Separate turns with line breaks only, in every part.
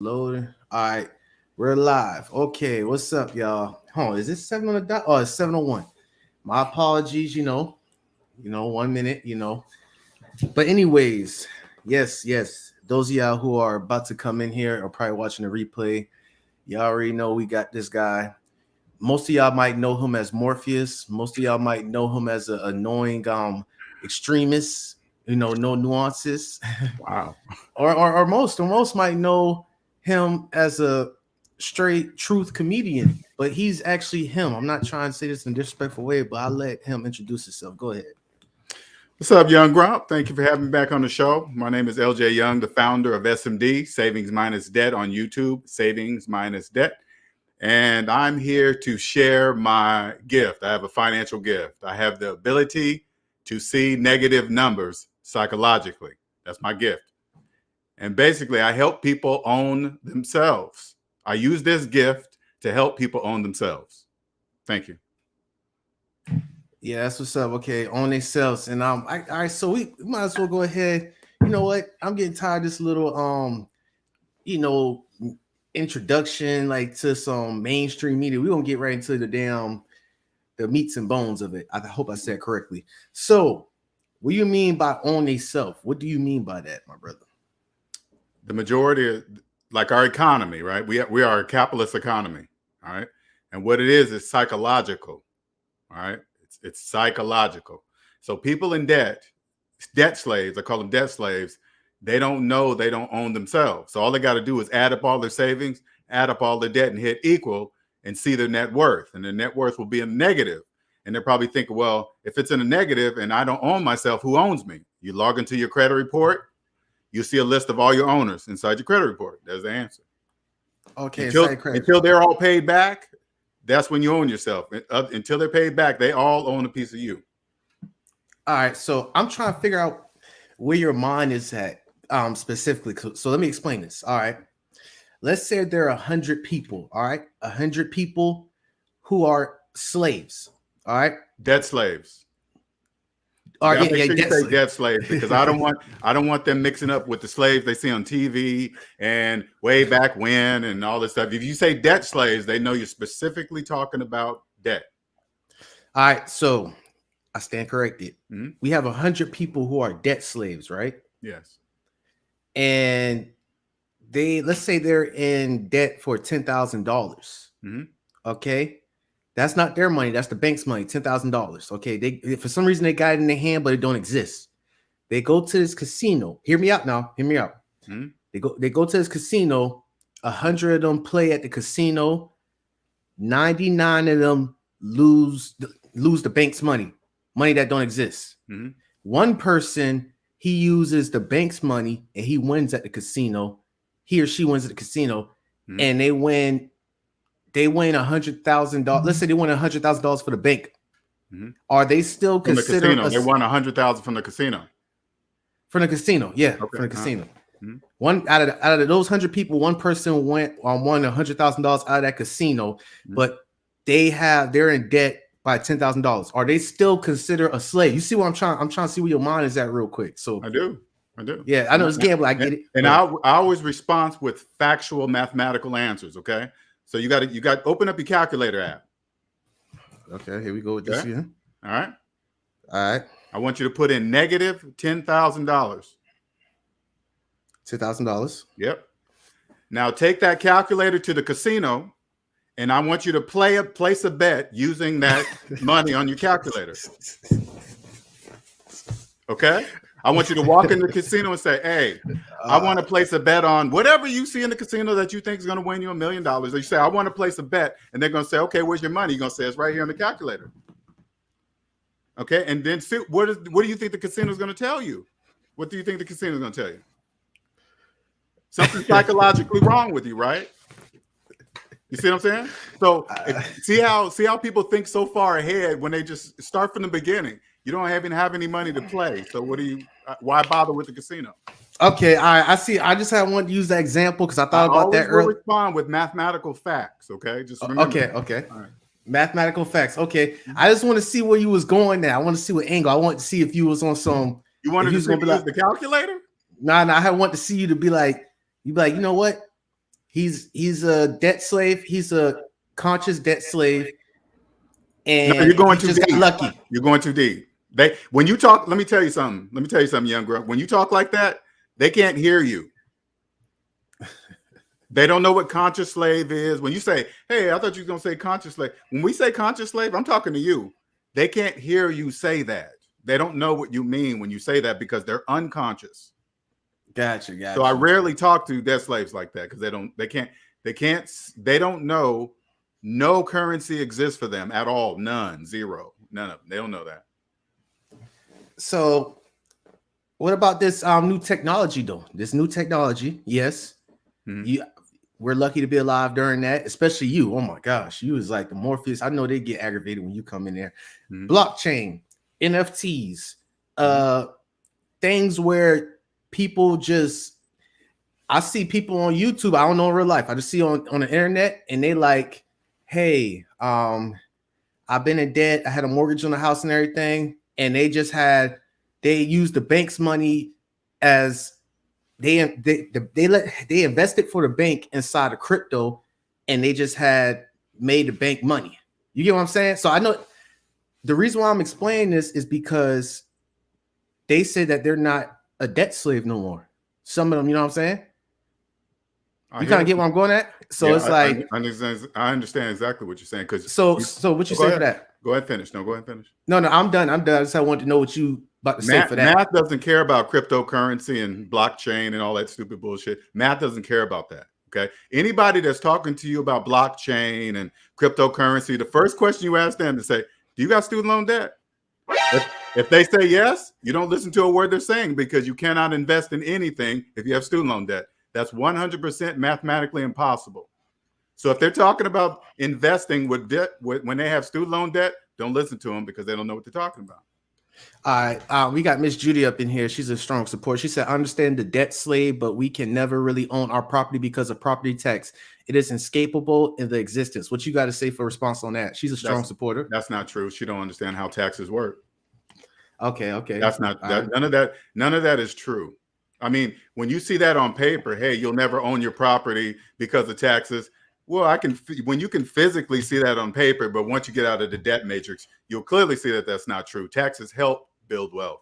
Loading. All right, we're live. Okay, what's up, y'all? Is this 7 on the dot? Oh, it's 7:01. My apologies. 1 minute. But anyways, yes. Those of y'all who are about to come in here are probably watching the replay. Y'all already know we got this guy. Most of y'all might know him as Morpheus. Most of y'all might know him as an annoying extremist. No nuances.
Wow.
or most might know him as a straight truth comedian, but he's actually him. I'm not trying to say this in a disrespectful way, but I'll let him introduce himself. Go ahead.
What's up, Young Grump? Thank you for having me back on the show. My name is LJ Young, the founder of SMD, Savings Minus Debt on YouTube, Savings Minus Debt. And I'm here to share my gift. I have a financial gift. I have the ability to see negative numbers psychologically. That's my gift. And basically, I help people own themselves. I use this gift to help people own themselves. Thank you.
Yeah, that's what's up. Okay, own themselves. And all right, so we might as well go ahead. You know what? I'm getting tired of this little introduction like to some mainstream media. We're gonna get right into the meats and bones of it. I hope I said correctly. So, what do you mean by own themselves? What do you mean by that, my brother?
The majority of, like our economy, right? We are a capitalist economy, all right? And what it is psychological, all right? It's psychological. So people in debt slaves, I call them debt slaves, they don't know they don't own themselves. So all they got to do is add up all their savings, add up all their debt and hit equal and see their net worth. And their net worth will be a negative. And they're probably thinking, well, if it's in a negative and I don't own myself, who owns me? You log into your credit report, you see a list of all your owners inside your credit report. There's the answer.
Okay,
until they're all paid back, that's when you own yourself. Until they're paid back, they all own a piece of you.
All right, so I'm trying to figure out where your mind is at specifically. So let me explain this. All right, let's say there are 100 people. All right, 100 people who are slaves. All right,
debt slaves.
All right,
make sure you say debt slaves because I don't want them mixing up with the slaves they see on TV and way back when and all this stuff. If you say debt slaves, they know you're specifically talking about debt.
All right, so I stand corrected. Mm-hmm. We have 100 people who are debt slaves, right?
Yes.
And let's say they're in debt for $10,000. Mm-hmm. Okay. That's not their money. That's the bank's money, $10,000. Okay. They for some reason they got it in their hand, but it don't exist. They go to this casino. Hear me out now. Hear me out. Mm-hmm. They go to this casino. 100 of them play at the casino. 99 of them lose the bank's money that don't exist. Mm-hmm. One person, he uses the bank's money and he wins at the casino. He or she wins at the casino, mm-hmm. and they win $100,000. Let's say they win $100,000 for the bank. Mm-hmm. Are they still considered?
They won $100,000 from the casino.
From the casino, yeah, okay. From the casino. Mm-hmm. One out of those 100 people, one person won $100,000 out of that casino, mm-hmm. but they're in debt by $10,000. Are they still considered a slave? You see what I'm trying to see where your mind is at real quick. So
I do.
Yeah, I know it's gambling. I get it.
And I always respond with factual mathematical answers. Okay. So you got to open up your calculator app.
Okay, here we go with this here.
All right.
All right.
I want you to put in negative $10,000.
$10,000.
Yep. Now take that calculator to the casino, and I want you to place a bet using that money on your calculator. Okay. I want you to walk in the casino and say, hey, I want to place a bet on whatever you see in the casino that you think is going to win you $1 million. Or you say, I want to place a bet. And they're going to say, okay, where's your money? You're going to say, it's right here on the calculator. Okay. And then see, what do you think the casino is going to tell you? What do you think the casino is going to tell you? Something psychologically wrong with you, right? You see what I'm saying? So see how people think so far ahead when they just start from the beginning. You don't even have any money to play. So why bother with the casino?
Okay, I see. I just wanted to use that example because I thought about that earlier.
Respond with mathematical facts, okay? Just remember.
Okay. All right. Mathematical facts. Okay. I just want to see where you was going now. I want to see what angle. I want to see if you was on some.
You wanted to use the calculator?
Nah. I want to see you to be like, you know what? He's a debt slave. He's a conscious debt slave.
No,
And
you're going
he
too
just
deep.
got lucky.
You're going too deep. When you talk, let me tell you something. Let me tell you something, young girl. When you talk like that, they can't hear you. They don't know what conscious slave is. When you say, hey, I thought you were going to say conscious slave. When we say conscious slave, I'm talking to you. They can't hear you say that. They don't know what you mean when you say that because they're unconscious.
Gotcha.
So I rarely talk to debt slaves like that because they don't know. No currency exists for them at all. None, zero, none of them. They don't know that.
So what about this new technology though? This new technology, yes. We're lucky to be alive during that, especially you. Oh my gosh, you is like the Morpheus. I know they get aggravated when you come in there. Blockchain, NFTs, things where people just, I see people on YouTube, I don't know in real life, I just see on the internet, and they like, hey, I've been in debt, I had a mortgage on the house and everything, and they used the bank's money as they invested for the bank inside of crypto, and they just had made the bank money. You get what I'm saying? So I know the reason why I'm explaining this is because they say that they're not a debt slave no more. Some of them, you know what I'm saying? You kind of get where I'm going at. So yeah, it's like
I understand exactly what you're saying. Because
so what you say for that?
Go ahead, finish. No, go ahead, finish.
No, I'm done. I just wanted to know what you about to say for that.
Math doesn't care about cryptocurrency and blockchain and all that stupid bullshit. Math doesn't care about that. Okay. Anybody that's talking to you about blockchain and cryptocurrency, the first question you ask them to say, do you got student loan debt? If they say yes, you don't listen to a word they're saying because you cannot invest in anything if you have student loan debt. That's 100% mathematically impossible. So if they're talking about investing with debt, when they have student loan debt, don't listen to them because they don't know what they're talking about.
All right. We got Miss Judy up in here. She's a strong support. She said, I understand the debt slave, but we can never really own our property because of property tax. It is inescapable in the existence. What you got to say for response on that? She's a strong supporter.
That's not true. She don't understand how taxes work.
Okay.
That's not that. None of that is true. I mean, when you see that on paper, hey, you'll never own your property because of taxes. Well, when you can physically see that on paper, but once you get out of the debt matrix, you'll clearly see that that's not true. Taxes help build wealth.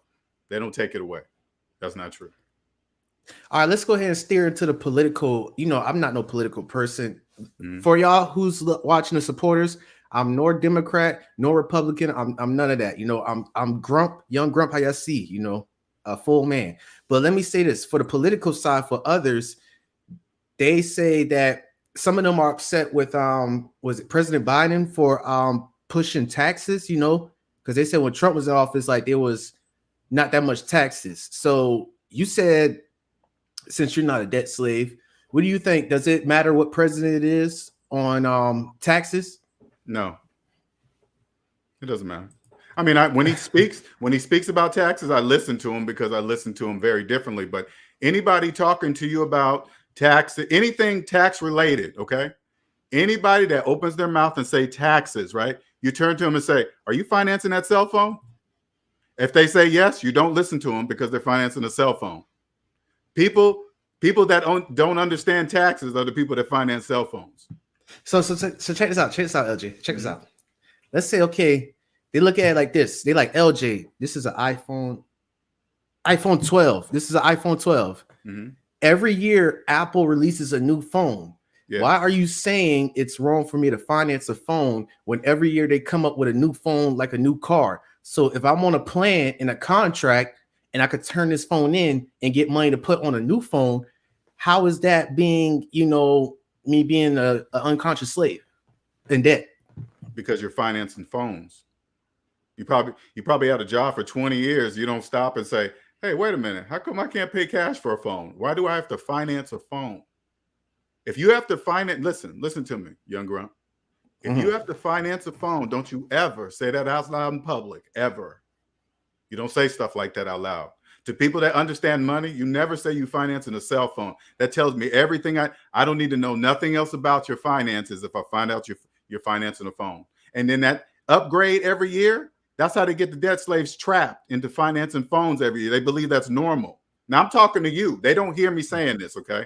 They don't take it away. That's not true.
All right, let's go ahead and steer into the political. You know, I'm not no political person. For y'all who's watching, the supporters, I'm nor Democrat nor Republican. I'm none of that. You know, I'm Grump, young Grump, how y'all see, you know, a full man. But let me say this, for the political side, for others, they say that some of them are upset with was it President Biden for pushing taxes, you know, because they said when Trump was in office, like there was not that much taxes. So you said, since you're not a debt slave, what do you think? Does it matter what president it is on taxes?
No, it doesn't matter. I mean, when he speaks about taxes, I listen to him because I listen to him very differently. But anybody talking to you about tax, anything tax related, okay? Anybody that opens their mouth and say taxes, right? You turn to them and say, are you financing that cell phone? If they say yes, you don't listen to them because they're financing a cell phone. People that don't understand taxes are the people that finance cell phones.
So check this out. Check this out, LJ. Check this out. Let's say, okay, they look at it like this. They like, LJ, this is an iPhone 12. This is an iPhone 12. Every year, Apple releases a new phone. Yeah. Why are you saying it's wrong for me to finance a phone when every year they come up with a new phone, like a new car? So if I'm on a plan in a contract and I could turn this phone in and get money to put on a new phone, how is that being, you know, me being an unconscious slave in debt?
Because you're financing phones. You probably had a job for 20 years. You don't stop and say, hey, wait a minute. How come I can't pay cash for a phone? Why do I have to finance a phone? If you have to finance, listen to me, young Grump. If you have to finance a phone, don't you ever say that out loud in public, ever. You don't say stuff like that out loud. To people that understand money, you never say you financing a cell phone. That tells me everything. I don't need to know nothing else about your finances if I find out you're financing a phone. And then that upgrade every year, that's how they get the debt slaves trapped into financing phones every year. They believe that's normal. Now I'm talking to you. They don't hear me saying this, okay?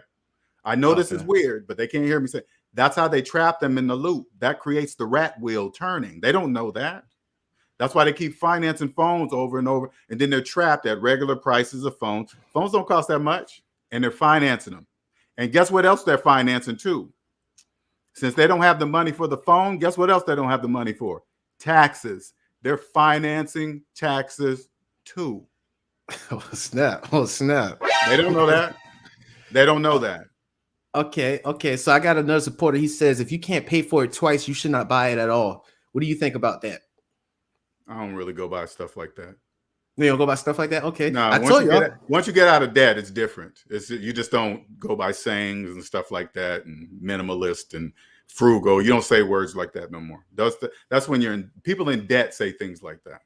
I know this is weird, but they can't hear me say. That's how they trap them in the loop. That creates the rat wheel turning. They don't know that. That's why they keep financing phones over and over, and then they're trapped at regular prices of phones. Phones don't cost that much, and they're financing them. And guess what else they're financing too? Since they don't have the money for the phone, guess what else they don't have the money for? Taxes. They're financing taxes too.
Oh, snap. Oh, snap.
They don't know that. They don't know that.
Okay. So I got another supporter. He says, if you can't pay for it twice, you should not buy it at all. What do you think about that?
I don't really go by stuff like that.
You don't go by stuff like that? Okay.
No,
I told you.
Once you get out of debt, it's different. You just don't go by sayings and stuff like that, and minimalist and frugal. You don't say words like that no more. That's when people in debt say things like that.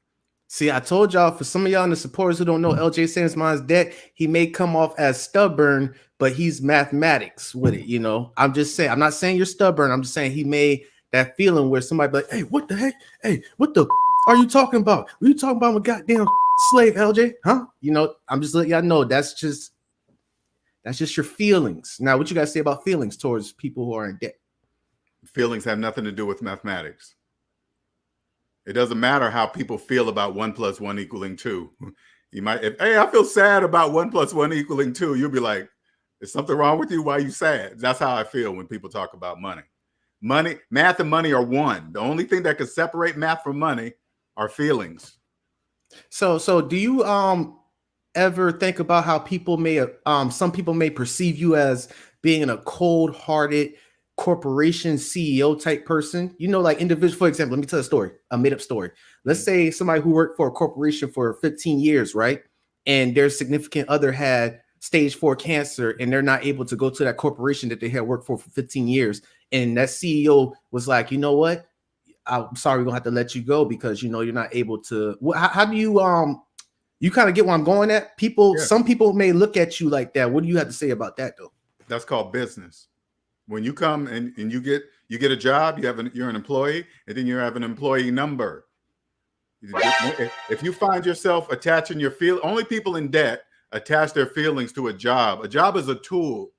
See, I told y'all, for some of y'all in the supporters who don't know LJ Sanders Mind's debt, he may come off as stubborn, but he's mathematics with it. You know, I'm just saying, I'm not saying you're stubborn. I'm just saying he made that feeling where somebody be like, hey, what the heck? Hey, what the are you talking about? What are you talking about? I'm a goddamn slave, LJ, huh? You know, I'm just letting y'all know that's just your feelings. Now, what you guys say about feelings towards people who are in debt?
Feelings have nothing to do with mathematics. It doesn't matter how people feel about 1 + 1 = 2. You might, hey, I feel sad about 1 + 1 = 2. You'll be like, is something wrong with you? Why are you sad? That's how I feel when people talk about money. Math and money are one. The only thing that can separate math from money are feelings.
So do you ever think about how people may some people may perceive you as being a cold-hearted corporation CEO type person? You know, like individual, for example, let me tell a story, a made-up story. Let's say somebody who worked for a corporation for 15 years, right? And their significant other had stage 4 cancer, and they're not able to go to that corporation that they had worked for 15 years. And that CEO was like, you know what? I'm sorry, we're gonna have to let you go because you know you're not able to. How do you you kind of get where I'm going at? People, some people may look at you like that. What do you have to say about that though?
That's called business. When you come and you get a job, you're an employee, and then you have an employee number. If you find yourself attaching your only people in debt attach their feelings to a job. A job is a tool.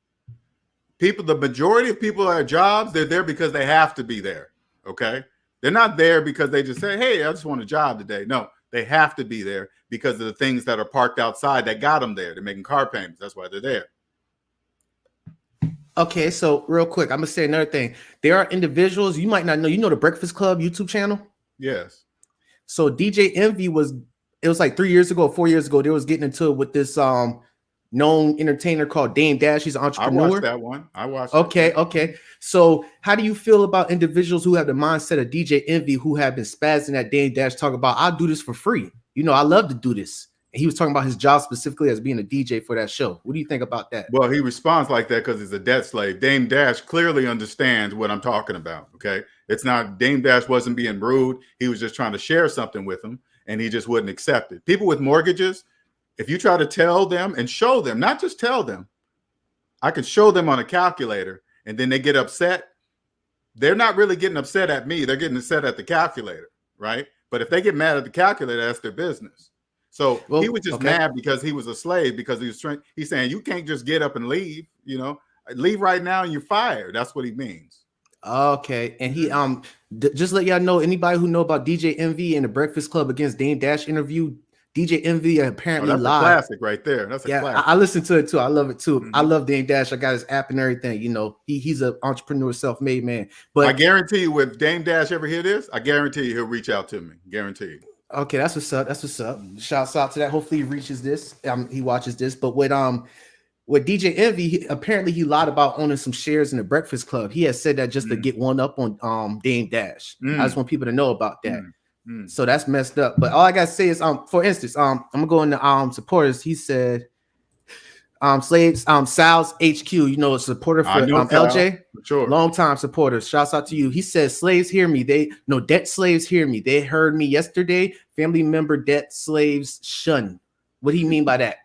The majority of people at jobs, they're there because they have to be there. Okay. They're not there because they just say, hey, I just want a job today. No, they have to be there because of the things that are parked outside that got them there. They're making car payments. That's why they're there.
Okay, so real quick, I'm going to say another thing. There are individuals, you might not know, you know the Breakfast Club YouTube channel?
Yes.
So DJ Envy it was like 4 years ago, they was getting into it with this known entertainer called Dame Dash. He's an entrepreneur.
I watched that one.
Okay. So how do you feel about individuals who have the mindset of DJ Envy who have been spazzing at Dame Dash, talking about, I'll do this for free. You know, I love to do this. And he was talking about his job specifically as being a DJ for that show. What do you think about that?
Well, he responds like that because he's a debt slave. Dame Dash clearly understands what I'm talking about. Okay. It's not, Dame Dash wasn't being rude. He was just trying to share something with him and he just wouldn't accept it. People with mortgages, if you try to tell them and show them, not just tell them, I can show them on a calculator and then they get upset. They're not really getting upset at me. They're getting upset at the calculator, right? But if they get mad at the calculator, that's their business. So he was just mad because he was a slave, because he's saying you can't just get up and leave, you know, leave right now and you're fired. That's what he means.
Okay. And he just let y'all know, anybody who know about DJ Envy and the Breakfast Club against Dame Dash interview, DJ Envy apparently
that's
live.
A classic right there. That's a classic.
I listened to it too. I love it too. I love Dame Dash. I got his app and everything. You know, he's an entrepreneur, self-made man. But
I guarantee you, if Dame Dash ever hear this, I guarantee you he'll reach out to me. Guarantee you.
Okay, that's what's up. That's what's up. Shouts out to that. Hopefully he reaches this. He watches this. But with DJ Envy, apparently he lied about owning some shares in the Breakfast Club. He has said that just to get one up on Dame Dash. I just want people to know about that. So that's messed up. But all I gotta say is, for instance, I'm gonna go into supporters. He said, slaves, Sal's HQ, you know, a supporter for LJ,
sure,
long time supporters. Shouts out to you. He says, slaves hear me. Debt slaves hear me. They heard me yesterday. Family member debt slaves shun. What do you mean by that?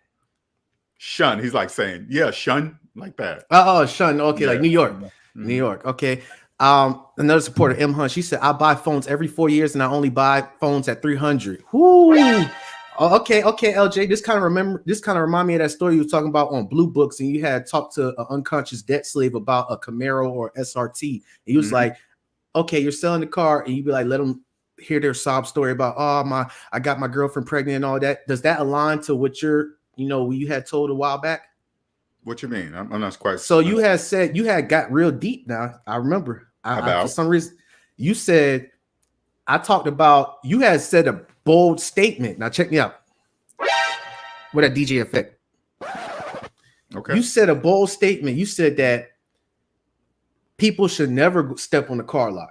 Shun. He's like saying, yeah, shun, like that.
Oh, shun. Okay, like New York. New York. Okay. Another supporter, M Hunt, she said, I buy phones every 4 years and I only buy phones at 300. Whoo! Oh, okay, LJ. This kind of remind me of that story you were talking about on Blue Books, and you had talked to an unconscious debt slave about a Camaro or SRT. And he was like, okay, you're selling the car, and you'd be like, let them hear their sob story about, I got my girlfriend pregnant and all that. Does that align to what you had told a while back?
What you mean? I'm not quite.
So you had said you had got real deep. Now I remember. For some reason, you said you had said a bold statement. Now check me out. With a DJ effect.
Okay.
You said a bold statement. You said that people should never step on the car lot.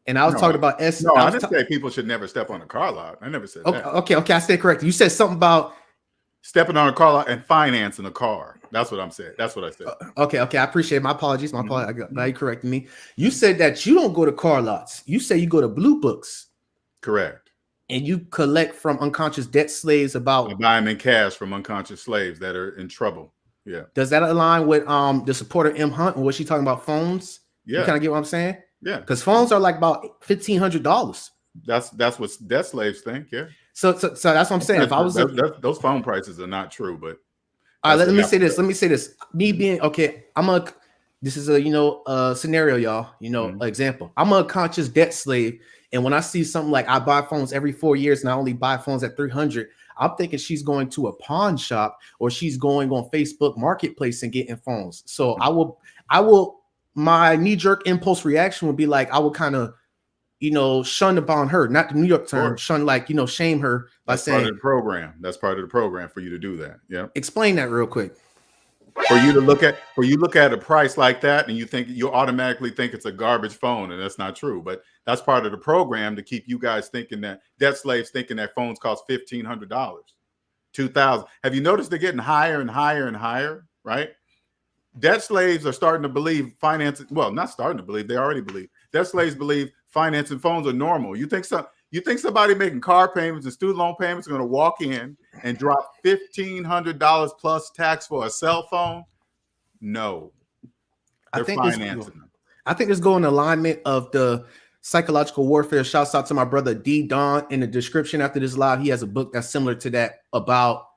And I was talking about
No, I didn't say people should never step on a car lot. I never said that.
Okay, I said correct. You said something about
stepping on a car lot and financing a car. That's what I'm saying. That's what I said.
Okay. I appreciate it. My apologies. Now you correcting me. You said that you don't go to car lots. You say you go to Blue Books.
Correct.
And you collect from unconscious debt slaves about
buy them in cash from unconscious slaves that are in trouble. Yeah.
Does that align with the supporter M Hunt and what she talking about phones?
Yeah.
You kind of get what I'm saying?
Yeah.
Because phones are like about $1,500.
That's what debt slaves think. Yeah.
So that's what I'm saying. If I was
those phone prices are not true, but
all right, let me say this. Me being okay, this is a scenario, y'all. Example. I'm a conscious debt slave, and when I see something like I buy phones every 4 years, and I only buy phones at 300, I'm thinking she's going to a pawn shop or she's going on Facebook Marketplace and getting phones. So I will. My knee-jerk impulse reaction would be like I would kind of, shun upon her, not the New York term, shun, shame her by saying
part of the program. That's part of the program for you to do that. Yeah.
Explain that real quick.
For you to look at a price like that and you automatically think it's a garbage phone, and that's not true. But that's part of the program to keep you guys thinking that debt slaves thinking that phones cost $1,500, $2,000. Have you noticed they're getting higher and higher and higher, right? Debt slaves are starting to believe financing. Well, not starting to believe, they already believe. Debt slaves believe financing phones are normal. You think somebody making car payments and student loan payments are going to walk in and drop $1,500 plus tax for a cell phone? No. I think
this go in alignment of the psychological warfare. Shouts out to my brother D Don. In the description after this live, he has a book that's similar to that about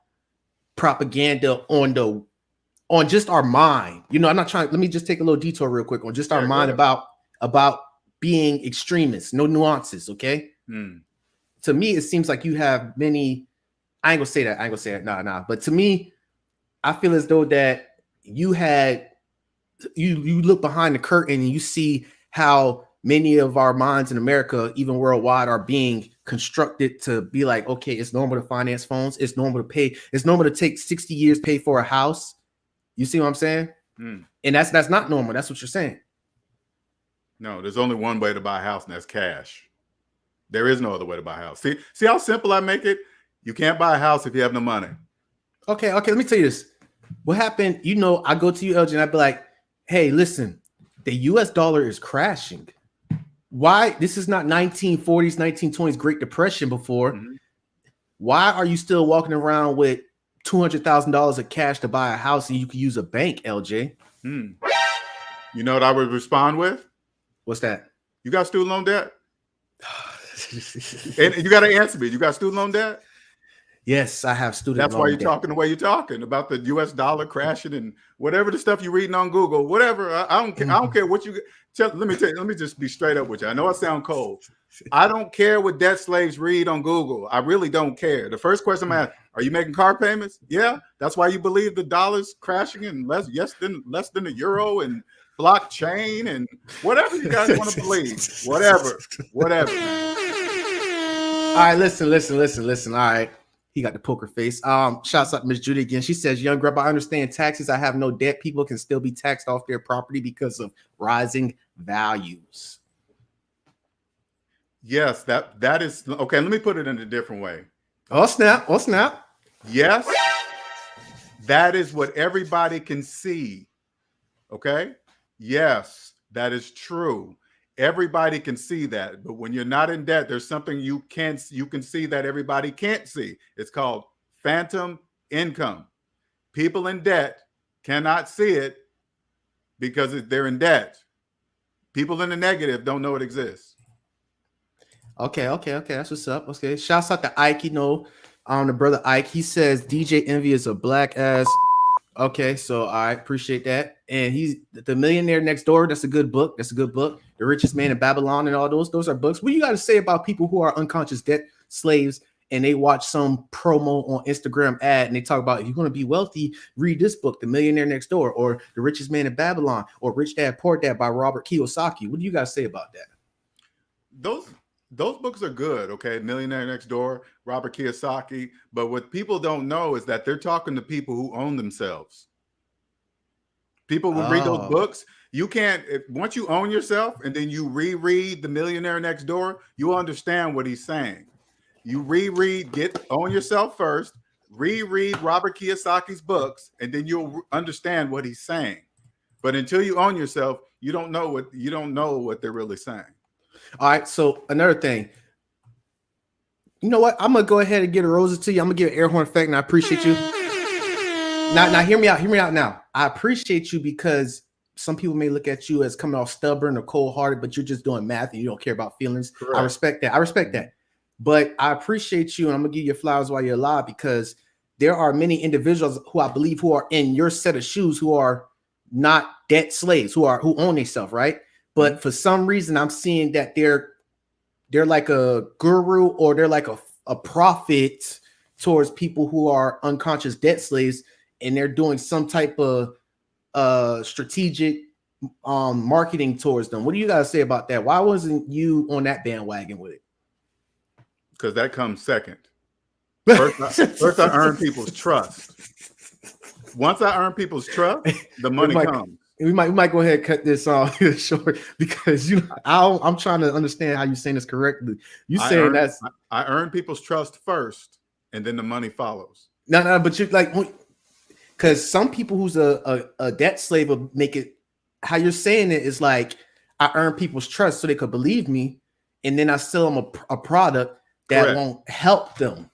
propaganda on just our mind. I'm not trying. Let me just take a little detour real quick on just our mind about being extremists. No nuances. Okay. To me, it seems like you have many. I ain't gonna say that. Nah. But to me, I feel as though that you look behind the curtain and you see how many of our minds in America, even worldwide, are being constructed to be like, okay, it's normal to finance phones. It's normal to pay. It's normal to take 60 years to pay for a house. You see what I'm saying? And that's not normal. That's what you're saying.
No, there's only one way to buy a house, and that's cash. There is no other way to buy a house. See how simple I make it? You can't buy a house if you have no money.
Okay. Let me tell you this. What happened? I go to you, LJ, and I'd be like, hey, listen, the US dollar is crashing. Why? This is not 1940s, 1920s Great Depression before. Why are you still walking around with $200,000 of cash to buy a house and you can use a bank, LJ?
You know what I would respond with?
What's that?
You got student loan debt? And you got to answer me. You got student loan debt?
Yes, I have student loan debt.
That's why you're talking the way you're talking about the US dollar crashing and whatever the stuff you're reading on Google, whatever. I don't care. I don't care what you let me just be straight up with you. I know I sound cold. I don't care what debt slaves read on Google. I really don't care. The first question I'm asking, are you making car payments? Yeah. That's why you believe the dollar's crashing and less than a euro and blockchain and whatever you guys want to believe. Whatever.
All right, listen. All right. He got the poker face. Shouts out to Miss Judy again. She says, Young Grump, I understand taxes. I have no debt. People can still be taxed off their property because of rising values.
Yes, that is okay. Let me put it in a different way.
Oh, snap.
Yes, that is what everybody can see. Okay. Yes, that is true. Everybody can see that, but when you're not in debt, there's something you can see that everybody can't see. It's called phantom income. People in debt cannot see it because they're in debt. People in the negative don't know it exists.
Okay. That's what's up. Okay. Shouts out to Ike. You know, the brother Ike. He says DJ Envy is a black ass. Okay, so I appreciate that. And he's The Millionaire Next Door. That's a good book. That's a good book. The Richest Man in Babylon and all those. Those are books. What do you got to say about people who are unconscious debt slaves and they watch some promo on Instagram ad and they talk about, if you're going to be wealthy, read this book, The Millionaire Next Door, or The Richest Man in Babylon, or Rich Dad Poor Dad by Robert Kiyosaki. What do you guys say about that?
Those books are good, okay? Millionaire Next Door, Robert Kiyosaki. But what people don't know is that they're talking to people who own themselves. People will read those books. You can't, once you own yourself and then you reread The Millionaire Next Door, you'll understand what he's saying. You own yourself first, reread Robert Kiyosaki's books, and then you'll understand what he's saying. But until you own yourself, you don't know what they're really saying.
All right. So another thing, you know what? I'm gonna go ahead and get a roses to you. I'm gonna give an air horn effect, and I appreciate you. Now, hear me out. Hear me out. Now, I appreciate you because some people may look at you as coming off stubborn or cold-hearted, but you're just doing math and you don't care about feelings. Correct. I respect that. But I appreciate you, and I'm gonna give you flowers while you're alive because there are many individuals who I believe who are in your set of shoes who are not debt slaves, who own themselves, right? But for some reason, I'm seeing that they're like a guru or they're like a prophet towards people who are unconscious debt slaves, and they're doing some type of strategic marketing towards them. What do you guys say about that? Why wasn't you on that bandwagon with it?
Because that comes second. First, I earn people's trust. Once I earn people's trust, the money comes.
We might go ahead and cut this off short because I'm trying to understand how you're saying this correctly.
I earn people's trust first, and then the money follows.
No, but you're like, because some people who's a debt slave will make it. How you're saying it is like, I earn people's trust so they could believe me, and then I sell them a product that Correct. Won't help them.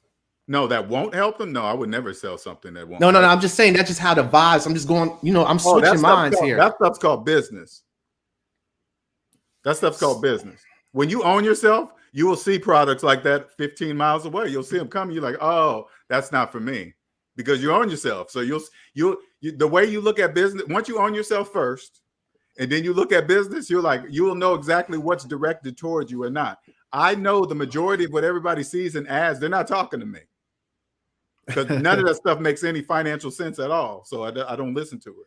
No, that won't help them. No, I would never sell something that won't.
No. I'm just saying that's just how the vibes. I'm just going. I'm switching minds here.
That stuff's called business. That stuff's called business. When you own yourself, you will see products like that 15 miles away. You'll see them coming. You're like, oh, that's not for me, because you own yourself. So you the way you look at business. Once you own yourself first, and then you look at business, you're like, you will know exactly what's directed towards you or not. I know the majority of what everybody sees in ads, they're not talking to me. Because none of that stuff makes any financial sense at all. So I don't listen to it.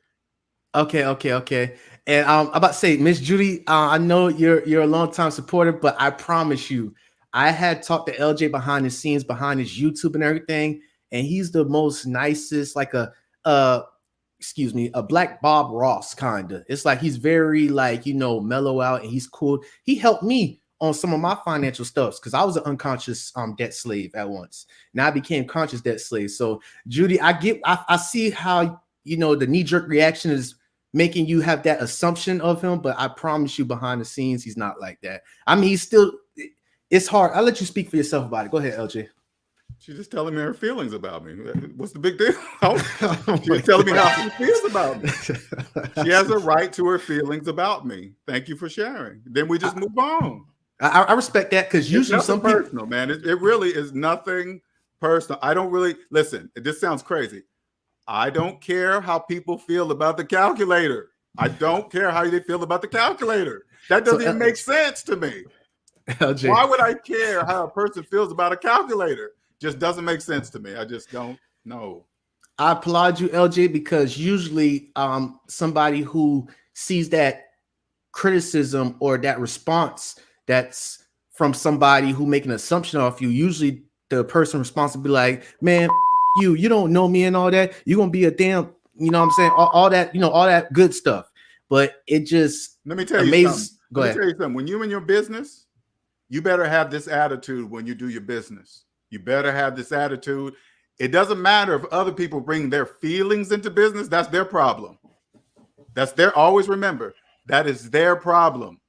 Okay. And I'm about to say, Miss Judy, I know you're a long-time supporter, but I promise you, I had talked to LJ behind the scenes, behind his YouTube and everything, and he's the most nicest, like a Black Bob Ross kind of. It's like he's very mellow out and he's cool. He helped me on some of my financial stuffs because I was an unconscious debt slave at once. Now I became conscious debt slave. So Judy, I see how the knee-jerk reaction is making you have that assumption of him, but I promise you behind the scenes he's not like that. I mean, it's hard. I'll let you speak for yourself about it. Go ahead, LJ.
She's just telling me her feelings about me. What's the big deal? She's telling me how she feels about me. She has a right to her feelings about me. Thank you for sharing. Then we just move on.
I respect that because usually some
personal, man. It really is nothing personal. I don't really listen. This sounds crazy. I don't care how people feel about the calculator. I don't care how they feel about the calculator. That doesn't even make sense to me. LJ. Why would I care how a person feels about a calculator? Just doesn't make sense to me. I just don't know.
I applaud you, LJ, because usually somebody who sees that criticism or that response that's from somebody who make an assumption off you, usually the person responsible be like, man, you don't know me and all that. You're gonna be a damn, you know what I'm saying? All that, all that good stuff. But it just
let me tell you something. Let me tell you something. When you're in your business, you better have this attitude when you do your business. You better have this attitude. It doesn't matter if other people bring their feelings into business. That's their problem. Always remember, that is their problem.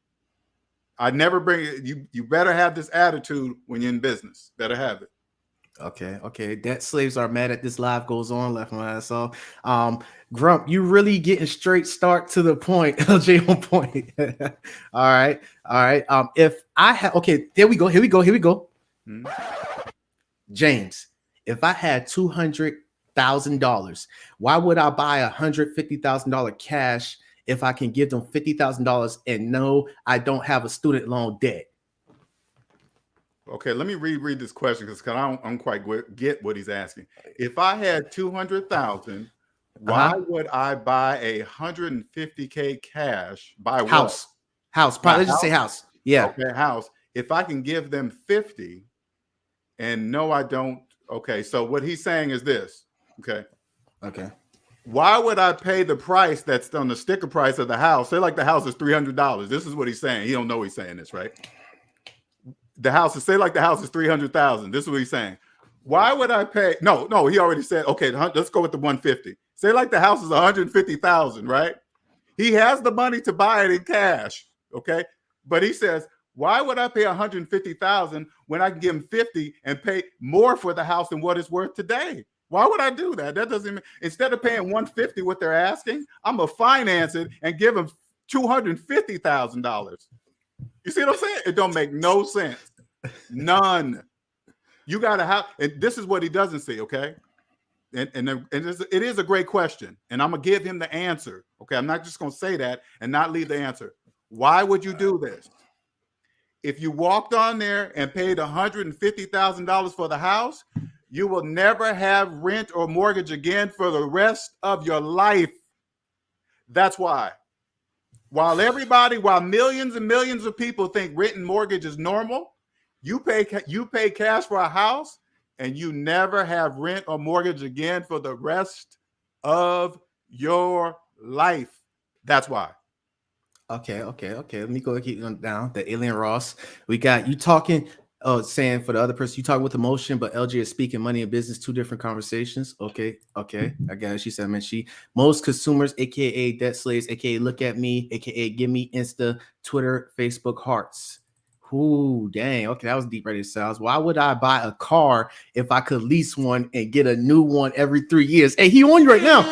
I never bring it. You better have this attitude when you're in business. Better have it.
Okay. Debt slaves are mad at this live goes on left and right. So, Grump, you really getting straight start to the point. LJ on point. All right. If I have, okay, here we go.
Hmm?
James, if I had $200,000, why would I buy $150,000 cash if I can give them $50,000 and know I don't have a student loan debt?
Okay, let me reread this question because I don't quite get what he's asking. If I had 200,000, why would I buy 150K cash? Buy what?
House.
Buy
Probably
a
let's just say house. Yeah.
Okay, house. If I can give them 50 and no, I don't. Okay, so what he's saying is this. Okay. Why would I pay the price that's on the sticker price of the house? Say like the house is $300. This is what he's saying. He don't know he's saying this, right? The house is, say like the house is 300,000. This is what he's saying. Why would I pay? No, he already said, okay, let's go with the 150. Say like the house is 150,000, right? He has the money to buy it in cash, okay? But he says, why would I pay 150,000 when I can give him 50 and pay more for the house than what it's worth today? Why would I do that? That doesn't mean, instead of paying 150 what they're asking, I'm gonna finance it and give them $250,000. You see what I'm saying? It don't make no sense. None. You gotta have, and this is what he doesn't see, okay? And it is a great question, and I'm gonna give him the answer. Okay, I'm not just gonna say that and not leave the answer. Why would you do this? If you walked on there and paid $150,000 for the house, you will never have rent or mortgage again for the rest of your life. That's why. While millions and millions of people think rent and mortgage is normal, you pay cash for a house and you never have rent or mortgage again for the rest of your life. That's why.
Okay. Let me go keep them down. The Alien Ross. We got you talking, saying for the other person, you talking with emotion, but LJ is speaking money and business, two different conversations. Okay. I got it. She said, man, most consumers, aka debt slaves, aka look at me, aka give me Insta, Twitter, Facebook hearts. Ooh, dang. Okay, that was deep right sounds. Why would I buy a car if I could lease one and get a new one every 3 years? Hey, he on you right now.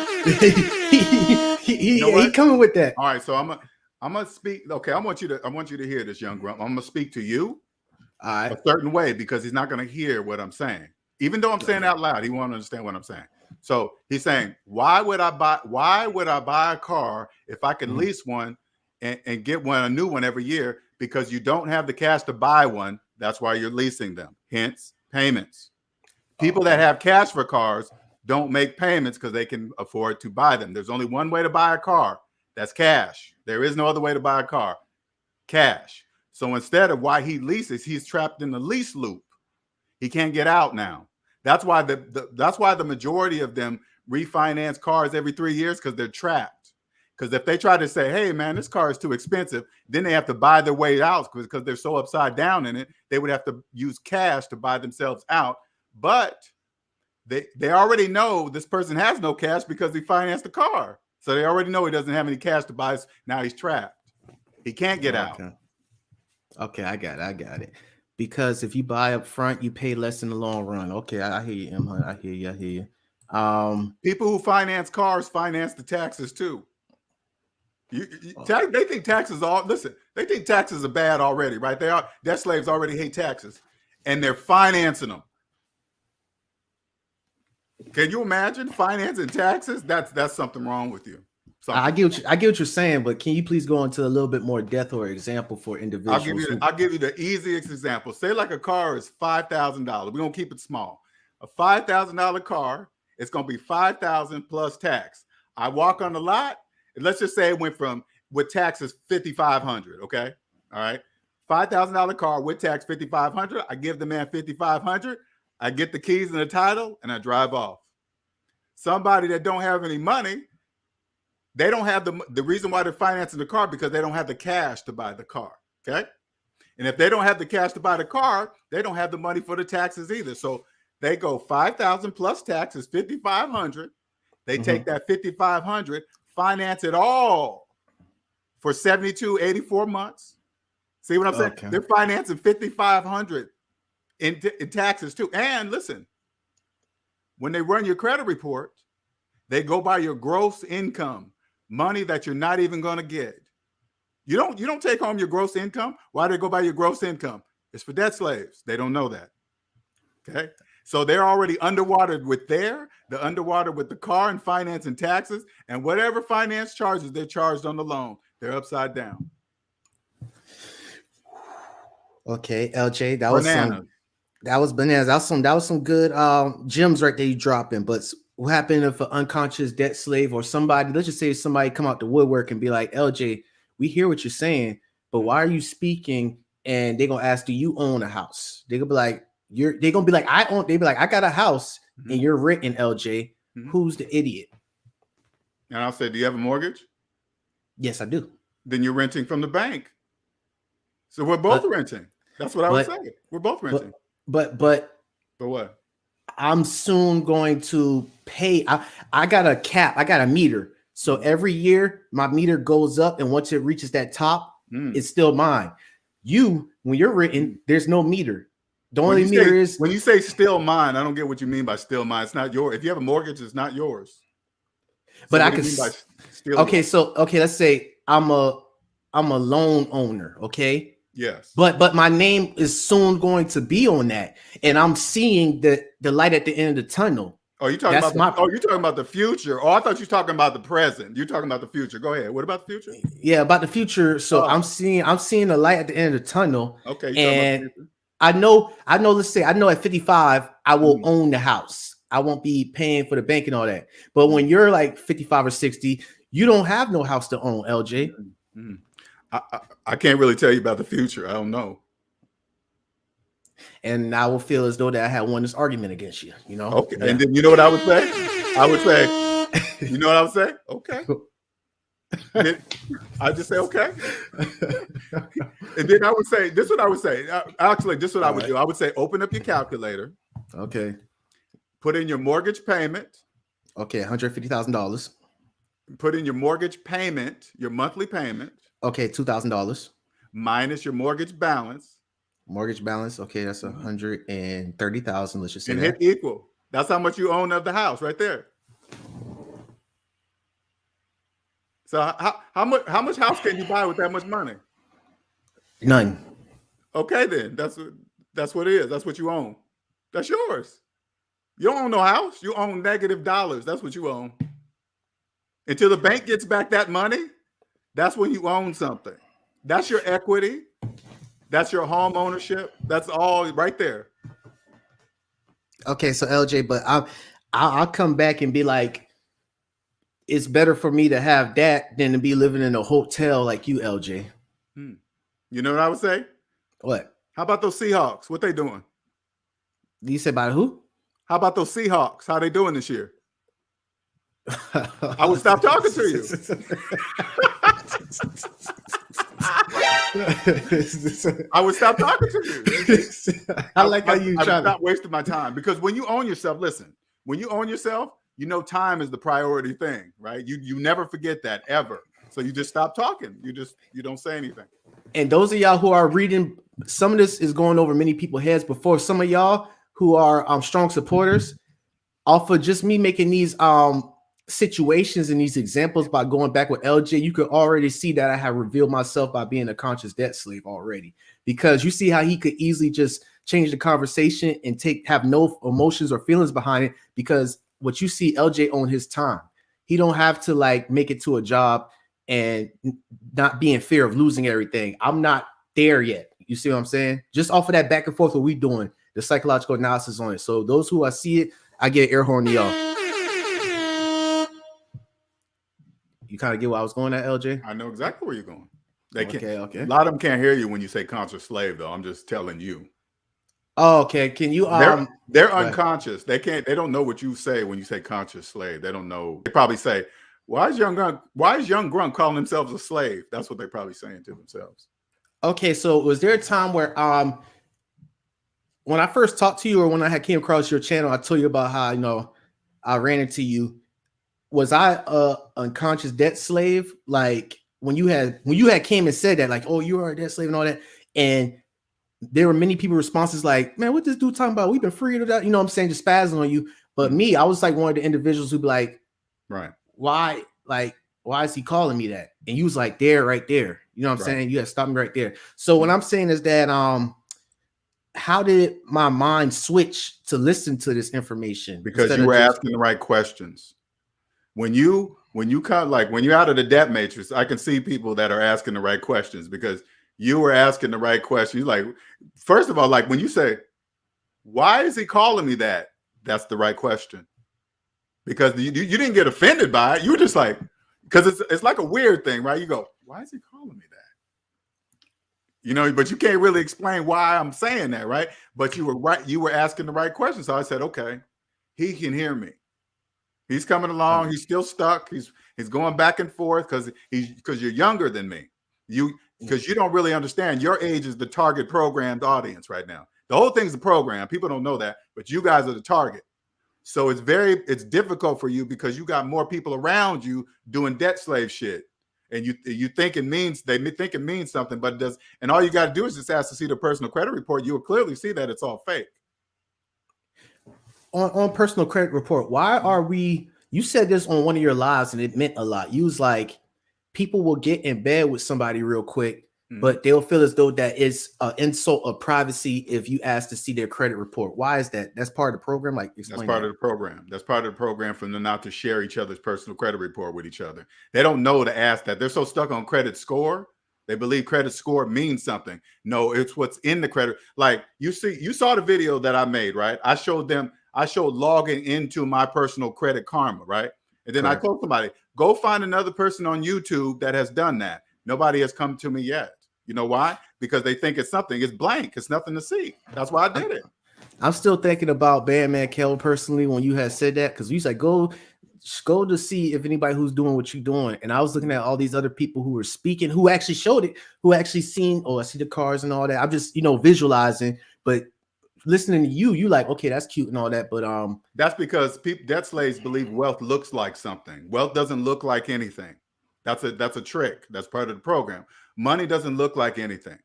he coming with that.
All right, so I'm gonna speak. Okay, I want you to hear this, young Grump. I'm gonna speak to you a certain way because he's not gonna hear what I'm saying. Even though I'm saying it out loud, he won't understand what I'm saying. So he's saying, why would I buy a car if I could lease one and get a new one every year? Because you don't have the cash to buy one. That's why you're leasing them. Hence, payments. People that have cash for cars don't make payments because they can afford to buy them. There's only one way to buy a car. That's cash. There is no other way to buy a car. Cash. So instead of why he leases, he's trapped in the lease loop. He can't get out now. That's why the majority of them refinance cars every 3 years, because they're trapped. Because if they try to say, hey, man, this car is too expensive, then they have to buy their way out because they're so upside down in it. They would have to use cash to buy themselves out. But they already know this person has no cash because he financed the car. So they already know he doesn't have any cash to buy. Now he's trapped. He can't get out.
Okay, I got it. Because if you buy up front, you pay less in the long run. Okay, I hear you, Emma. I hear you.
People who finance cars finance the taxes too. They think taxes they think taxes are bad already, right? Debt slaves already hate taxes, and they're financing them. Can you imagine financing taxes? That's something wrong with you.
I get what you're saying, but can you please go into a little bit more depth or example for individuals?
I'll give you the easiest example. Say like a car is $5,000. We're gonna keep it small. A $5,000 car, it's gonna be $5,000 plus tax. I walk on the lot. Let's just say it went from with taxes $5,500. Okay, all right. $5,000 car with tax $5,500. I give the man $5,500. I get the keys and the title, and I drive off. Somebody that don't have any money, they don't have the reason why they're financing the car because they don't have the cash to buy the car. Okay, and if they don't have the cash to buy the car, they don't have the money for the taxes either. So they go $5,000 plus taxes $5,500. They take that $5,500. Finance it all for 72, 84 months. See what I'm saying? Okay. They're financing $5,500 in taxes too. And listen, when they run your credit report, they go by your gross income, money that you're not even going to get. You don't take home your gross income. Why do they go by your gross income? It's for debt slaves. They don't know that. Okay. So they're already underwater with they're underwater with the car and finance and taxes, and whatever finance charges they're charged on the loan, they're upside down.
Okay, LJ, that
Bananas.
was bananas. That was some good gems right there you dropping. But what happened if an unconscious debt slave or somebody, let's just say somebody come out the woodwork and be like, LJ, we hear what you're saying, but why are you speaking? And they're gonna ask, do you own a house? They're gonna be like, they're gonna be like, I own, they be like, I got a house and you're renting, LJ. Who's the idiot?
And I'll say, do you have a mortgage?
Yes, I do.
Then you're renting from the bank. So we're both renting. That's what I would say. We're both renting.
But
what?
I'm soon going to pay. I got a cap. I got a meter. So every year my meter goes up, and once it reaches that top, it's still mine. When you're written, there's no meter. The only meter is
when you say still mine. I don't get what you mean by still mine. It's not yours. If you have a mortgage, it's not yours. So
but I could. Okay, let's say I'm a loan owner. Okay.
Yes.
But my name is soon going to be on that, and I'm seeing the light at the end of the tunnel.
Oh, you're talking you're talking about the future. Oh, I thought you were talking about the present. You're talking about the future. Go ahead. What about the future?
Yeah, about the future. So I'm seeing the light at the end of the tunnel.
Okay.
And I know, let's say I know at 55, I will own the house. I won't be paying for the bank and all that. But when you're like 55 or 60, you don't have no house to own, LJ.
I can't really tell you about the future. I don't know.
And I will feel as though that I had won this argument against you, you know?
Okay. Yeah. And then you know what I would say? You know what I would say? Okay. I just say, okay. And then I would say, this is what I would say. Actually, this is what I would do. I would say, open up your calculator.
Okay.
Put in your mortgage payment.
Okay, $150,000.
Put in your mortgage payment, your monthly payment.
Okay, $2,000.
Minus your mortgage balance.
Mortgage balance. Okay, that's 130,000. Let's just say
and hit equal. That's how much you own of the house right there. So how much house can you buy with that much money?
None.
Okay, then that's what it is. That's what you own. That's yours. You don't own no house. You own negative dollars. That's what you own. Until the bank gets back that money, that's when you own something. That's your equity. That's your home ownership. That's all right there.
Okay, so LJ, but I'll come back and be like, it's better for me to have that than to be living in a hotel like you, LJ.
You know what I would say?
What?
How about those Seahawks? What they doing?
You said about who?
How about those Seahawks? How they doing this year? I would stop talking to you. I would stop talking to you.
I like how you try to
stop wasting my time, because when you own yourself, listen, when you own yourself, you know time is the priority thing, right? You never forget that ever. So you just stop talking. You don't say anything.
And those of y'all who are reading, some of this is going over many people's heads before. Some of y'all who are strong supporters, off of just me making these situations and these examples by going back with LJ, you could already see that I have revealed myself by being a conscious debt slave already, because you see how he could easily just change the conversation and have no emotions or feelings behind it, because what you see LJ on his time, he don't have to like make it to a job and not be in fear of losing everything. I'm not there yet. You see what I'm saying? Just off of that back and forth, what we doing, the psychological analysis on it. So those who I see it, I get air horn to y'all. You kind of get where I was going at, LJ?
I know exactly where you're going. They can't.
Okay.
A lot of them can't hear you when you say conscious slave, though. I'm just telling you.
Oh, okay. Can you?
They're unconscious. They can't. They don't know what you say when you say conscious slave. They don't know. They probably say, "Why is YOUNGGRUMP calling themselves a slave?" That's what they're probably saying to themselves.
Okay, so was there a time where when I first talked to you, or when I came across your channel, I told you about how I ran into you. Was I a unconscious debt slave? Like when you had came and said that, like, oh, you are a debt slave and all that, and there were many people responses like, man, what this dude talking about? We've been free to that, you know what I'm saying, just spazzing on you. But me, I was like one of the individuals who be like,
right,
why is he calling me that? And you was like, there, right there. You know what I'm saying? You had to stop me right there. So what I'm saying is that how did my mind switch to listen to this information?
because you were asking the right questions. When you come, like when you're out of the debt matrix, I can see people that are asking the right questions because you were asking the right questions. Like, first of all, like when you say, why is he calling me that? That's the right question. Because you didn't get offended by it. You were just like, because it's like a weird thing, right? You go, why is he calling me that? You know, but you can't really explain why I'm saying that, right? But you were right. You were asking the right question. So I said, okay, he can hear me. He's coming along. He's still stuck. He's going back and forth because you're younger than me. Because you don't really understand. Your age is the target programmed audience right now. The whole thing's a program. People don't know that, but you guys are the target. So it's difficult for you because you got more people around you doing debt slave shit. And you think it means, they think it means something, but it does. And all you got to do is just ask to see the personal credit report. You will clearly see that it's all fake.
On personal credit report, why are we, you said this on one of your lives and it meant a lot. You was like, people will get in bed with somebody real quick, but they'll feel as though that is an insult of privacy if you ask to see their credit report. Why is that? That's part of the program? Like,
that's part of the program. That's part of the program for them not to share each other's personal credit report with each other. They don't know to ask that. They're so stuck on credit score. They believe credit score means something. No, it's what's in the credit. Like you saw the video that I made, right? I showed logging into my personal credit karma, right? And then I told somebody, go find another person on YouTube that has done that. Nobody has come to me yet. You know why? Because they think it's something. It's blank. It's nothing to see. That's why I did it.
I'm still thinking about Bandman Kevo personally when you had said that, because you said go to see if anybody who's doing what you're doing. And I was looking at all these other people who were speaking, who actually showed it, who actually seen, oh, I see the cars and all that. I'm just, visualizing, but listening to you like, okay, that's cute and all that. But
that's because debt slaves believe wealth looks like something. Wealth doesn't look like anything. That's a trick. That's part of the program. Money doesn't look like anything.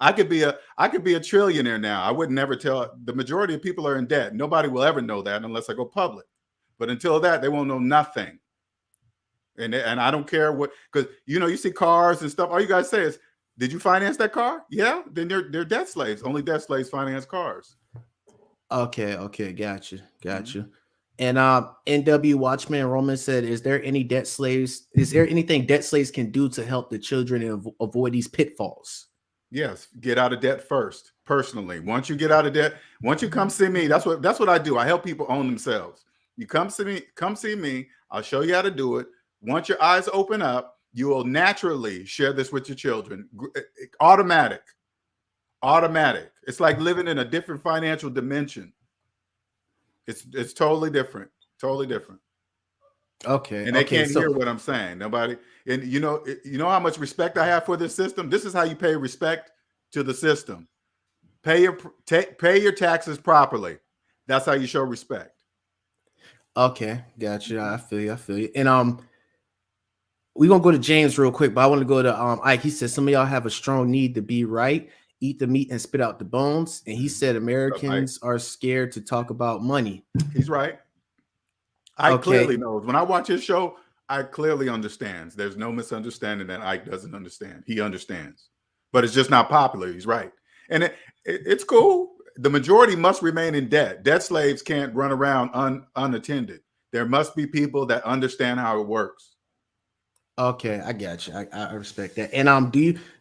I could be a trillionaire now. I would never tell. The majority of people are in debt. Nobody will ever know that unless I go public. But until that, they won't know nothing. And I don't care what, because you see cars and stuff. All you guys say is, did you finance that car? Yeah. Then they're debt slaves. Only debt slaves finance cars.
Okay. Gotcha. And NW Watchman Roman said, is there any debt slaves? Is there anything debt slaves can do to help the children and avoid these pitfalls?
Yes, get out of debt first. Personally, once you get out of debt, once you come see me, that's what I do. I help people own themselves. You come see me. I'll show you how to do it. Once your eyes open up, you will naturally share this with your children. Automatic. It's like living in a different financial dimension. It's totally different.
Okay.
And they can't hear what I'm saying. Nobody. And you know how much respect I have for this system. This is how you pay respect to the system. Pay your taxes properly. That's how you show respect.
Okay, gotcha. I feel you. And we're gonna go to James real quick, but I want to go to Ike. He said some of y'all have a strong need to be right, eat the meat and spit out the bones. And he said Americans are scared to talk about money.
He's right. Ike clearly knows. When I watch his show, Ike clearly understands. There's no misunderstanding that Ike doesn't understand. He understands, but it's just not popular. He's right, and it's cool. The majority must remain in debt. Debt slaves can't run around unattended. There must be people that understand how it works.
Okay, I got you. I respect that. And hold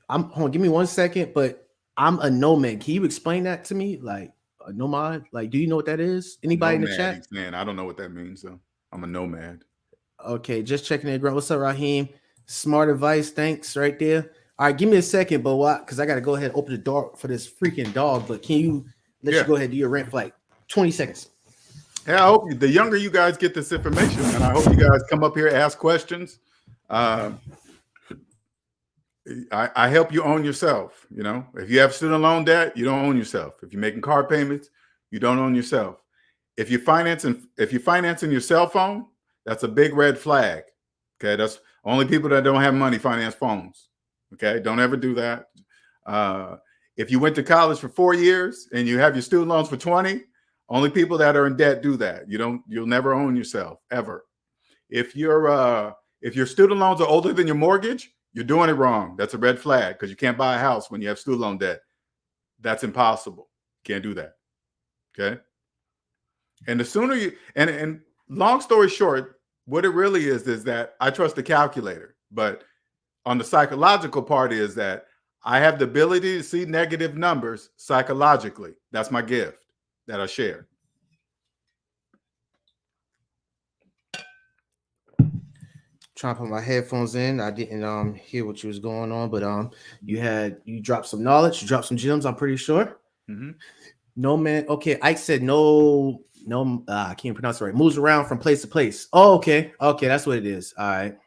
on, give me 1 second, but I'm a nomad. Can you explain that to me? Like a nomad? Like, do you know what that is? Anybody
nomad,
in the chat?
He's saying, I don't know what that means, though. I'm a nomad.
Okay, just checking in. What's up, Raheem? Smart advice. Thanks right there. All right, give me a second, but what? Because I got to go ahead and open the door for this freaking dog. But can you let you go ahead and do your rant for like 20 seconds?
Yeah, I hope the younger you guys get this information, and I hope you guys come up here, ask questions. I help you own yourself. If you have student loan debt, you don't own yourself. If you're making car payments, you don't own yourself. If you're financing your cell phone, that's a big red flag. Okay, that's only people that don't have money finance phones. Okay, don't ever do that. If you went to college for 4 years and you have your student loans for 20, Only people that are in debt do that. You'll never own yourself ever. If your student loans are older than your mortgage, you're doing it wrong. That's a red flag because you can't buy a house when you have student loan debt. That's impossible. Can't do that. Okay. And the sooner you and long story short, what it really is that I trust the calculator. But on the psychological part is that I have the ability to see negative numbers psychologically. That's my gift that I share.
Trying to put my headphones in. I didn't hear what you was going on, but you dropped some knowledge, you dropped some gems, I'm pretty sure. Mm-hmm. No man. Okay, Ike said no, I can't pronounce it right. Moves around from place to place. Oh, okay, that's what it is. All right.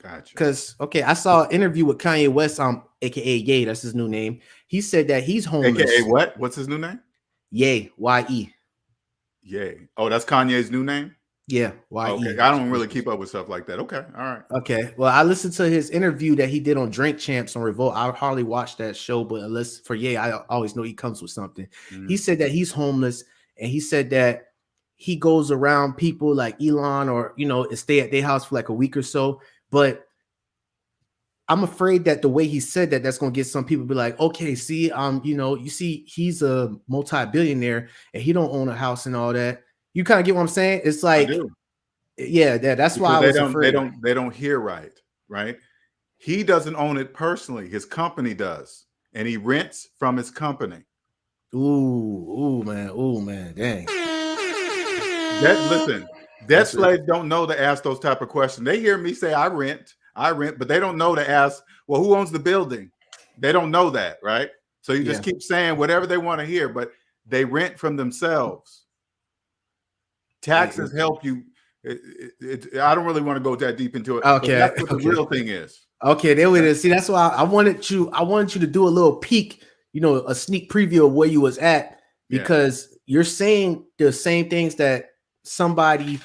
Gotcha. Because I saw an interview with Kanye West, aka Ye, that's his new name. He said that he's homeless.
AKA what? What's his new name?
Ye, Y-E.
Ye. Oh, that's Kanye's new name?
Yeah, Y-E.
Okay, I don't really keep up with stuff like that. Okay, all right.
Okay, well, I listened to his interview that he did on Drink Champs on Revolt. I hardly watch that show, but unless for Ye, I always know he comes with something. Mm-hmm. He said that he's homeless, and he said that he goes around people like Elon or, and stay at their house for like a week or so. But I'm afraid that the way he said that, that's going to get some people to be like, okay, see, you see, he's a multi-billionaire and he don't own a house and all that. You kind of get what I'm saying? It's like, yeah, that's why I was afraid.
They don't hear right? He doesn't own it personally. His company does, and he rents from his company.
Ooh, man, dang.
Listen, debt slaves don't know to ask those type of questions. They hear me say, I rent, but they don't know to ask, well, who owns the building? They don't know that, right? So you just keep saying whatever they want to hear, but they rent from themselves. Taxes help you. I don't really want to go that deep into it.
Okay,
that's what the real thing is.
Okay, there it is. See, that's why I wanted you to do a little peek, a sneak preview of where you was at, because you're saying the same things that somebody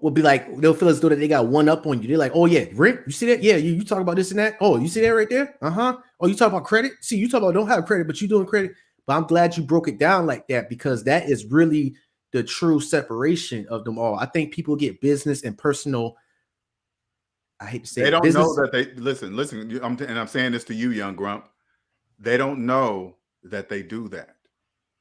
will be like, they'll feel as though that they got one up on you. They're like, oh yeah, rent. You see that? Yeah, you talk about this and that. Oh, you see that right there? Oh, you talk about credit. See, you talk about don't have credit, but you doing credit. But I'm glad you broke it down like that, because that is really the true separation of them all. I think people get business and personal. I hate to say
they don't know that they listen. I'm saying this to you, Young Grump. They don't know that they do that.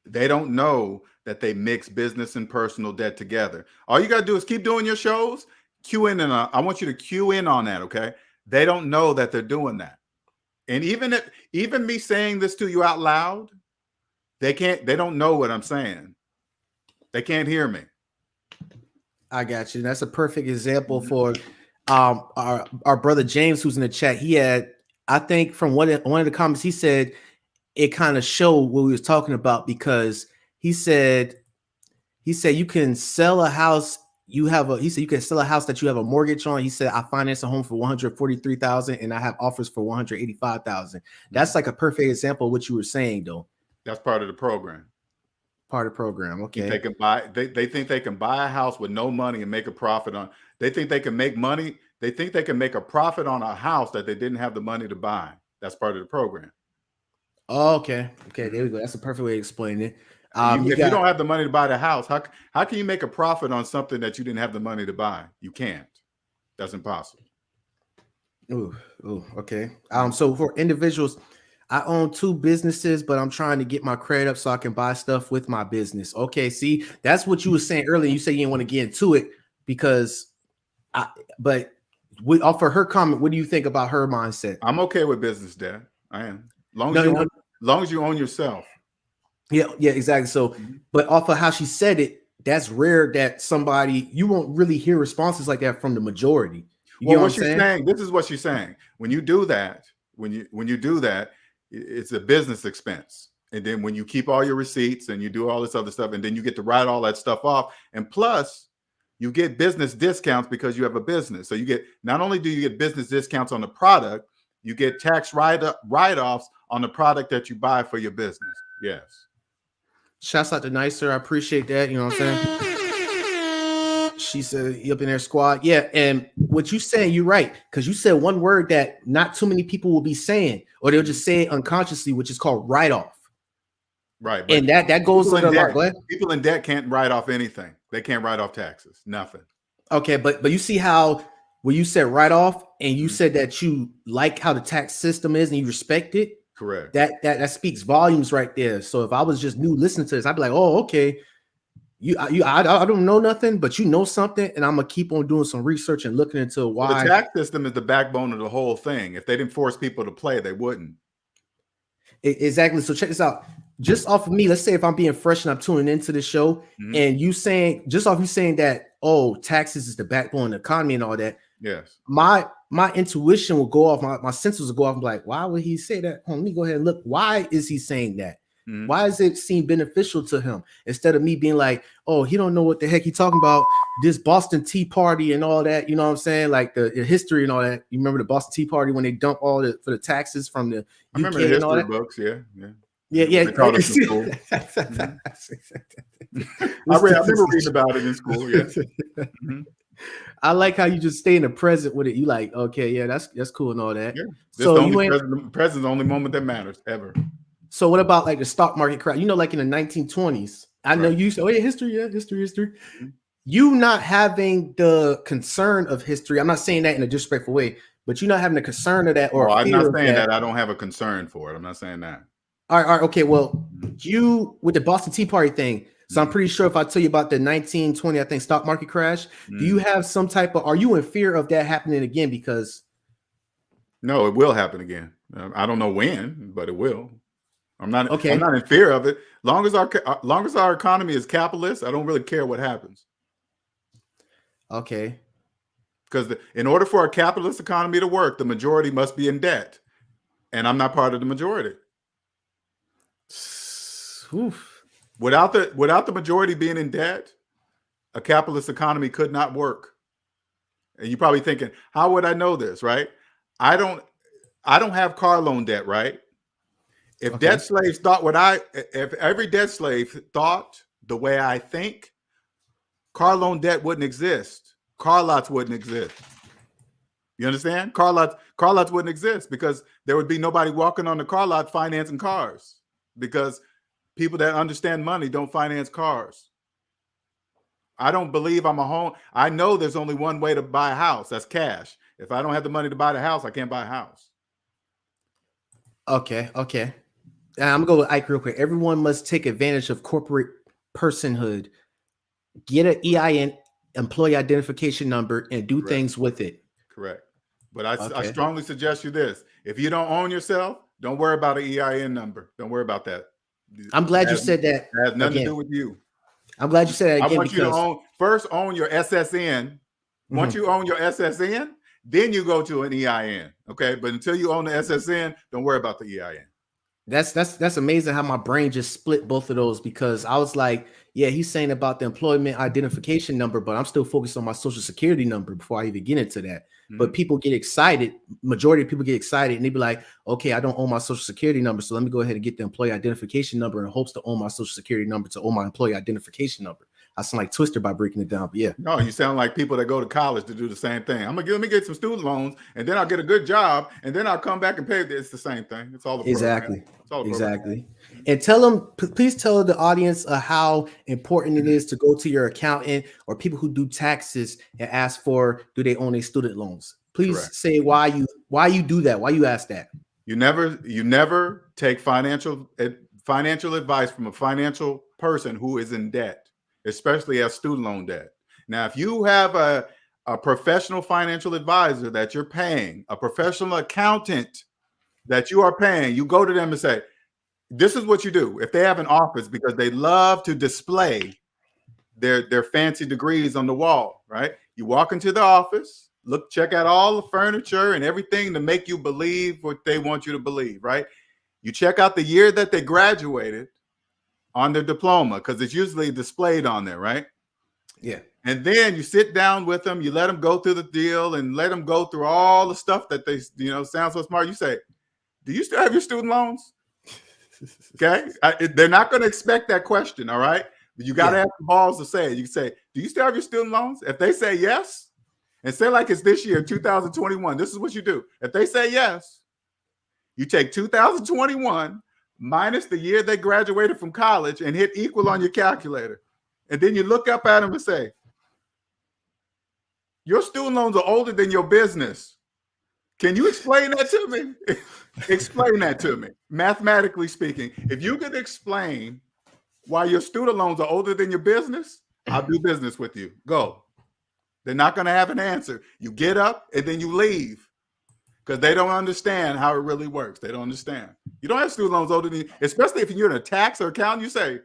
They don't know that they mix business and personal debt together. All you got to do is keep doing your shows. Cue in, and I want you to cue in on that. Okay. They don't know that they're doing that. And even me saying this to you out loud, they don't know what I'm saying. They can't hear me.
I got you. That's a perfect example for our brother James, who's in the chat. He had, I think from one of the comments, he said it kind of showed what we was talking about, because he said you can sell a house. He said you can sell a house that you have a mortgage on. He said I financed a home for $143,000 and I have offers for $185,000. That's like a perfect example of what you were saying, though.
That's part of the program.
Part of the program. Okay.
They can buy. They think they can buy a house with no money and make a profit on. They think they can make money. They think they can make a profit on a house that they didn't have the money to buy. That's part of the program.
Oh, okay. Okay, there we go. That's a perfect way to explain it.
If you don't have the money to buy the house, how can you make a profit on something that you didn't have the money to buy? You can't. That's impossible.
Ooh, okay. So for individuals, I own 2 businesses, but I'm trying to get my credit up so I can buy stuff with my business. Okay, see, that's what you were saying earlier. You said you didn't want to get into it because off of her comment, what do you think about her mindset?
I'm okay with business, Dad. I am. Long as you own yourself.
Yeah, exactly. So, but off of how she said it, that's rare that you won't really hear responses like that from the majority. You
know what she's saying? This is what she's saying. When you do that, when you do that, it's a business expense. And then when you keep all your receipts and you do all this other stuff, and then you get to write all that stuff off. And plus, you get business discounts because you have a business. So not only do you get business discounts on the product, you get tax write-offs on the product that you buy for your business. Yes.
Shouts out to Nicer. I appreciate that. You know what I'm saying? She said, you up in there, squad. Yeah. And what you saying, you're right. Because you said one word that not too many people will be saying, or they'll just say it unconsciously, which is called write-off.
Right. But
And that goes under like what?
People in debt can't write off anything. They can't write off taxes. Nothing.
Okay, but you see how when you said write off and you said that you like how the tax system is and you respect it.
Correct.
That speaks volumes right there. So if I was just new listening to this, I'd be like, oh, okay. I don't know nothing, but you know something, and I'm gonna keep on doing some research and looking into why.
Well, the tax system is the backbone of the whole thing. If they didn't force people to play, they wouldn't.
Exactly. So check this out. Just off of me, let's say if I'm being fresh and I'm tuning into the show, and you saying just off you saying that, oh, taxes is the backbone of the economy and all that.
Yes.
My intuition will go off, my senses will go off and be like, why would he say that? Let me go ahead and look. Why is he saying that? Why does it seem beneficial to him? Instead of me being like, oh, he don't know what the heck he talking about, this Boston Tea Party and all that, you know what I'm saying? Like the history and all that. You remember the Boston Tea Party when they dump all for the taxes from the UK
I remember the history books, yeah.
Yeah.
They taught us in school. I remember reading about it in school, yeah.
I like how you just stay in the present with it. You like, okay, yeah, that's cool and all that.
Yeah.
So
the present's the only moment that matters ever.
So what about like the stock market crash? You know, like in the 1920s, I know you say, oh yeah, history. You not having the concern of history. I'm not saying that in a disrespectful way, but you not having the concern of that, or
I'm not saying that I don't have a concern for it. I'm not saying that.
All right, okay. Well, you with the Boston Tea Party thing. So I'm pretty sure if I tell you about the 1920, I think stock market crash, do you have some type of? Are you in fear of that happening again? Because
no, it will happen again. I don't know when, but it will. I'm not
okay.
I'm not in fear of it. Long as our economy is capitalist, I don't really care what happens.
Okay.
Because in order for a capitalist economy to work, the majority must be in debt, and I'm not part of the majority.
Oof.
Without the majority being in debt, a capitalist economy could not work. And you're probably thinking, how would I know this? Right? I don't have car loan debt, right? If debt slaves thought if every debt slave thought the way I think, car loan debt wouldn't exist. Car lots wouldn't exist. You understand? Car lots wouldn't exist because there would be nobody walking on the car lot financing cars because people that understand money don't finance cars. I don't believe I'm a home. I know there's only one way to buy a house. That's cash. If I don't have the money to buy the house, I can't buy a house.
Okay. I'm gonna go with Ike real quick. Everyone must take advantage of corporate personhood, get an EIN, employee identification number, and do things with it.
Correct. But I strongly suggest you this. If you don't own yourself, don't worry about an EIN number. Don't worry about that.
I'm glad you said that.
It has nothing to do with you.
I'm glad you said that again.
I want you to first own your SSN. Once you own your SSN, then you go to an EIN. Okay. But until you own the SSN, don't worry about the EIN.
That's amazing how my brain just split both of those, because I was like, yeah, he's saying about the employment identification number, but I'm still focused on my social security number before I even get into that. But people get excited. Majority of people get excited and they be like, okay, I don't own my social security number, so let me go ahead and get the employee identification number in hopes to own my social security number to own my employee identification number. I sound like Twister by breaking it down, but yeah.
No, you sound like people that go to college to do the same thing. Let me get some student loans, and then I'll get a good job, and then I'll come back and pay. It's the same thing. It's all the
exactly.
It's all the
exactly. And please tell the audience how important it is to go to your accountant or people who do taxes and ask for, do they own a student loans? Please say why you do that. Why you ask that?
You never take financial advice from a financial person who is in debt, especially as student loan debt. Now, if you have a professional financial advisor that you're paying, a professional accountant that you are paying, you go to them and say, this is what you do. If they have an office, because they love to display their fancy degrees on the wall, right? You walk into the office, check out all the furniture and everything to make you believe what they want you to believe, right? You check out the year that they graduated on their diploma, because it's usually displayed on there, right?
Yeah.
And then you sit down with them, you let them go through the deal and let them go through all the stuff that they, sound so smart. You say, do you still have your student loans? Okay. They're not going to expect that question. All right. But you got to have the balls to say it. You can say, do you still have your student loans? If they say yes, and say like it's this year, 2021, this is what you do. If they say yes, you take 2021, minus the year they graduated from college and hit equal on your calculator. And then you look up at them and say, your student loans are older than your business. Can you explain that to me? Explain that to me. Mathematically speaking, if you could explain why your student loans are older than your business, I'll do business with you. Go. They're not going to have an answer. You get up and then you leave because they don't understand how it really works. They don't understand. You don't have student loans older than you, especially if you're in a tax or accountant. You say,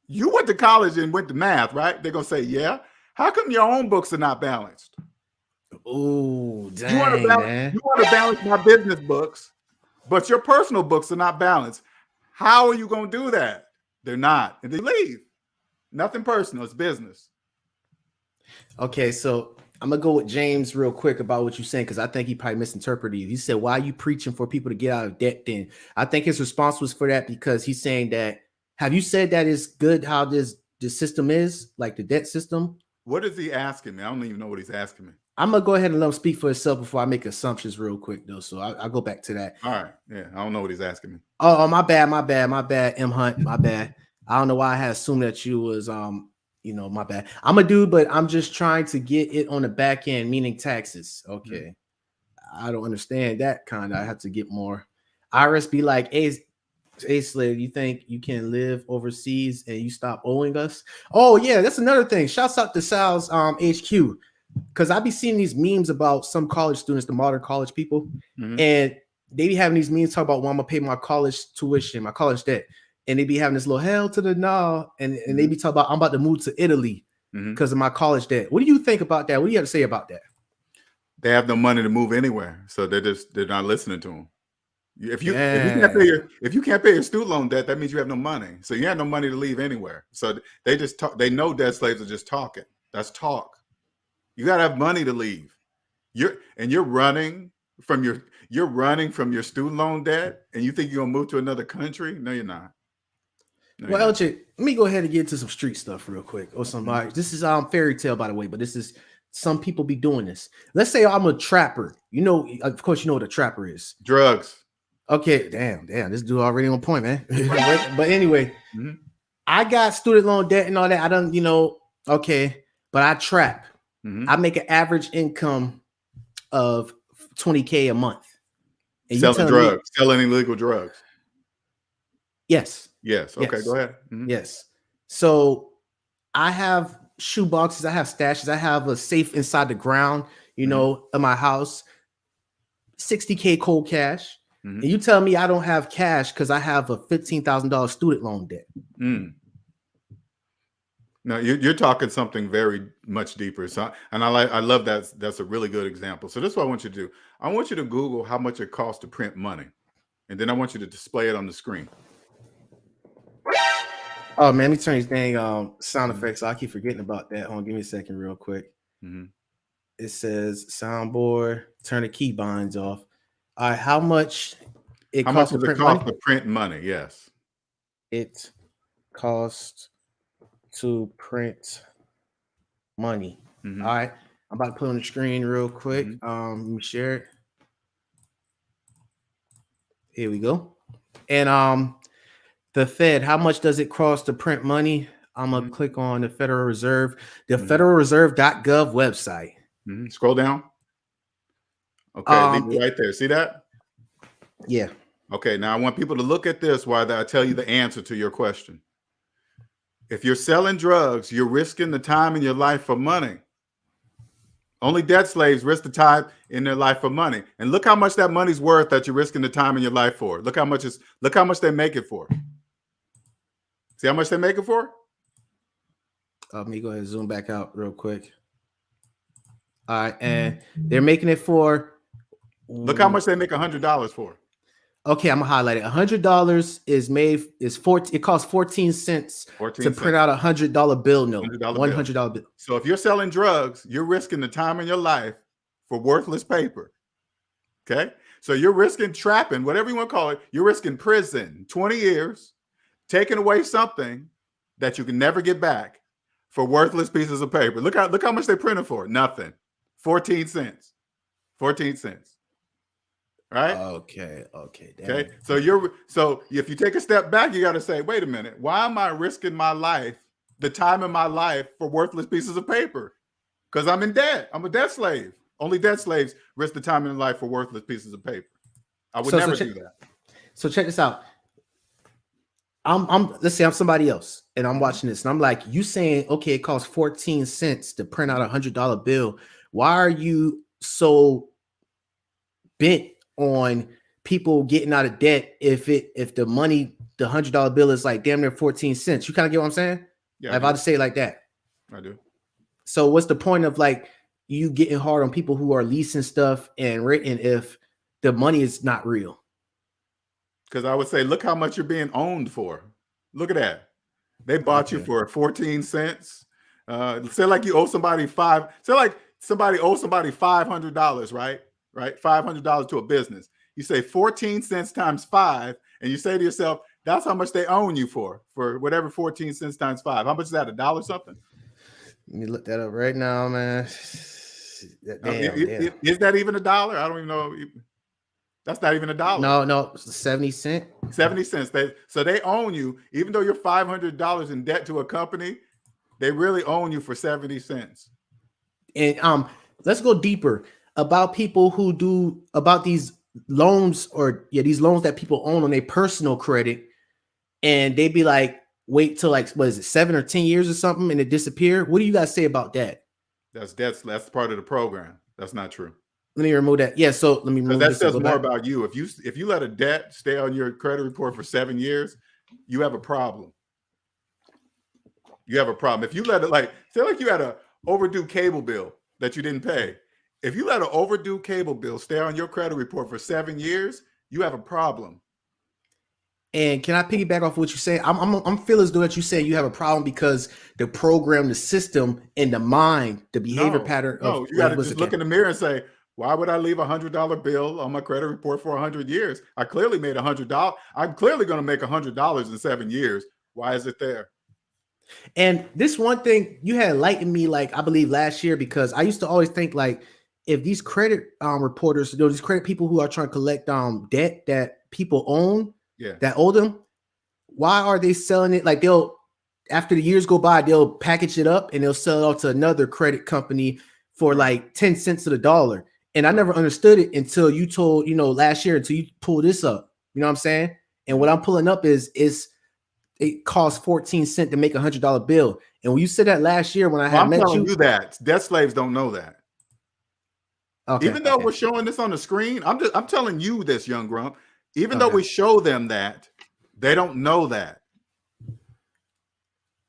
you went to college and went to math, right? They're going to say, yeah. How come your own books are not balanced?
Oh, dang,
you want to balance my business books, but your personal books are not balanced. How are you going to do that? They're not. And they leave. Nothing personal. It's business.
Okay, so I'm going to go with James real quick about what you're saying because I think he probably misinterpreted you. He said, why are you preaching for people to get out of debt then? I think his response was for that because he's saying that, have you said that is good how this system is, like the debt system?
What is he asking me? I don't even know what he's asking me.
I'm going to go ahead and let him speak for himself before I make assumptions real quick, though. So I'll go back to that.
All right. Yeah, I don't know what he's asking me.
Oh, my bad, M. Hunt, my bad. I don't know why I had assumed that you was, my bad. I'm a dude, but I'm just trying to get it on the back end, meaning taxes. Okay. I don't understand that kind of. I have to get more. IRS be like, hey, Slade, you think you can live overseas and you stop owing us? Oh, yeah, that's another thing. Shouts out to Sal's HQ. Because I be seeing these memes about some college students, the modern college people, and they be having these memes talk about, well, I'm gonna pay my college tuition, my college debt, and they be having this little hell to the no, and they be talking about, I'm about to move to Italy because of my college debt. What do you think about that? What do you have to say about that?
They have no money to move anywhere, so they're not listening to them. If you can't pay your student loan debt, that means you have no money. So you have no money to leave anywhere. So they just talk. They know debt slaves are just talking. That's talk. You gotta have money to leave. You're running from your student loan debt, and you think you're gonna move to another country? No, you're not. No,
well, Ocho, let me go ahead and get into some street stuff real quick. Or somebody. This is fairy tale, by the way, but this is some people be doing this. Let's say I'm a trapper. You know, of course, you know what a trapper is.
Drugs.
Okay, damn, this dude already on point, man. But anyway, I got student loan debt and all that. I don't, okay, but I trap. I make an average income of $20K a month. And
selling drugs, selling illegal drugs.
Yes.
Yes. Okay,
yes.
Go ahead.
Yes. So I have shoe boxes, I have stashes, I have a safe inside the ground, in my house, 60K cold cash. And you tell me I don't have cash because I have a $15,000 student loan debt.
No, you're talking something very much deeper. So, and I love that. That's a really good example. So this is what I want you to do. I want you to Google how much it costs to print money, and then I want you to display it on the screen.
Oh man, let me turn these dang sound effects. I keep forgetting about that. Hold on, give me a second, real quick. It says soundboard. Turn the key binds off. All right, how much it costs
to print money? Yes,
it costs to print money. All right, I'm about to put on the screen real quick. Let me share it. Here we go. And the Fed, how much does it cost to print money? I'm gonna click on the Federal Reserve, the federalreserve.gov website.
Scroll down. Okay, leave it right there. See that?
Yeah.
Okay, now I want people to look at this while I tell you the answer to your question. If you're selling drugs, you're risking the time in your life for money. Only debt slaves risk the time in their life for money. And look how much that money's worth that you're risking the time in your life for. Look how much they make it for. See how much they make it for?
Let me go ahead and zoom back out real quick. All right, and they're making it for.
Look how much they make $100 for.
Okay, I'm gonna highlight it. $100 it costs 14 cents to print out $100 bill note. $100 bill.
So if you're selling drugs, you're risking the time in your life for worthless paper. Okay, so you're risking trapping, whatever you want to call it. You're risking prison, 20 years, taking away something that you can never get back for worthless pieces of paper. Look how much they printed for. Nothing. 14 cents. 14 cents. right?
Okay.
Okay. So if you take a step back, you got to say, wait a minute, why am I risking my life, the time in my life, for worthless pieces of paper? Because I'm in debt. I'm a debt slave. Only debt slaves risk the time in life for worthless pieces of paper. I would never do that.
So check this out. Let's say I'm somebody else and I'm watching this and I'm like, you saying, okay, it costs 14 cents to print out $100 bill. Why are you so bent on people getting out of debt if the money, the $100 bill is like damn near 14 cents? You kind of get what I'm saying? Yeah, if I just say it like that.
I do.
So what's the point of like you getting hard on people who are leasing stuff and renting if the money is not real?
Because I would say, look how much you're being owned for. Look at that. They bought you for 14 cents. Say like you owe somebody somebody owes somebody $500, right? Right? $500 to a business. You say 14 cents times 5, and you say to yourself, that's how much they own you for whatever 14 cents times 5. How much is that? $1 something?
Let me look that up right now, man.
Damn. Is that even $1? I don't even know. That's not even $1.
No, 70 cents.
70 cents. So they own you, even though you're $500 in debt to a company. They really own you for 70 cents.
And let's go deeper about people who do about these loans these loans that people own on their personal credit, and they be like, wait till like what is it, 7 or 10 years or something, and it disappear. What do you guys say about that?
That's part of the program. That's not true.
Let me remove that. Yeah, so let me remove
that says more about you. If you let a debt stay on your credit report for 7 years, you have a problem. You have a problem. If you let it say you had a overdue cable bill that you didn't pay. If you let an overdue cable bill stay on your credit report for 7 years, you have a problem.
And can I piggyback off what you say? I'm feeling as though that you say you have a problem because the program, the system, and the mind, the behavior pattern.
No, you got to just look in the mirror and say, why would I leave $100 bill on my credit report for 100 years? I clearly made $100. I'm clearly going to make $100 in 7 years. Why is it there?
And this one thing you had enlightened me, like I believe last year, because I used to always think like if these credit reporters, these credit people who are trying to collect debt that people own, that owe them, why are they selling it? Like after the years go by, they'll package it up and they'll sell it off to another credit company for like 10 cents to the dollar. And I never understood it until you told, last year, until you pulled this up. You know what I'm saying? And what I'm pulling up is it costs 14 cents to make $100 bill. And when you said that last year, when I'm
telling you that debt slaves don't know that. Okay, even though we're showing this on the screen, I'm telling you this, Young Grump. Even though we show them that, they don't know that.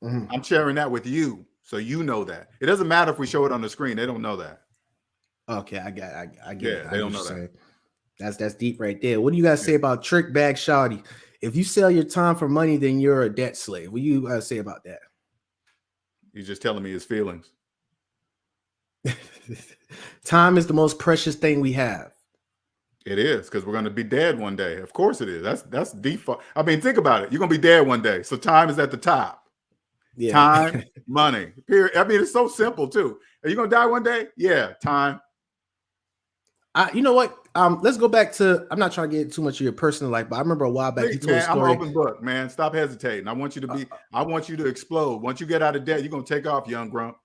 I'm sharing that with you, so you know that. It doesn't matter if we show it on the screen; they don't know that.
Okay, I get it.
They don't know that.
That's deep right there. What do you guys say about trick bag shawty? If you sell your time for money, then you're a debt slave. What do you say about that?
You're just telling me his feelings.
Time is the most precious thing we have.
It is, because we're going to be dead one day. Of course it is. That's default. I mean, think about it. You're going to be dead one day. So time is at the top. Yeah. Time, money. Period. I mean, it's so simple too. Are you going to die one day? Yeah, time.
You know what? Let's go back to, I'm not trying to get too much of your personal life, but I remember a while back you told a story.
I'm open book, man. Stop hesitating. I want you to I want you to explode. Once you get out of debt, you're going to take off, Young Grump.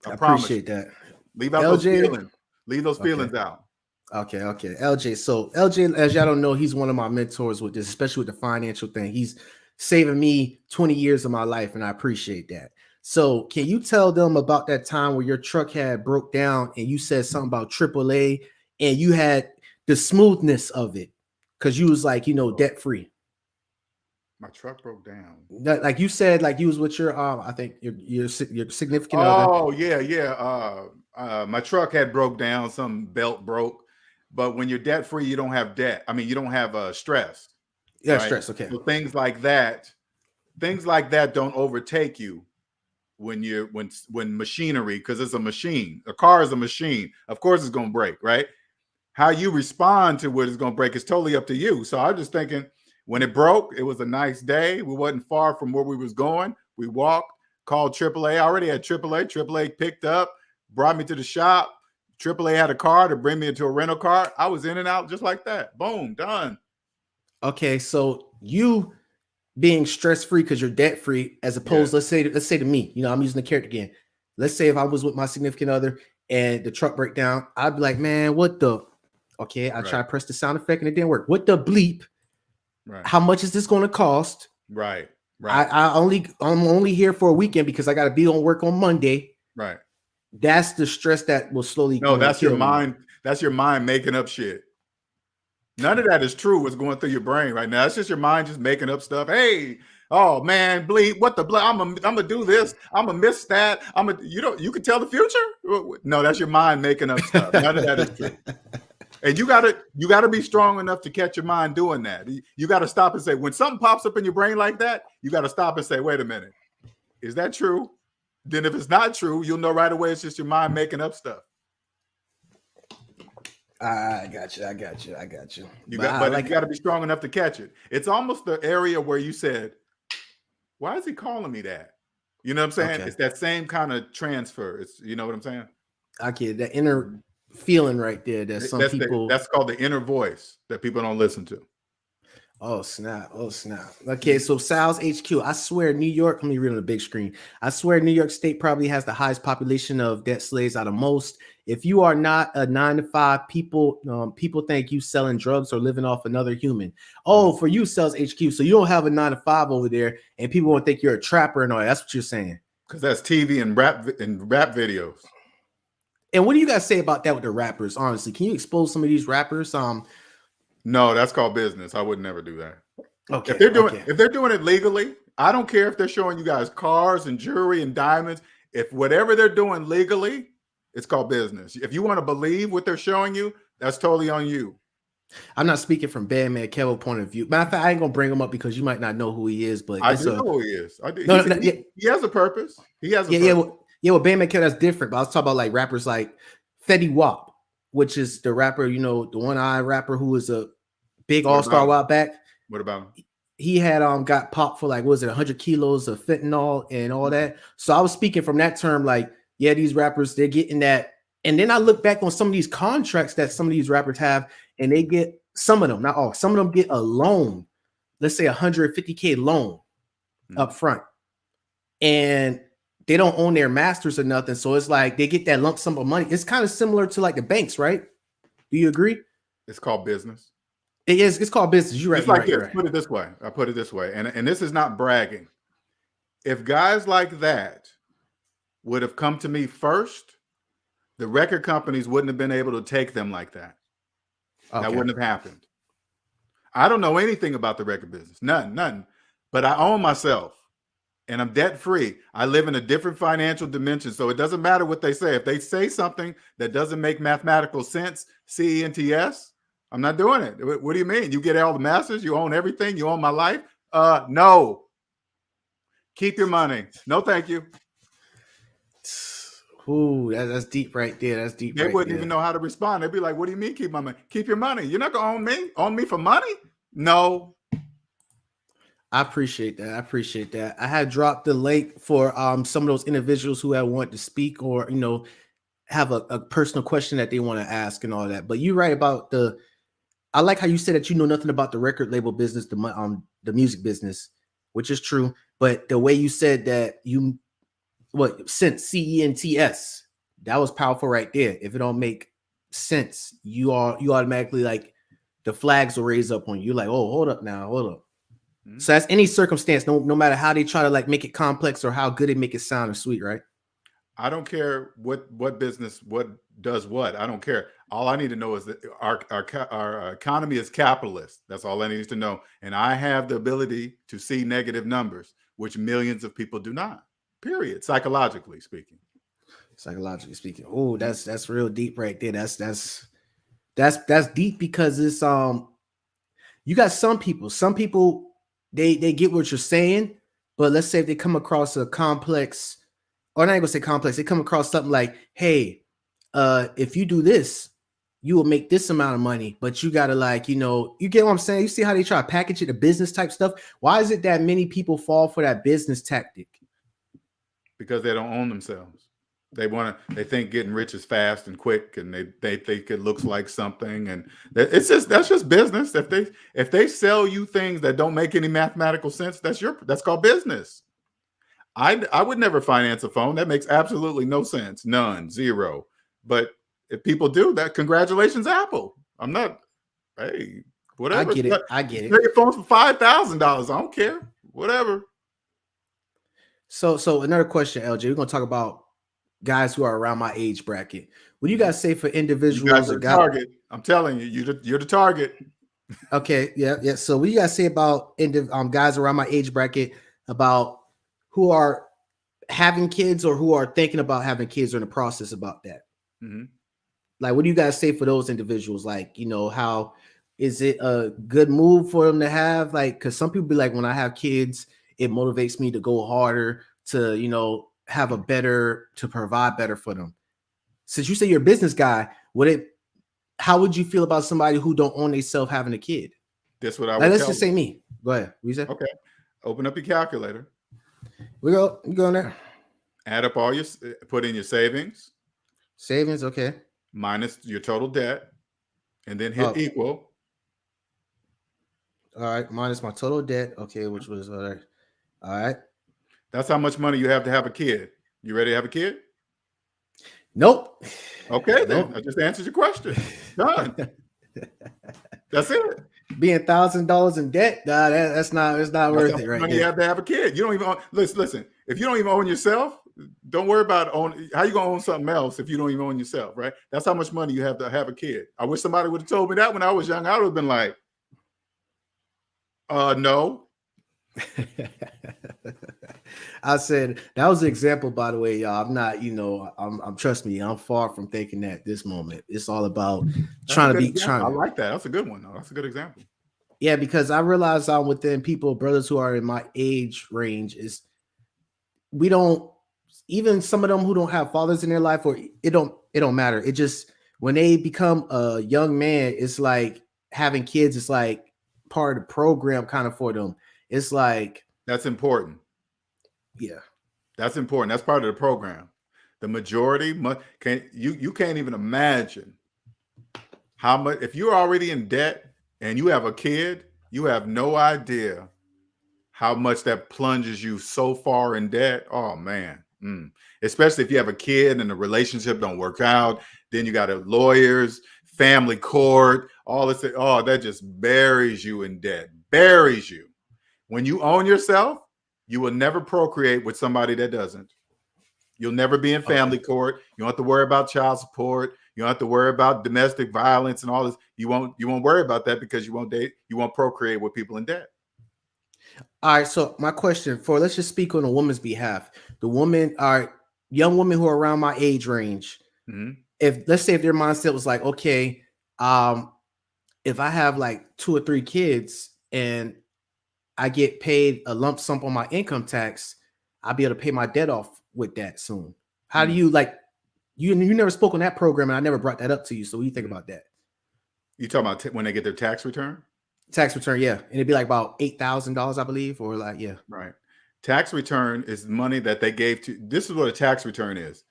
I appreciate that.
Leave out those feelings. Leave those feelings out.
Okay. LJ. So LJ, as y'all don't know, he's one of my mentors with this, especially with the financial thing. He's saving me 20 years of my life, and I appreciate that. So can you tell them about that time where your truck had broke down and you said something about AAA and you had the smoothness of it because you was like, debt free?
My truck broke down.
Like you said, like you was with your I think your significant
other. Oh yeah. My truck had broke down. Some belt broke. But when you're debt free, you don't have debt. I mean, you don't have stress.
Yeah, right? Stress. Okay.
So things like that don't overtake you when machinery, because it's a machine. A car is a machine. Of course, it's gonna break, right? How you respond to what is gonna break is totally up to you. So I'm just thinking, when it broke, it was a nice day. We wasn't far from where we was going. We walked, called AAA. I already had AAA. AAA picked up, brought me to the shop. AAA had a car to bring me into a rental car, I was in and out just like that. Boom, done.
Okay, so you being stress-free because you're debt-free, as opposed, let's say to me, I'm using the character again. Let's say if I was with my significant other and the truck break down, I'd be like, man, what the? Okay, I try to press the sound effect and it didn't work. What the bleep?
Right.
How much is this going to cost?
Right.
I'm only here for a weekend because I got to be on work on Monday.
Right.
That's the stress that will slowly.
That's your mind. That's your mind making up shit. None of that is true. What's going through your brain right now? It's just your mind just making up stuff. Hey, oh man, bleep. What the bleep? I'm gonna do this. I'm gonna miss that. You can tell the future. No, that's your mind making up stuff. None of that is true. And you gotta be strong enough to catch your mind doing that. You got to stop and say, when something pops up in your brain like that, you got to stop and say, wait a minute, is that true? Then if it's not true, you'll know right away it's just your mind making up stuff.
I got you.
You got to be strong enough to catch it. It's almost the area where you said, why is he calling me that? You know what I'm saying? Okay. It's that same kind of transfer. You know what I'm saying?
I get that inner feeling right there that
that's called the inner voice that people don't listen to.
Oh snap. Okay, so Sal's HQ, I swear New York, let me read on the big screen. I swear New York State probably has the highest population of debt slaves out of most. If you are not a 9-to-5, people think you selling drugs or living off another human. Oh, for you, Sal's HQ, so you don't have a 9-to-5 over there and people won't think you're a trapper and all that. That's what you're saying.
Because that's TV and rap videos.
And what do you guys say about that with the rappers? Honestly, can you expose some of these rappers?
No, that's called business. I would never do that.
Okay.
If they're doing it legally, I don't care if they're showing you guys cars and jewelry and diamonds. If whatever they're doing legally, it's called business. If you want to believe what they're showing you, that's totally on you.
I'm not speaking from Bandman Kevo point of view. Matter of fact, I ain't gonna bring him up because you might not know who he is. But
I do know who he is. I do. He has a purpose. He has a purpose.
Well, Bandman Kevo, that's different. But I was talking about like rappers like Fetty Wap, which is the rapper, the one-eyed rapper who was a big all-star a while back.
What about him?
He had got popped for 100 kilos of fentanyl and all that. So I was speaking from that term, like, yeah, these rappers, they're getting that. And then I look back on some of these contracts that some of these rappers have, and they get some of them, not all, some of them get a loan, let's say $150K loan up front. And they don't own their masters or nothing. So it's like they get that lump sum of money. It's kind of similar to like the banks, right? Do you agree?
It's called business.
It is. It's called business. You're right.
It's like this. Right. Put it this way. I put it this way. And this is not bragging. If guys like that would have come to me first, the record companies wouldn't have been able to take them like that. Okay. That wouldn't have happened. I don't know anything about the record business. Nothing. But I own myself. And I'm debt free. I live in a different financial dimension. So it doesn't matter what they say. If they say something that doesn't make mathematical sense, CENTS, I'm not doing it. What do you mean? You get all the masters? You own everything? You own my life? No. Keep your money. No, thank you.
Ooh, that's deep right there. That's deep.
They wouldn't even know how to respond. They'd be like, what do you mean keep my money? Keep your money. You're not going to own me? Own me for money? No.
I appreciate that. I had dropped the link for some of those individuals who had wanted to speak or have a personal question that they want to ask and all that. But you're right about I like how you said that you know nothing about the record label business, the music business, which is true. But the way you said that CENTS, that was powerful right there. If it don't make sense, you automatically like the flags will raise up on you. Like, oh, hold up. So that's any circumstance, no matter how they try to like make it complex or how good they make it sound or sweet, right?
I don't care what business, what does what. I don't care. All I need to know is that our economy is capitalist. That's all I need to know. And I have the ability to see negative numbers, which millions of people do not. Period. Psychologically speaking. Oh, that's real deep right there. That's deep because it's you got some people they get what you're saying, but let's say if they come across a complex, or not even say complex, they come across something like, hey, if you do this, you will make this amount of money, but you gotta you get what I'm saying? You see how they try to package it, the business type stuff. Why is it that many people fall for that business tactic? Because they don't own themselves. They think getting rich is fast and quick, and they think it looks like something, and that's just business. If they sell you things that don't make any mathematical sense, that's called business. I would never finance a phone. That makes absolutely no sense. None, zero. But if people do that, congratulations, Apple. I'm not, hey, whatever.
I get it.
Sell your phone for $5,000. I don't care. Whatever.
So another question, LJ. We're gonna talk about guys who are around my age bracket. What do you guys say for individuals?
You guys are the target. I'm telling you, you're the target.
Okay, yeah. So what do you guys say about guys around my age bracket about who are having kids or who are thinking about having kids or in the process about that?
Mm-hmm.
Like, what do you guys say for those individuals? Like, how is it a good move for them to have? Like, because some people be like, when I have kids, it motivates me to go harder to, have to provide better for them. Since you say you're a business guy, how would you feel about somebody who don't own themselves having a kid?
That's what I would
like, let's just say me. Go ahead. What you say?
Okay. Open up your calculator.
We go in there.
Add up put in your savings.
Savings, okay.
Minus your total debt, and then hit equal.
All right, minus my total debt. Okay, which was all right. All right.
That's how much money you have to have a kid. You ready to have a kid?
Nope.
Okay, then. I just answered your question. Done. That's it.
Being $1,000 in debt, it's not worth it, right?
Money you have to have a kid. You don't even listen. If you don't even own yourself, don't worry about how you gonna own something else if you don't even own yourself, right? That's how much money you have to have a kid. I wish somebody would have told me that when I was young. I would have been like, no.
I said that was an example, by the way, y'all. I'm not, I'm trust me, I'm far from thinking that this moment. It's all about trying to be.
I like that. That's a good one, though. That's a good example.
Yeah, because I realize I'm within brothers who are in my age range we don't, even some of them who don't have fathers in their life, or it don't matter. It just, when they become a young man, it's like having kids is like part of the program kind of for them. It's like,
that's important.
Yeah,
that's important. That's part of the program. The majority you can't even imagine how much, if you're already in debt and you have a kid, you have no idea how much that plunges you so far in debt. Oh man. Especially if you have a kid and the relationship don't work out, then you got lawyers, family court, all this. Oh, that just buries you in debt. Buries you. When you own yourself, you will never procreate with somebody that doesn't. You'll never be in family court. You don't have to worry about child support. You don't have to worry about domestic violence and all this. You won't worry about that because you won't date. You won't procreate with people in debt.
All right. So my question let's just speak on a woman's behalf. The women are young women who are around my age range.
Mm-hmm.
Let's say if their mindset was like, okay, if I have like 2 or 3 kids and I get paid a lump sum on my income tax, I'll be able to pay my debt off with that soon. How do you you never spoke on that program and I never brought that up to you. So what do you think about that?
You talking about when they get their tax return?
Tax return, yeah. And it'd be like about $8,000, I believe, or like, yeah.
Right. Tax return is money that they gave to. This is what a tax return is.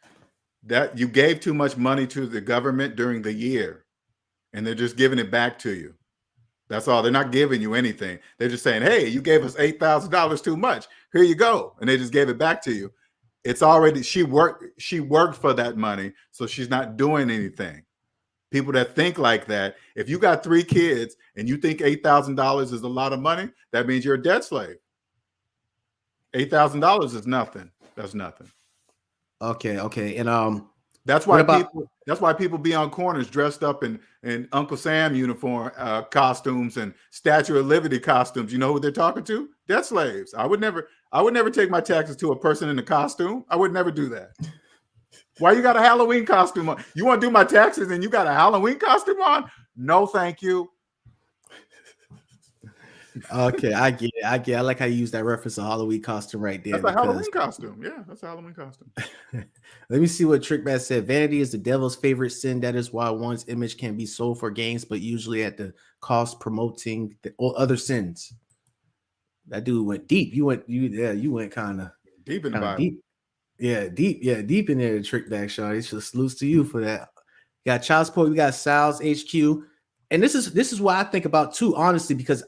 That you gave too much money to the government during the year and they're just giving it back to you. That's all. They're not giving you anything. They're just saying, hey, you gave us $8,000 too much. Here you go. And they just gave it back to you. It's already, she worked for that money. So she's not doing anything. People that think like that, if you got 3 kids and you think $8,000 is a lot of money, that means you're a debt slave. $8,000 is nothing. That's nothing.
Okay. And
that's why people be on corners dressed up in Uncle Sam uniform costumes and Statue of Liberty costumes. You know who they're talking to? Debt slaves. I would never take my taxes to a person in a costume. I would never do that. Why you got a Halloween costume on? You want to do my taxes and you got a Halloween costume on? No, thank you.
Okay, I get it. I like how you use that reference to Halloween costume right there.
That's a Halloween costume. Yeah, that's a Halloween costume.
Let me see what Trickbat said. Vanity is the devil's favorite sin. That is why one's image can be sold for gains, but usually at the cost promoting other sins. That dude went deep. You went kind of
deep in the Bible. Deep.
Yeah, deep in there, the trick bag, Sean. It's just salutes to you for that. Got child support, we got Sal's HQ. And this is what I think about too, honestly, because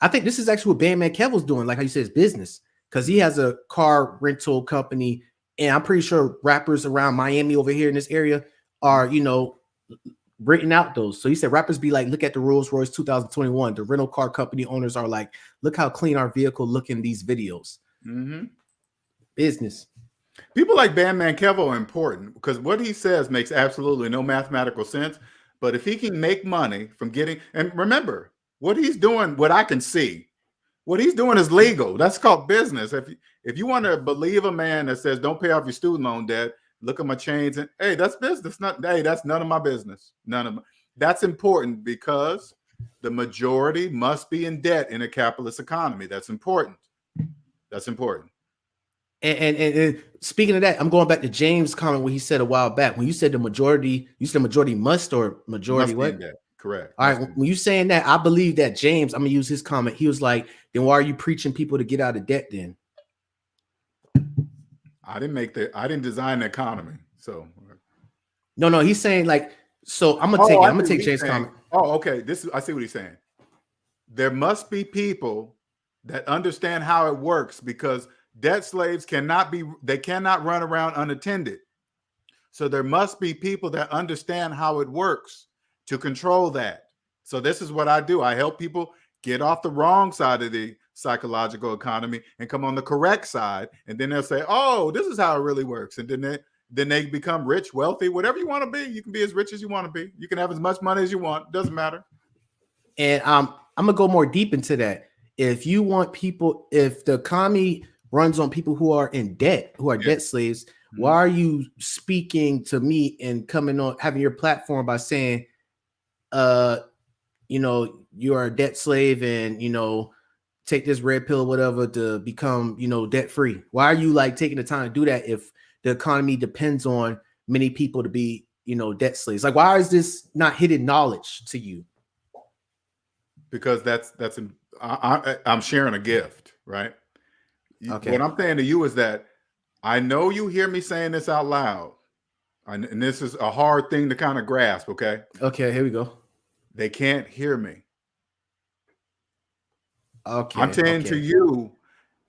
I think this is actually what Bandman Kevo's doing, like how you said, his business. Because he has a car rental company, and I'm pretty sure rappers around Miami over here in this area are, renting out those. So he said rappers be like, look at the Rolls Royce 2021. The rental car company owners are like, look how clean our vehicle look in these videos. Business.
People like Bandman Kevo are important because what he says makes absolutely no mathematical sense. But if he can make money from getting, and remember, what he's doing, what I can see, what he's doing is legal. That's called business. If you want to believe a man that says don't pay off your student loan debt, look at my chains, and hey, that's business. That's none of my business. That's important because the majority must be in debt in a capitalist economy. That's important. That's important.
And speaking of that, I'm going back to James' comment where he said a while back, when you said the majority, you said majority must or majority
must
what?
Correct.
All right. When you saying that, I believe that James, I'm gonna use his comment. He was like, then why are you preaching people to get out of debt then?
I didn't design the economy. So
no, he's saying like, so I'm gonna take James' comment.
Oh, okay. I see what he's saying. There must be people that understand how it works because debt slaves cannot run around unattended. So there must be people that understand how it works to control that. So this is what I do. I help people get off the wrong side of the psychological economy and come on the correct side. And then they'll say, oh, this is how it really works. And then they become rich, wealthy, whatever you want to be. You can be as rich as you want to be. You can have as much money as you want. Doesn't matter.
And I'm going to go more deep into that. If you want people, if the economy runs on people who are in debt, who are debt slaves, why are you speaking to me and coming on, having your platform by saying, you are a debt slave and, take this red pill or whatever to become, debt free? Why are you like taking the time to do that if the economy depends on many people to be, debt slaves? Like, why is this not hidden knowledge to you?
Because I'm sharing a gift, right? Okay. What I'm saying to you is that I know you hear me saying this out loud, and this is a hard thing to kind of grasp. Okay.
Okay. Here we go.
They can't hear me.
Okay.
I'm saying to you,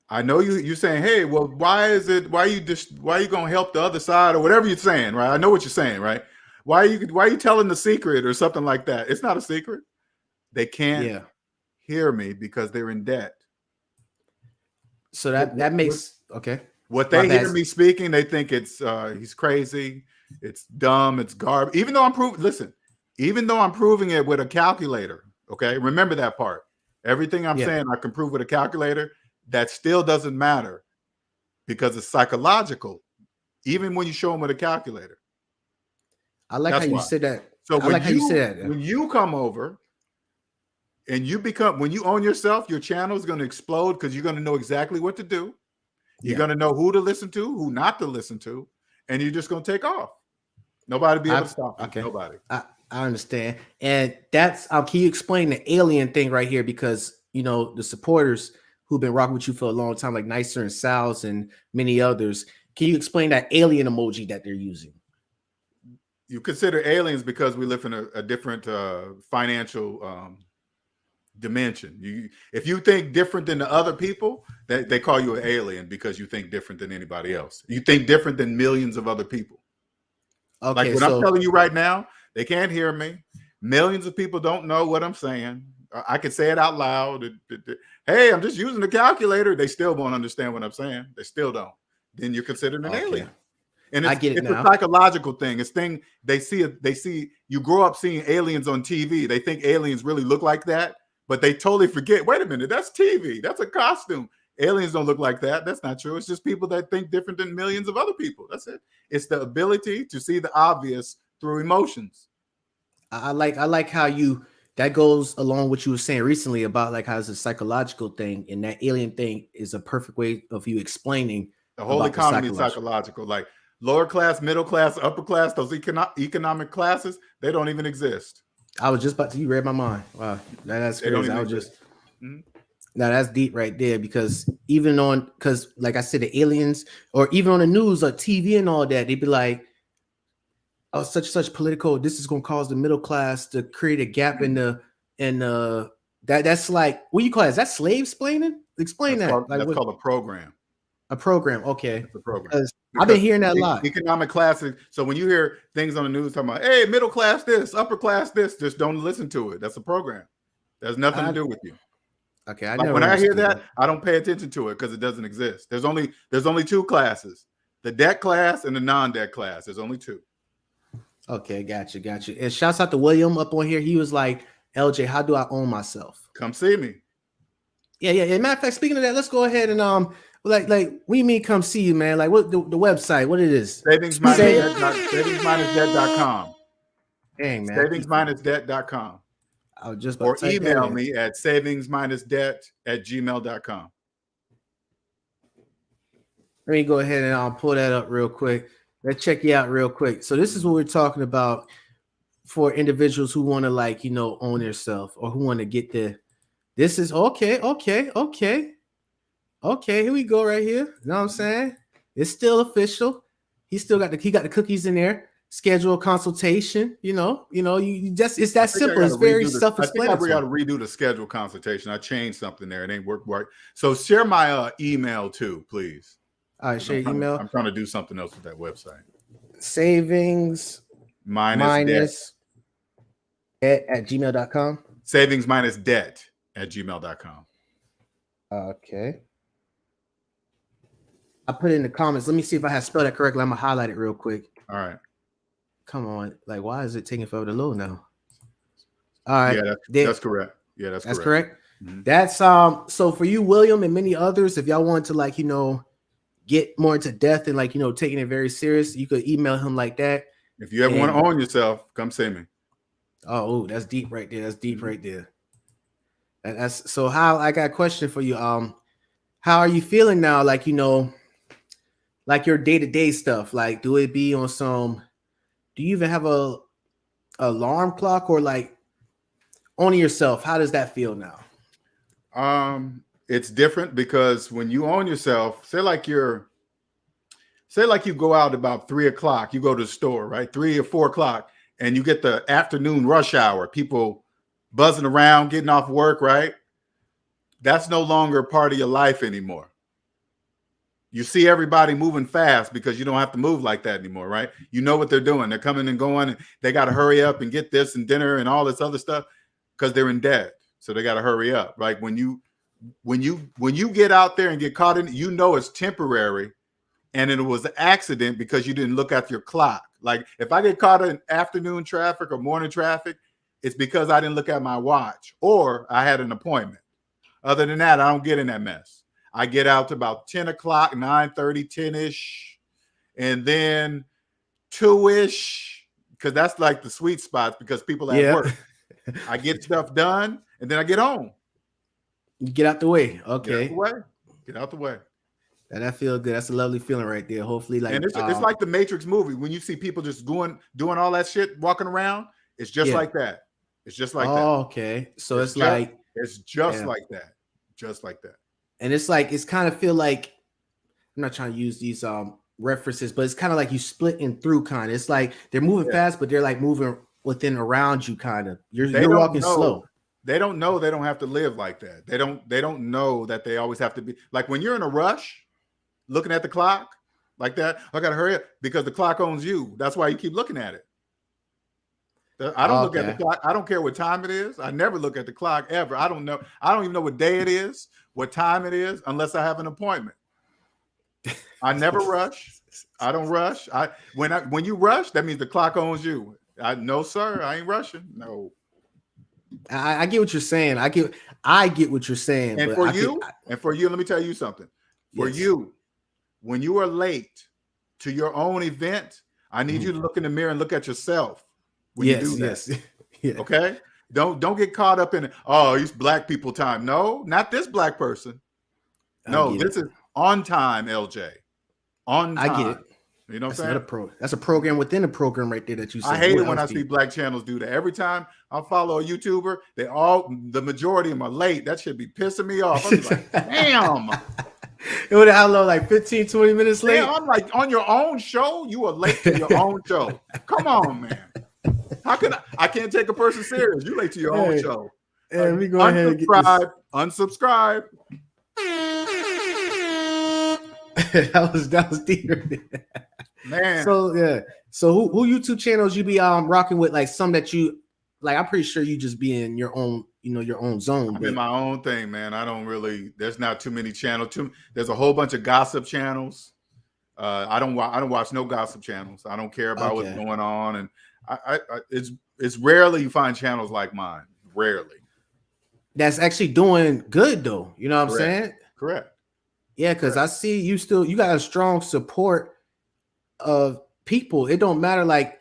I know you're saying, hey, well, why are you gonna help the other side or whatever you're saying, right? I know what you're saying, right? Why are you telling the secret or something like that? It's not a secret. They can't hear me because they're in debt.
So that makes okay.
What they hear me speaking, they think it's he's crazy, it's dumb, it's garbage. Even though I'm proving it with a calculator. Okay, remember that part. Everything I'm saying, I can prove with a calculator. That still doesn't matter because it's psychological, even when you show them with a calculator.
I like how you said that.
So when you come over and when you own yourself, your channel is going to explode because you're going to know exactly what to do. You're going to know who to listen to, who not to listen to, and you're just going to take off. Nobody be able to stop you. Okay. Nobody.
I understand. And can you explain the alien thing right here? Because, the supporters who've been rocking with you for a long time, like Nicer and Sal's and many others, can you explain that alien emoji that they're using?
You consider aliens because we live in a different financial dimension. If you think different than the other people, they call you an alien because you think different than anybody else. You think different than millions of other people. Okay, like what I'm telling you right now, they can't hear me. Millions of people don't know what I'm saying. I can say it out loud. Hey, I'm just using the calculator. They still won't understand what I'm saying. They still don't. Then you're considered an alien. And I get it now. It's a psychological thing. It's thing they see. You grow up seeing aliens on TV. They think aliens really look like that, but they totally forget. Wait a minute, that's TV. That's a costume. Aliens don't look like that. That's not true. It's just people that think different than millions of other people. That's it. It's the ability to see the obvious through emotions.
I like how that goes along what you were saying recently about like how it's a psychological thing, and that alien thing is a perfect way of you explaining
the whole economy is psychological. Like lower class, middle class, upper class, those economic classes, they don't even exist.
I was just about to, you read my mind. Wow, that's crazy. I was just Now that's deep right there, because like I said, the aliens, or even on the news or TV and all that, they'd be like, oh, such political, this is going to cause the middle class to create a gap in that's like, what do you call it? Is that slave explaining? Explain
That's
that.
that's called a program.
A program, okay.
It's a program.
Because I've been hearing that a lot.
Economic classes. So when you hear things on the news talking about, hey, middle class this, upper class this, just don't listen to it. That's a program. There's nothing to do with you.
Okay,
when I hear that, I don't pay attention to it because it doesn't exist. There's only two classes: the debt class and the non-debt class. There's only two.
Okay, gotcha. And shouts out to William up on here. He was like, LJ, how do I own myself?
Come see me.
Yeah. Matter of fact, speaking of that, let's go ahead and like what do you mean come see you, man? Like, what the website, what it is?
Savings-debt.com.
Dang, man.
Savings-debt.com.
I was just
or email me at savings-debt@gmail.com.
Let me go ahead and I'll pull that up real quick. Let's check you out real quick. So this is what we're talking about for individuals who want to, like, you know, own themselves, or who want to get the. This is okay. Here we go right here. You know what I'm saying? It's still official. He got the cookies in there. Schedule a consultation. You just, it's that simple. It's very self-explanatory.
I got to redo the schedule consultation. I changed something there. It ain't work right. So share my email too, please.
All right, share your email.
I'm trying to do something else with that website.
Savings minus debt at gmail.com.
Savings-debt@gmail.com.
Okay. I put it in the comments. Let me see if I have spelled that correctly. I'm gonna highlight it real quick.
All right.
Come on. Like, why is it taking forever to load now? All right.
Yeah, that's correct. Yeah, that's
correct. Mm-hmm. That's so for you, William, and many others, if y'all want to, like, get more into depth and, like, taking it very serious, you could email him like that.
If you ever want to own yourself, come see me.
Oh, that's deep right there. That's deep right there. That's so. How, I got a question for you. How are you feeling now? Like, like your day-to-day stuff. Like, do it be on some? Do you even have a alarm clock, or like owning yourself? How does that feel now?
It's different, because when you own yourself, say like you go out about 3 o'clock, you go to the store, right? 3 or 4 o'clock, and you get the afternoon rush hour, people buzzing around, getting off work, right? That's no longer a part of your life anymore. You see everybody moving fast because you don't have to move like that anymore, right? You know what they're doing. They're coming and going, and they got to hurry up and get this and dinner and all this other stuff because they're in debt. So they got to hurry up. Like when you get out there and get caught in, it's temporary, and it was an accident because you didn't look at your clock. Like if I get caught in afternoon traffic or morning traffic, it's because I didn't look at my watch or I had an appointment. Other than that, I don't get in that mess. I get out to about 10 o'clock, 9:30, 10-ish, and then 2-ish, because that's like the sweet spots because people at work. I get stuff done, and then I get home.
You get out the way. Okay.
Get out the way.
And that feels good. That's a lovely feeling right there. Hopefully, like,
and it's like the Matrix movie. When you see people just doing all that shit, walking around, it's just like that. It's just like that.
Oh, okay. So it's just
like that. Just like that.
And it's like, it's kind of feel like, I'm not trying to use these references, but it's kind of like you split in through kind of. It's like they're moving fast, but they're like moving within around you kind of. You're walking slow.
They don't know they don't have to live like that. They don't know that they always have to be like when you're in a rush, looking at the clock like that. I gotta hurry up because the clock owns you. That's why you keep looking at it. I don't look at the clock. I don't care what time it is. I never look at the clock ever. I don't know. I don't even know what day it is, what time it is, unless I have an appointment. I never rush. I don't rush. When you rush, that means the clock owns you. No, sir, I ain't rushing. No.
I get what you're saying. I get what you're saying.
And for you, let me tell you something. For you, when you are late to your own event, I need you to look in the mirror and look at yourself. When you do that. Okay. Don't get caught up in it's black people time. No, not this black person. No, this is on time, LJ. On time.
I get it.
You know what I'm saying?
Another pro. That's a program within a program right there that you said.
I hate it when I see black channels do that. Every time I follow a YouTuber, the majority of them are late. That should be pissing me off. I'm like, damn.
It would how long, like 15, 20 minutes late?
Damn, I'm like, on your own show, you are late to your own show. Come on, man. How can I can't take a person serious. You late to your own show.
Hey, let me go ahead and get this.
Unsubscribe.
that was deep.
Man.
So yeah. So who YouTube channels you be rocking with? Like some that you like, I'm pretty sure you just be in your own, your own zone.
I'm in my own thing, man. I don't really, there's not too many channels. There's a whole bunch of gossip channels. I don't watch no gossip channels. I don't care about what's going on. And it's rarely you find channels like mine. Rarely.
That's actually doing good though. You know what I'm saying?
Correct.
Yeah, because I see you got a strong support of people. It don't matter. Like,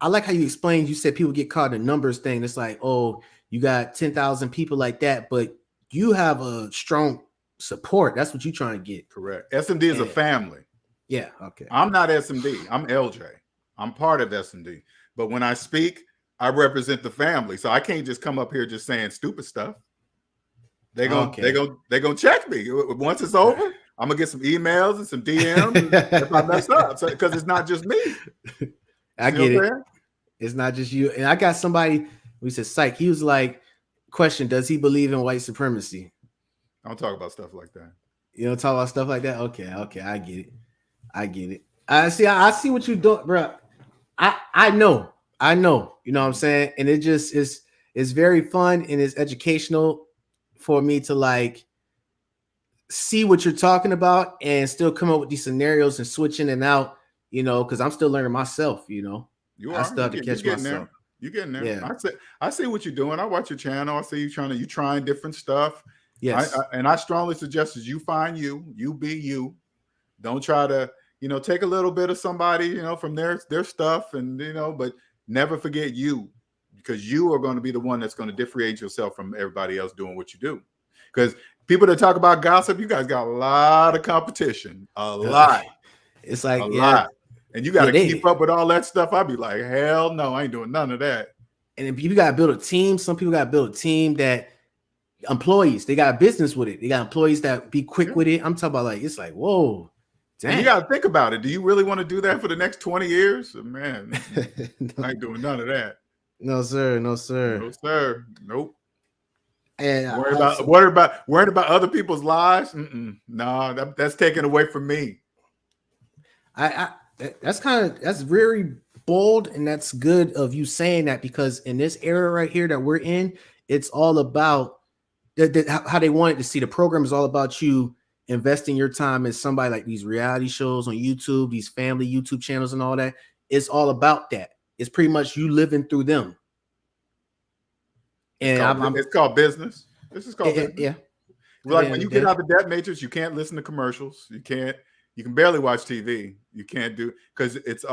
I like how you explained, you said people get caught in the numbers thing. It's like, oh, you got 10,000 people like that, but you have a strong support. That's what you're trying to get.
Correct. SMD is a family.
Yeah. Okay.
I'm not SMD. I'm LJ. I'm part of SMD. But when I speak, I represent the family. So I can't just come up here just saying stupid stuff. They're gonna check me. Once it's over, I'm gonna get some emails and some DMs if I mess up. Because it's not just me.
I get it. It's not just you. And I got somebody, we said psych. He was like, question, does he believe in white supremacy?
I don't talk about stuff like that.
You don't talk about stuff like that? Okay, I get it. I see what you do, bro. I know. You know what I'm saying? And it just is very fun and it's educational for me to like see what you're talking about and still come up with these scenarios and switch in and out, because I'm still learning myself,
You are.
I still have to catch myself.
You're getting there.
Yeah.
I see what you're doing. I watch your channel. I see you trying different stuff.
Yes.
And I strongly suggest that you find you be you. Don't try to, take a little bit of somebody, from their stuff and, but never forget you, because you are going to be the one that's going to differentiate yourself from everybody else doing what you do. Because people that talk about gossip, you guys got a lot of competition, a lot.
It's like
a lot. And you got to keep up with all that stuff. I'd be like, hell no, I ain't doing none of that. And
if you got to build a team, some people got to build a team that employees, they got a business with it. They got employees that be quick with it. I'm talking about it's like, whoa.
Damn. You got to think about it. Do you really want to do that for the next 20 years? Man, no. I ain't doing none of that.
No, sir.
No, sir. Nope.
And
worried about other people's lives? No, that's taken away from me.
That's very bold, and that's good of you saying that, because in this era right here that we're in, it's all about how they wanted to see. The program is all about you investing your time in somebody like these reality shows on YouTube, these family YouTube channels and all that. It's all about that. It's pretty much you living through them. And
it's called business. This is called business.
Yeah.
Like when you get out the debt matrix, you can't listen to commercials. You can barely watch TV. You can't do, because it's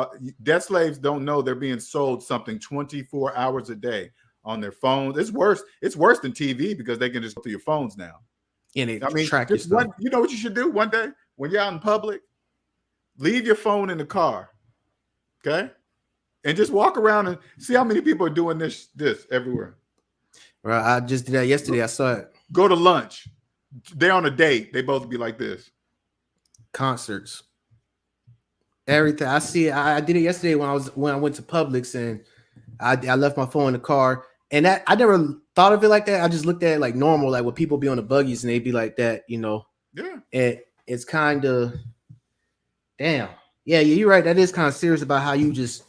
debt slaves don't know they're being sold something 24 hours a day on their phones. It's worse than TV, because they can just go through your phones now.
And track your stuff.
You know what you should do one day when you're out in public? Leave your phone in the car, okay? And just walk around and see how many people are doing this everywhere.
Right, I just did that yesterday. I saw it.
Go to lunch. They're on a date. They both be like this.
Concerts. Everything. I see. I did it yesterday when I went to Publix, and I left my phone in the car. And that I never thought of it like that. I just looked at it like normal, like when people be on the buggies and they be like that, Yeah. And it's kind of, damn. Yeah, you're right. That is kind of serious about how you just,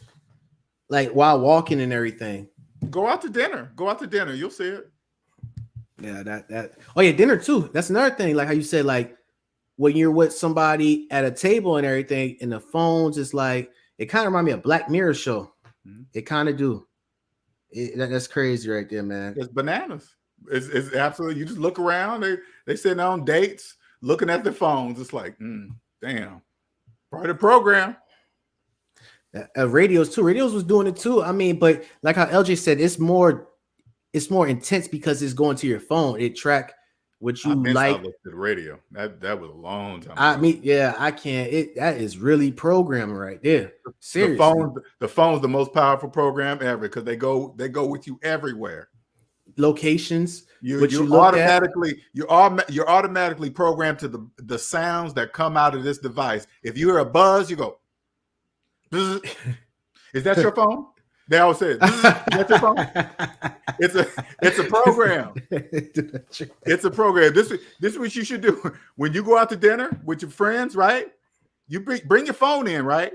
like, while walking and everything.
Go out to dinner. You'll see it.
Yeah, that. Oh yeah, dinner too. That's another thing. Like how you said, like when you're with somebody at a table and everything, and the phones, it's like it kind of reminds me of Black Mirror show. Mm-hmm. It kind of do. That's crazy right there, man.
It's bananas. It's absolutely. You just look around. They sitting on dates, looking at their phones. It's like, damn. Part of the program.
Radios too. Radios was doing it too. I mean, but like how LJ said, it's more intense because it's going to your phone. It track what you
I've been
like.
to the radio. That was a long time ago.
I mean, yeah, I can't. That is really programming right there. Seriously,
the phone's the most powerful program ever because they go with you everywhere.
Locations.
You're automatically programmed to the sounds that come out of this device. If you hear a buzz, you go, "Is that your phone?" They always say, "Is that your phone?" It's a program. It's a program. This is what you should do when you go out to dinner with your friends, right? You bring your phone in, right?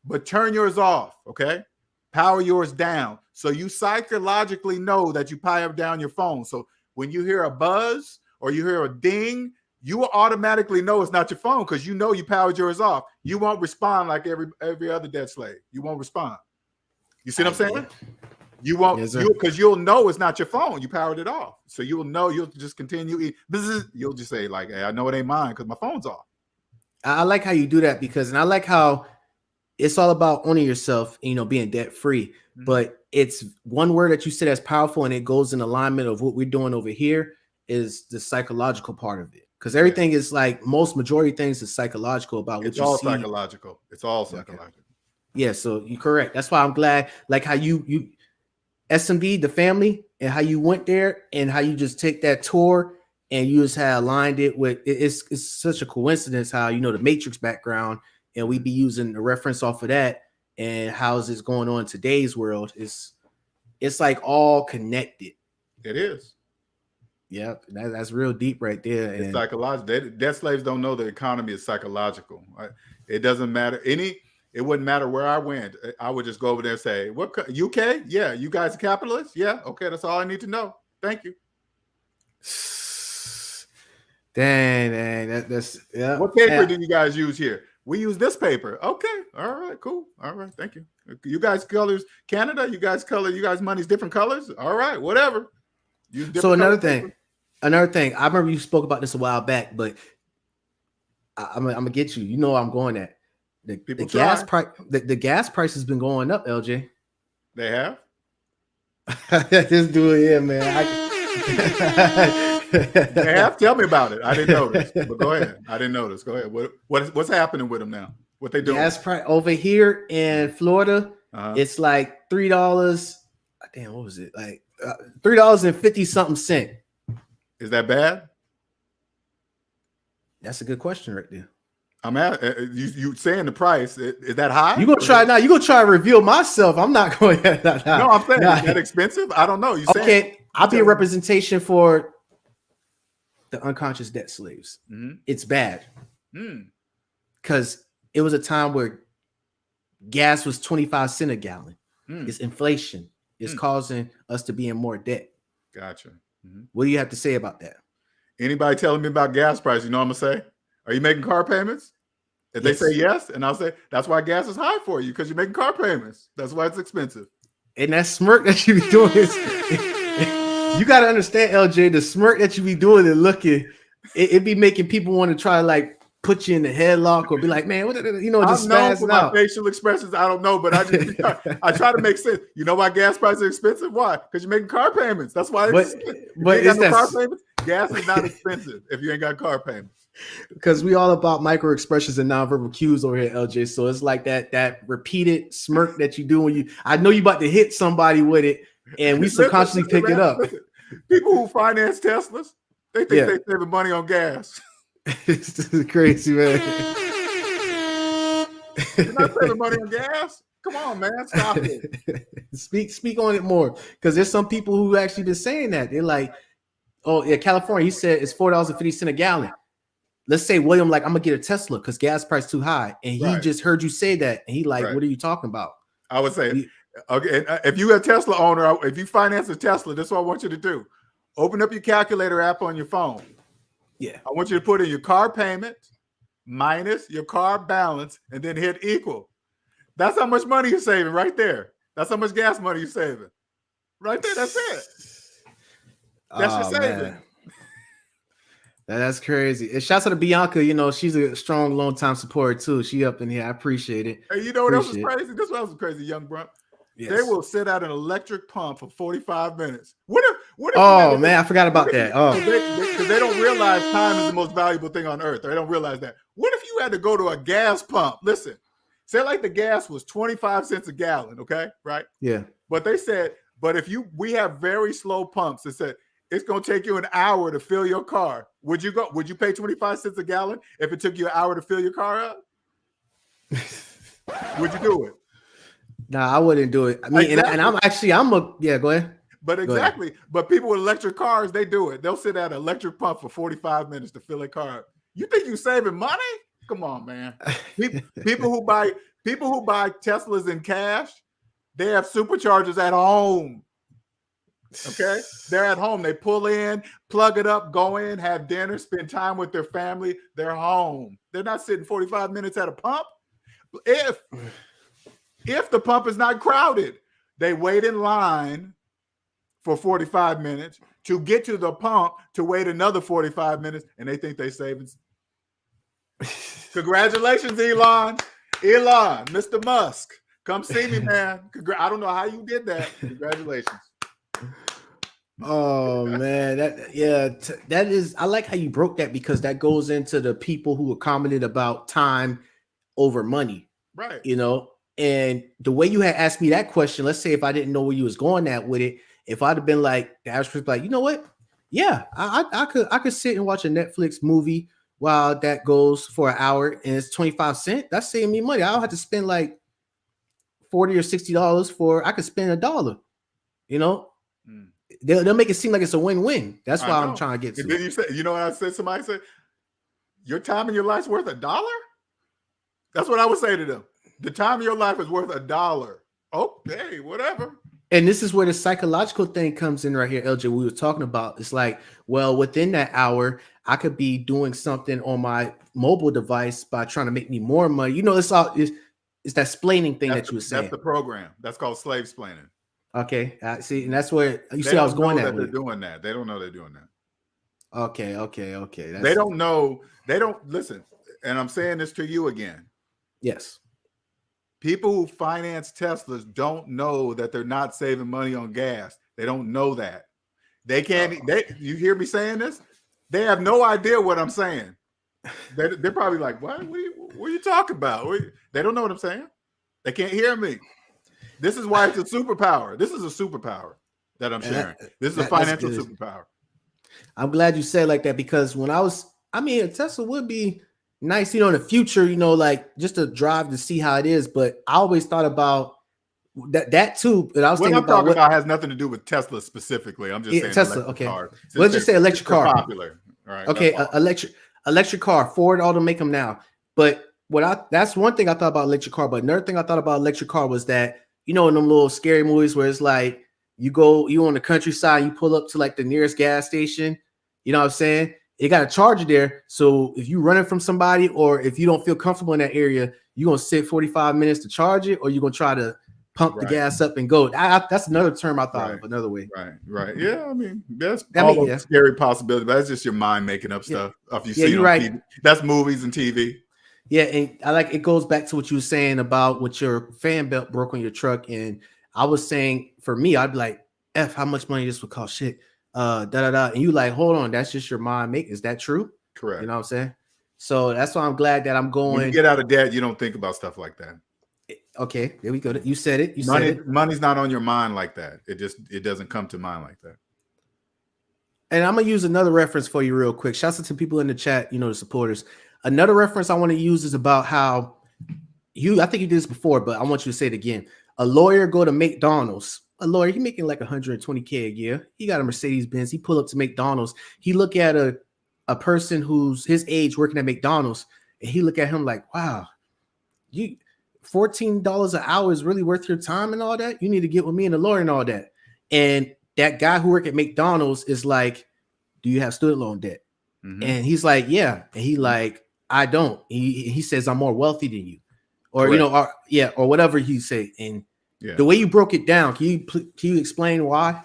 But turn yours off, okay? Power yours down. So you psychologically know that you power down your phone. So when you hear a buzz or you hear a ding, you will automatically know it's not your phone because you know you powered yours off. You won't respond like every other dead slave. You won't respond. You see what I'm saying? You won't, because you'll know it's not your phone. You powered it off. So you'll know, you'll just continue. You'll just say like, hey, I know it ain't mine because my phone's off.
I like how you do that and I like how it's all about owning yourself, being debt free. Mm-hmm. But it's one word that you said that's powerful and it goes in alignment of what we're doing over here is the psychological part of it. Because everything is like majority things is psychological about what you see.
It's all psychological. It's all psychological. Okay.
Yeah, so you're correct. That's why I'm glad, like how you SMD, the family, and how you went there and how you just take that tour and you just had aligned it with it's such a coincidence how the Matrix background and we be using the reference off of that and how's this going on in today's world it's like all connected.
It is.
Yeah, that's real deep right there.
It's psychological. Debt slaves don't know the economy is psychological. It doesn't matter it wouldn't matter where I went. I would just go over there and say, "What UK? Yeah, you guys are capitalists? Yeah, okay, that's all I need to know. Thank you."
Dang, that's yeah.
What paper do you guys use here? We use this paper. Okay, all right, cool. All right, thank you. You guys colors Canada. You guys money's different colors. All right, whatever.
So another thing. I remember you spoke about this a while back, but I'm gonna get you. You know where I'm going at. The gas price. The gas price has been going up. LJ.
They have.
Just do it, yeah, man.
They have. Tell me about it. I didn't notice. But go ahead. I didn't notice. Go ahead. What's happening with them now? What they doing?
Gas price over here in Florida. It's like $3. Damn, what was it? Like $3.50 something cent.
Is that bad?
That's a good question right there.
I'm at you saying the price. Is that high?
You gonna try now? You gonna try to reveal myself? I'm not going. No,
I'm saying is that expensive? I don't know. You
okay? I'll be a representation for the unconscious debt slaves. Mm-hmm. It's bad because it was a time where gas was 25 cents a gallon. It's inflation. It's causing us to be in more debt.
Gotcha. Mm-hmm.
What do you have to say about that?
Anybody telling me about gas price, you know what I'm gonna say? Are you making car payments? If they say yes, and I'll say that's why gas is high for you because you're making car payments. That's why it's expensive.
And that smirk that you be doing is you got to understand, LJ, the smirk that you be doing and looking, it be making people want to try to like put you in the headlock or be like, man, just
I'm known for my facial expressions. I don't know, but I try to make sense. You know why gas prices are expensive? Why? Because you're making car payments. That's why. But
it's that
car payments. Gas is not expensive if you ain't got car payments.
Because we all about micro expressions and nonverbal cues over here, LJ. So it's like that repeated smirk that you do when you. I know you about to hit somebody with it, and we subconsciously pick it up.
People who finance Teslas, they think they're saving money on gas.
This is crazy, man.
You're not saving money on gas. Come on, man, stop it.
Speak on it more, because there's some people who actually been saying that. They're like, oh yeah, California. He said it's $4.50 a gallon. Let's say William, like, I'm gonna get a Tesla because gas price too high, and he just heard you say that, and he like, what are you talking about?
I would say, okay, if you're a Tesla owner, if you finance a Tesla, this is what I want you to do: open up your calculator app on your phone.
Yeah,
I want you to put in your car payment minus your car balance, and then hit equal. That's how much money you're saving right there. That's how much gas money you're saving right there. That's it. That's your saving.
Man. That's crazy. And shouts out to Bianca. She's a strong, long time supporter too. She up in here. I appreciate it.
Hey, you know what else is crazy? This one was crazy, Young Grump.
Yes.
They will sit at an electric pump for 45 minutes. What if
oh man, I forgot about that. Oh,
because they don't realize time is the most valuable thing on earth. They don't realize that. What if you had to go to a gas pump? Listen, say like the gas was 25 cents a gallon, okay? Right?
Yeah.
But they said, but if we have very slow pumps that said it's gonna take you an hour to fill your car. Would you go? Would you pay 25 cents a gallon if it took you an hour to fill your car up? Would you do it?
Nah, I wouldn't do it. I mean,
exactly.
Go ahead.
But exactly. But people with electric cars, they do it. They'll sit at an electric pump for 45 minutes to fill a car up. You think you're saving money? Come on, man. People who buy Teslas in cash, they have superchargers at home. Okay, they're at home. They pull in, plug it up, go in, have dinner, spend time with their family. They're home. They're not sitting 45 minutes at a pump. If the pump is not crowded, they wait in line for 45 minutes to get to the pump to wait another 45 minutes, and they think they're saving. Congratulations, Elon, Mr. Musk. Come see me, man. I don't know how you did that. Congratulations.
Oh man, that is. I like how you broke that because that goes into the people who were commented about time over money,
right?
You know, and the way you had asked me that question. Let's say if I didn't know where you was going at with it, if I'd have been like the average person, like, you know what? Yeah, I could sit and watch a Netflix movie while that goes for an hour and it's 25 cents. That's saving me money. I don't have to spend like $40 or $60 for. I could spend $1. You know. They'll make it seem like it's a win-win. That's why I'm trying to get to.
Then you say, you know what I said? Somebody said, your time in your life's worth $1? That's what I would say to them. The time of your life is worth $1. Okay, whatever.
And this is where the psychological thing comes in right here, LJ. We were talking about. It's like, well, within that hour, I could be doing something on my mobile device by trying to make me more money. You know, it's that splaining thing that you were saying.
That's the program. That's called slave splaining.
Okay, see, and that's where you see I was going at.
They're doing that. They don't know they're doing that.
Okay.
They don't know. They don't listen. And I'm saying this to you again.
Yes.
People who finance Teslas don't know that they're not saving money on gas. They don't know that. They can't. You hear me saying this? They have no idea what I'm saying. They're probably like, "What? What are you talking about?" They don't know what I'm saying. They can't hear me. This is why it's a superpower. This is a superpower that I'm sharing. This is a financial superpower.
I'm glad you said like that because when a Tesla would be nice, you know, in the future, you know, like just to drive to see how it is. But I always thought about that too. And I was thinking about
what has nothing to do with Tesla specifically. I'm just saying
Tesla. Okay, let's just say electric car.
Popular. All right.
Okay, electric car. Ford ought to make them now. But that's one thing I thought about electric car. But another thing I thought about electric car was that, you know, in them little scary movies where it's like you on the countryside, you pull up to like the nearest gas station, you know what I'm saying? You got a charger there. So if you're running from somebody or if you don't feel comfortable in that area, you're going to sit 45 minutes to charge it or you're going to try to pump the gas up and go. That's another term I thought of, another way.
Right. Yeah, I mean, that's a scary possibility, but that's just your mind making up stuff. If you see it on TV. That's movies and TV.
Yeah, and it goes back to what you were saying about what your fan belt broke on your truck. And I was saying for me, I'd be like, how much money this would cost? Shit. And you like, hold on, that's just your mind make. Is that true?
Correct.
You know what I'm saying? So that's why I'm glad that I'm going.
When you get out of debt, you don't think about stuff like that.
Okay, there we go. You said it.
Money's not on your mind like that. It doesn't come to mind like that.
And I'm gonna use another reference for you real quick. Shouts out to people in the chat, you know, the supporters. Another reference I want to use is about how I think you did this before, but I want you to say it again. A lawyer go to McDonald's. A lawyer, he making like 120K a year. He got a Mercedes Benz. He pull up to McDonald's. He look at a person who's his age working at McDonald's, and he look at him like, wow, you $14 an hour is really worth your time and all that. You need to get with me and the lawyer and all that. And that guy who work at McDonald's is like, do you have student loan debt? Mm-hmm. And he's like, yeah. And he like, I don't. He says I'm more wealthy than you, or correct. You know, or whatever he say. And the way you broke it down, can you explain why?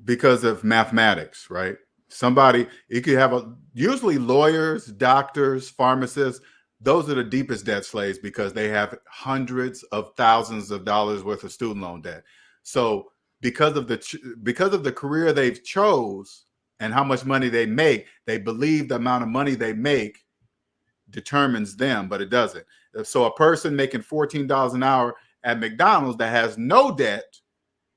Because of mathematics, right? Somebody, you could have usually lawyers, doctors, pharmacists, those are the deepest debt slaves because they have hundreds of thousands of dollars worth of student loan debt. So because of the career they've chose and how much money they make, they believe the amount of money they make determines them, but it doesn't. So a person making $14 an hour at McDonald's that has no debt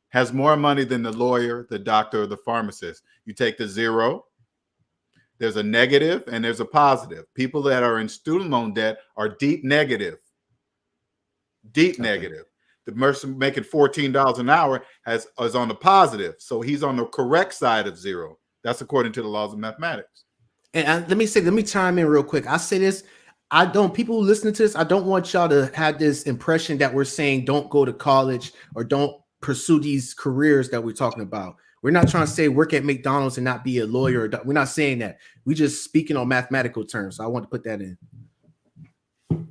has more money than the lawyer, the doctor, or the pharmacist. You take the zero, there's a negative and there's a positive. People that are in student loan debt are deep negative. Deep negative. The person making $14 an hour is on the positive. So he's on the correct side of zero. That's according to the laws of mathematics.
And let me chime in real quick. I say this. People who listen to this, I don't want y'all to have this impression that we're saying don't go to college or don't pursue these careers that we're talking about. We're not trying to say work at McDonald's and not be a lawyer. We're not saying that. We're just speaking on mathematical terms. So I want to put that in.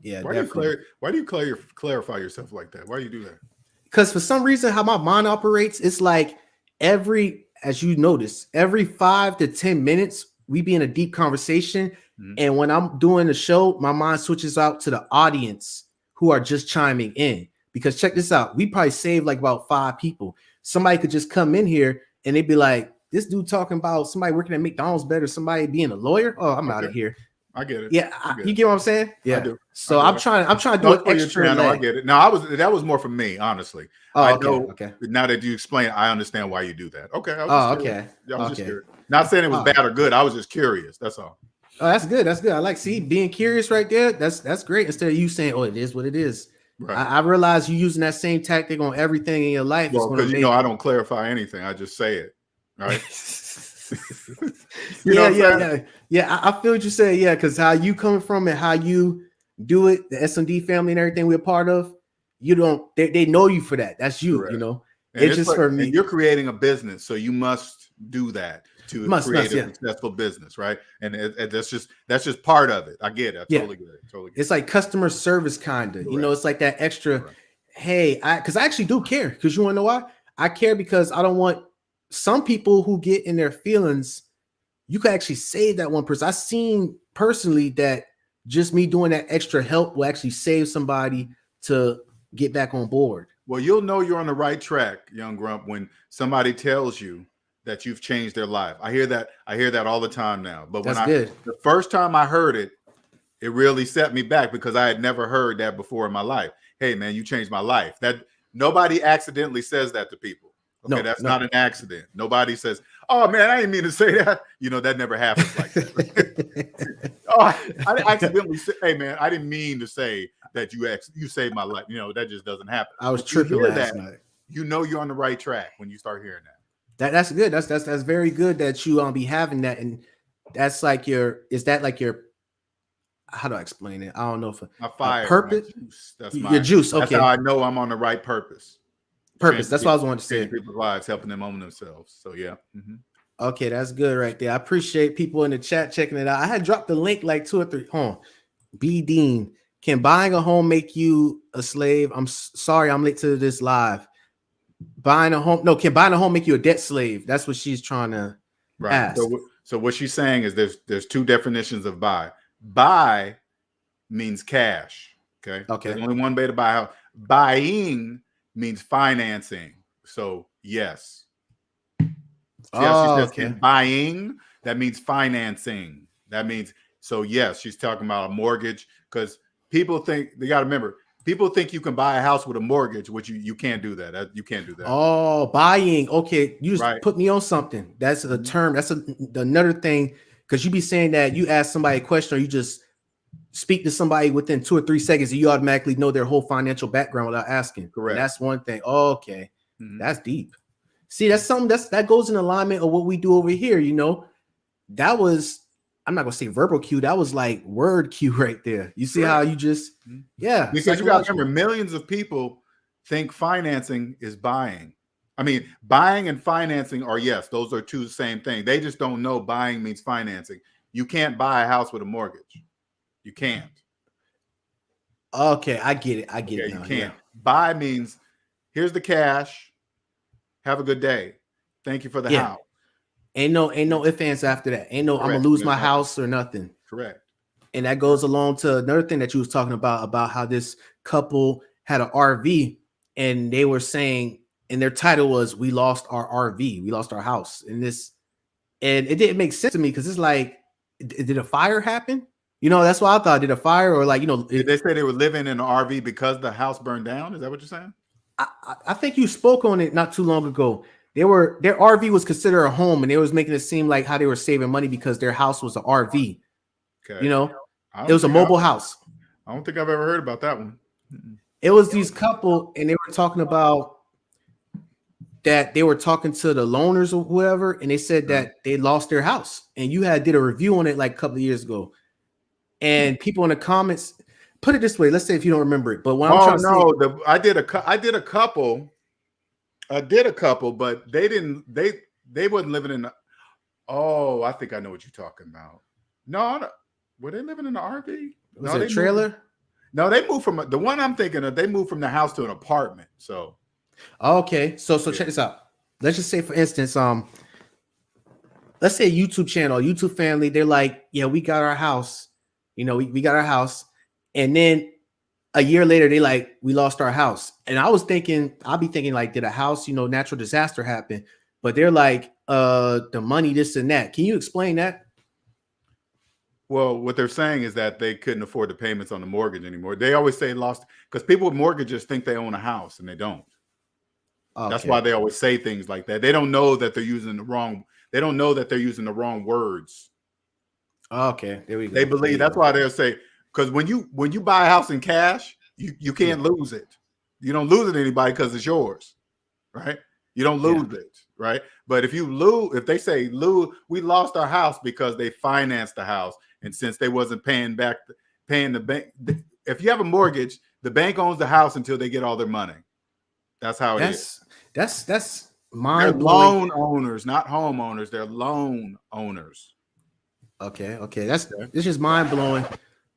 Yeah.
Why do you clarify yourself like that? Why do you do that?
Because for some reason, how my mind operates, it's like as you notice, every 5 to 10 minutes, we be in a deep conversation. Mm-hmm. And when I'm doing the show, my mind switches out to the audience who are just chiming in. Because check this out, we probably saved like about 5 people. Somebody could just come in here and they'd be like, this dude talking about somebody working at McDonald's better, somebody being a lawyer. Oh, I'm out of here.
I get it.
Yeah, you get what I'm saying? Yeah.
I do.
So I'm trying to do an extra.
I get it. No, that was more for me, honestly.
Oh,
okay. Now that you explain, I understand why you do that. Okay.
Okay.
I was just curious. Not saying it was bad or good. I was just curious. That's all.
Oh, that's good. That's good. I like being curious right there. That's great. Instead of you saying, "Oh, it is what it is." Right. I realize you using that same tactic on everything in your life.
Well, because I don't clarify anything. I just say it. Right.
Yeah. I feel what you say. Yeah, because how you coming from and how you do it, the SMD family and everything we're a part of, you don't. They know you for that. That's you. Correct. You know.
And it's just for me. And you're creating a business, so you must do that to create a successful business, right? And that's just part of it. I get it. I totally get it.
It's like customer service, kind of. You know, it's like that extra. Correct. Hey, because I actually do care. Because you want to know why? I care because I don't want some people who get in their feelings. You could actually save that one person. I've seen personally that just me doing that extra help will actually save somebody to get back on board.
Well, you'll know you're on the right track, Young Grump, when somebody tells you that you've changed their life. I hear that all the time now. But the first time I heard it, it really set me back because I had never heard that before in my life. Hey, man, you changed my life. That nobody accidentally says that to people. Okay, that's not an accident. Nobody says, "Oh man, I didn't mean to say that." You know, that never happens like that. I accidentally said, "Hey man, I didn't mean to say that you saved my life." You know, that just doesn't happen.
I was tripping last night.
You know you're on the right track when you start hearing that.
That's good. That's very good that you be having that, and that's like is that like your, how do I explain it? I don't know if
my fire,
purpose.
My juice.
That's your juice. Okay,
that's how I know I'm on the right purpose.
That's what I was wanting to say.
People's lives, helping them own themselves. So yeah. Mm-hmm.
Okay, that's good right there. I appreciate people in the chat checking it out. I had dropped the link like 2 or 3. B Dean, can buying a home make you a slave? I'm sorry, I'm late to this live. Can buying a home make you a debt slave? That's what she's trying to ask.
So what she's saying is there's 2 definitions of buy. Buy means cash. Okay. There's only one way to buy a house. Buying means financing. So yes. She says buying, that means financing. That means, so yes, she's talking about a mortgage, because people think, they got to remember, people think you can buy a house with a mortgage, which you can't do that. You can't do that.
Oh, buying. Okay. You just put me on something. That's a term. That's another thing. Because you be saying that you ask somebody a question or you just speak to somebody within 2 or 3 seconds and you automatically know their whole financial background without asking.
Correct.
And that's one thing. Okay. Mm-hmm. That's deep. See, that's something that goes in alignment of what we do over here. You know, that was, I'm not going to say verbal cue. That was like word cue right there. You see how you just,
because you got to remember, millions of people think financing is buying. I mean, buying and financing are, yes, those are 2 the same thing. They just don't know buying means financing. You can't buy a house with a mortgage. You can't.
Okay, I get it. It
now. You can't. Buy means, here's the cash. Have a good day. Thank you for the house.
Ain't no ifs, ands after that. Ain't no, I'm gonna lose my house or nothing.
Correct.
And that goes along to another thing that you was talking about how this couple had an RV and they were saying, and their title was "We lost our RV, we lost our house." And it didn't make sense to me because it's like, did a fire happen? You know, that's what I thought. Did a fire or like, you know,
did they say they were living in an RV because the house burned down? Is that what you're saying?
I think you spoke on it not too long ago. Their RV was considered a home, and they was making it seem like how they were saving money because their house was an RV. Okay. You know, it was a mobile house.
I don't think I've ever heard about that one.
It was these couple, and they were talking about that they were talking to the loaners or whoever, and they said that they lost their house. And you did a review on it like a couple of years ago. And people in the comments, put it this way, let's say if you don't remember it, but when I'm trying to say,
I did a couple, but they wasn't living in the, I think I know what you're talking about. No, were they living in the RV?
Was it a trailer?
No, they moved from the one I'm thinking of. They moved from the house to an apartment. So,
okay. So check this out. Let's just say, for instance, let's say a YouTube channel, YouTube family. They're like, yeah, we got our house. You know, we got our house, and then a year later, they like, we lost our house. And I'll be thinking like, did a house, you know, natural disaster happen? But they're like, the money, this and that. Can you explain that?
Well, what they're saying is that they couldn't afford the payments on the mortgage anymore. They always say lost because people with mortgages think they own a house and they don't. Okay. That's why they always say things like that. They don't know that they're using the wrong. They don't know that they're using the wrong words.
Okay, there we go.
They believe that's why they'll say, because when you buy a house in cash, you can't lose it. You don't lose it to anybody because it's yours, right? You don't lose it, right? But if they say we lost our house because they financed the house, and since they wasn't paying the bank, if you have a mortgage, the bank owns the house until they get all their money. That's how it is.
That's mind
blowing. Loan owners, not homeowners. They're loan owners.
Okay. It's just mind blowing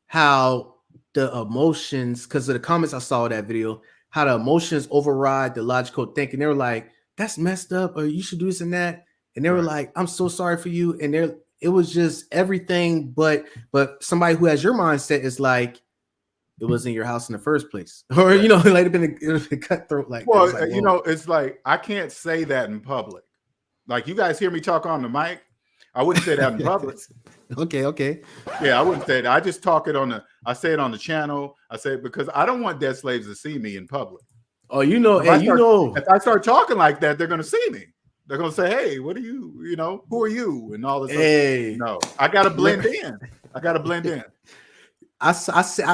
how the emotions, because of the comments I saw in that video, how the emotions override the logical thinking. They were like, that's messed up, or you should do this and that. And they were like, I'm so sorry for you. And it was just everything, but somebody who has your mindset is like, it wasn't your house in the first place. Or, you know, it might have been a cutthroat. Like,
well, like, you know, it's like, I can't say that in public. Like, you guys hear me talk on the mic. I wouldn't say that in public.
Okay.
Yeah, I wouldn't say that. I just talk it I say it on the channel. I say it because I don't want dead slaves to see me in public.
Oh, you know,
if I start talking like that, they're going to see me. They're going to say, hey, what are you, you know, who are you? And all this.
Hey.
No, I got to blend in.
Let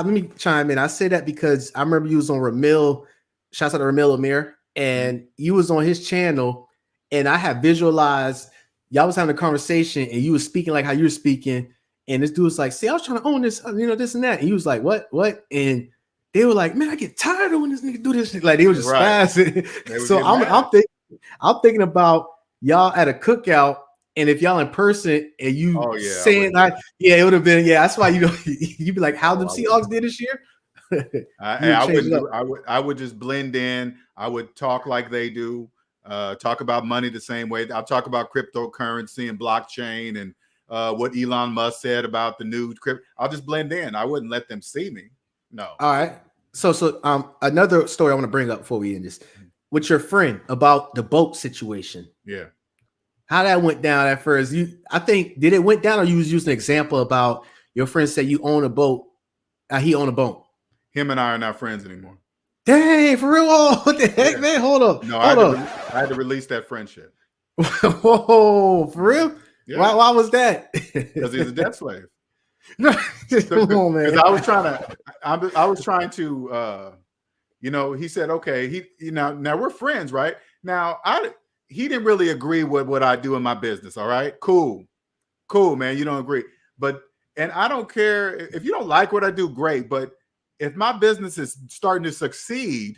me chime in. I say that because I remember you was on Ramil, shouts out to Ramil Amir, and you was on his channel, and I have visualized y'all was having a conversation and you was speaking like how you're speaking. And this dude was like, see, I was trying to own this, you know, this and that. And he was like, what? And they were like, man, I get tired of when this nigga do this. Like, they were just spazzing. So I'm thinking about y'all at a cookout. And if y'all in person and you saying like, it would have been, that's why, you know, you'd be like, how the Seahawks did this year?
I would just blend in. I would talk like they do. Talk about money the same way. I'll talk about cryptocurrency and blockchain and what Elon Musk said about the new crypto. I'll just blend in. I wouldn't let them see me. No.
All right. So another story I want to bring up before we end this with your friend about the boat situation.
Yeah.
How that went down at first. I think, did it went down or you was using an example about your friend said you own a boat. He owned a boat.
Him and I are not friends anymore.
Dang, for real? Oh, what the heck, man? Hold up.
No, I had to release that friendship.
Whoa, for real? Yeah. Why was that?
Because he's a debt slave.
No, come on, man.
Because I was trying to, you know, he said, okay, now we're friends, right? Now, he didn't really agree with what I do in my business, all right? Cool, man, you don't agree. And I don't care, if you don't like what I do, great, but if my business is starting to succeed,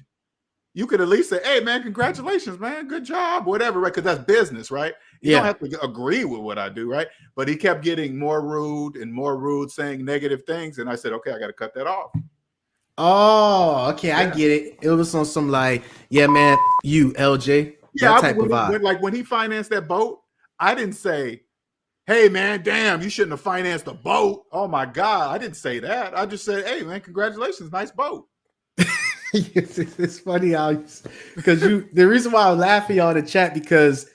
you could at least say, hey, man, congratulations, man. Good job, whatever, right? Because that's business, right? You don't have to agree with what I do, right? But he kept getting more rude, saying negative things. And I said, okay, I got to cut that off.
Oh, okay. Yeah. I get it. It was on some like, yeah, man, you, LJ.
Yeah, type of vibe. When he financed that boat, I didn't say, hey man, damn, you shouldn't have financed a boat. Oh my God, I didn't say that. I just said, hey man, congratulations, nice boat.
It's funny how, because the reason why I was laughing on the chat, because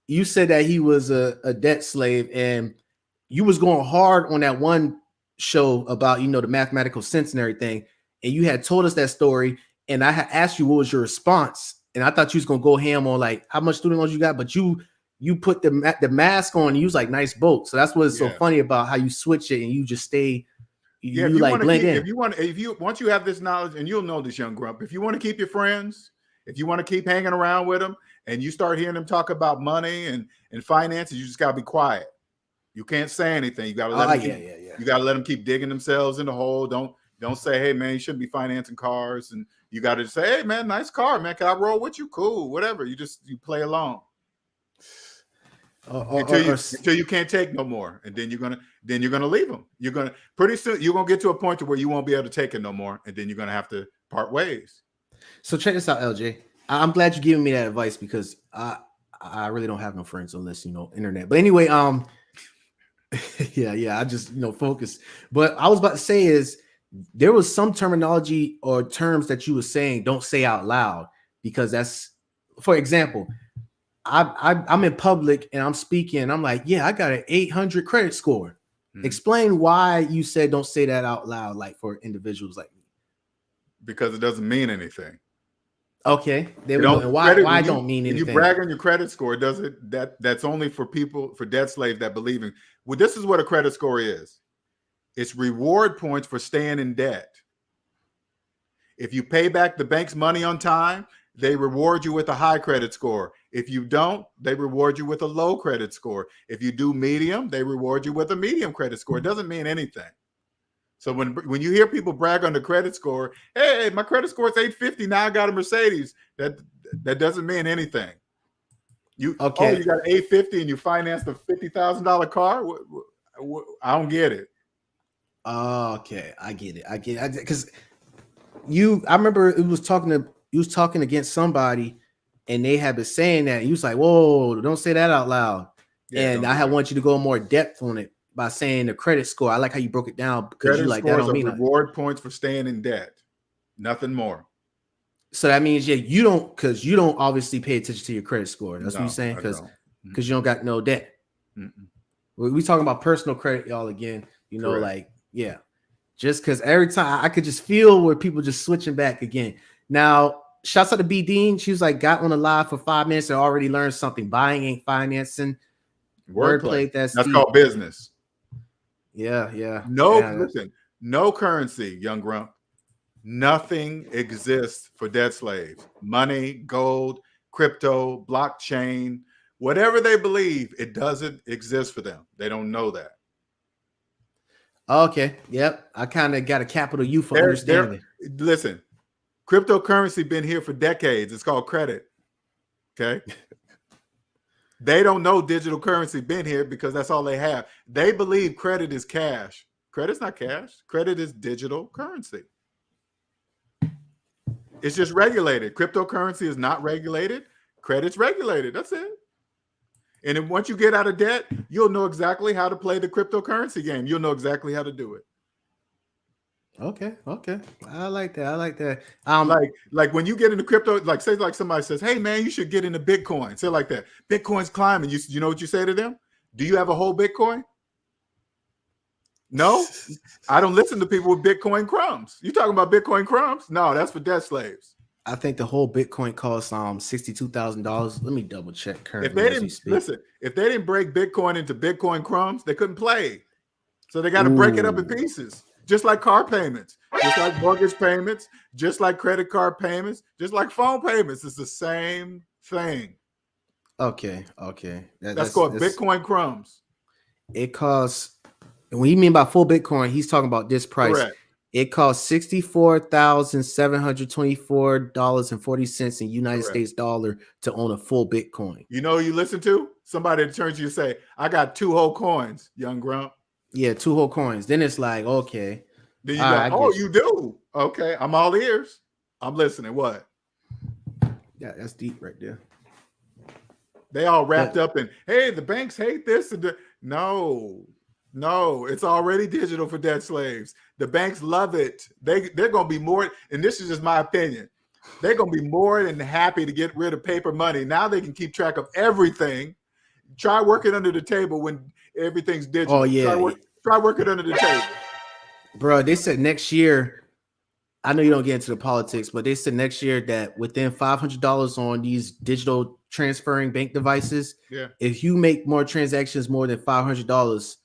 you said that he was a debt slave, and you was going hard on that one show about, the mathematical sense and everything, and you had told us that story, and I had asked you what was your response, and I thought you was gonna go ham on like how much student loans you got, but you put the mask on, and you was like, nice boat. So that's what's so funny about how you switch it and you just stay. You like blend in.
Once you have this knowledge, and you'll know this, young grump, if you want to keep your friends, if you want to keep hanging around with them, and you start hearing them talk about money and finances, you just gotta be quiet. You can't say anything. You gotta let them You gotta let them keep digging themselves in the hole. Don't say, hey man, you shouldn't be financing cars. And you gotta just say, hey man, nice car, man. Can I roll with you? Cool, whatever. You play along. Until you can't take no more, and then you're gonna leave them. Pretty soon you're gonna get to a point to where you won't be able to take it no more, and then you're gonna have to part ways.
So check this out, LJ. I'm glad you're giving me that advice, because I really don't have no friends unless internet. But anyway, I just focus. But I was about to say is there was some terminology or terms that you were saying don't say out loud, because that's, for example, I'm in public and I'm speaking and I'm like, yeah, I got an 800 credit score. Explain why you said don't say that out loud, like for individuals like me.
Because it doesn't mean anything.
Okay. Why don't mean anything?
You brag on your credit score. That's only for people, for debt slaves that believe in. Well, this is what a credit score is. It's reward points for staying in debt. If you pay back the bank's money on time, they reward you with a high credit score. If you don't, they reward you with a low credit score. If you do medium, they reward you with a medium credit score. It doesn't mean anything. So when you hear people brag on the credit score, hey, my credit score is 850, now I got a Mercedes. That doesn't mean anything. You got 850 and you financed a $50,000 car? I don't get it.
Okay, I get it. Because I remember you was talking against somebody, and they had been saying that, and you was like, whoa, don't say that out loud. Yeah, and I want you to go more depth on it by saying the credit score. I like how you broke it down, because you like that don't mean
reward points for staying in debt, nothing more.
So that means you don't obviously pay attention to your credit score. That's what you're saying, because you don't got no debt. We talking about personal credit, y'all, again. Just because every time I could just feel where people just switching back again. Now, shouts out to B Dean. She was like, got on the live for 5 minutes and already learned something. Buying ain't financing. Wordplay. That's
called business.
Yeah.
Listen, no currency, young grump. Nothing exists for debt slaves. Money, gold, crypto, blockchain, whatever they believe, it doesn't exist for them. They don't know that.
Okay. Yep. I kind of got a capital U for understanding.
Listen, cryptocurrency been here for decades. It's called credit. Okay. They don't know digital currency been here because that's all they have. They believe credit is cash. Credit's not cash. Credit is digital currency. It's just regulated. Cryptocurrency is not regulated. Credit's regulated. That's it. And then once you get out of debt, you'll know exactly how to play the cryptocurrency game. You'll know exactly how to do it.
Okay. I like that.
Like when you get into crypto, like say like somebody says, hey man, you should get into Bitcoin. Say like that. Bitcoin's climbing. You know what you say to them? Do you have a whole Bitcoin? No, I don't listen to people with Bitcoin crumbs. You talking about Bitcoin crumbs? No, that's for debt slaves.
I think the whole Bitcoin costs $62,000. Let me double check currently.
If they didn't break Bitcoin into Bitcoin crumbs, they couldn't play. So they got to break it up in pieces, just like car payments, just like mortgage payments, just like credit card payments, just like phone payments. It's the same thing.
Okay.
That's called Bitcoin crumbs.
It costs. And when you mean by full Bitcoin, he's talking about this price.
Correct.
It costs $64,724.40 in United States dollar to own a full Bitcoin.
You know, you listen to somebody that turns to you and say, I got 2 whole coins, young grump.
Yeah, 2 whole coins. Then it's like, okay.
Then you go, you do. Okay, I'm all ears. I'm listening. What?
Yeah, that's deep right there.
They all wrapped up in, hey, the banks hate this. And No, it's already digital for debt slaves. The banks love it. They're going to be more, and this is just my opinion. They're going to be more than happy to get rid of paper money. Now they can keep track of everything. Try working under the table when everything's digital.
Oh yeah,
try working under the table.
Bro, they said next year. I know you don't get into the politics, but they said next year that within $500 on these digital transferring bank devices, if you make more transactions more than $500,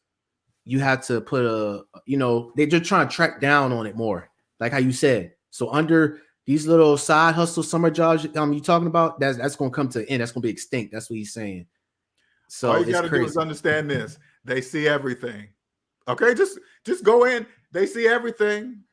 you have to put they're just trying to track down on it more, like how you said. So under these little side hustle summer jobs you talking about, that's going to come to an end. That's going to be extinct. That's what he's saying. So
all you got to do is understand this. They see everything. Okay, just go in. They see everything.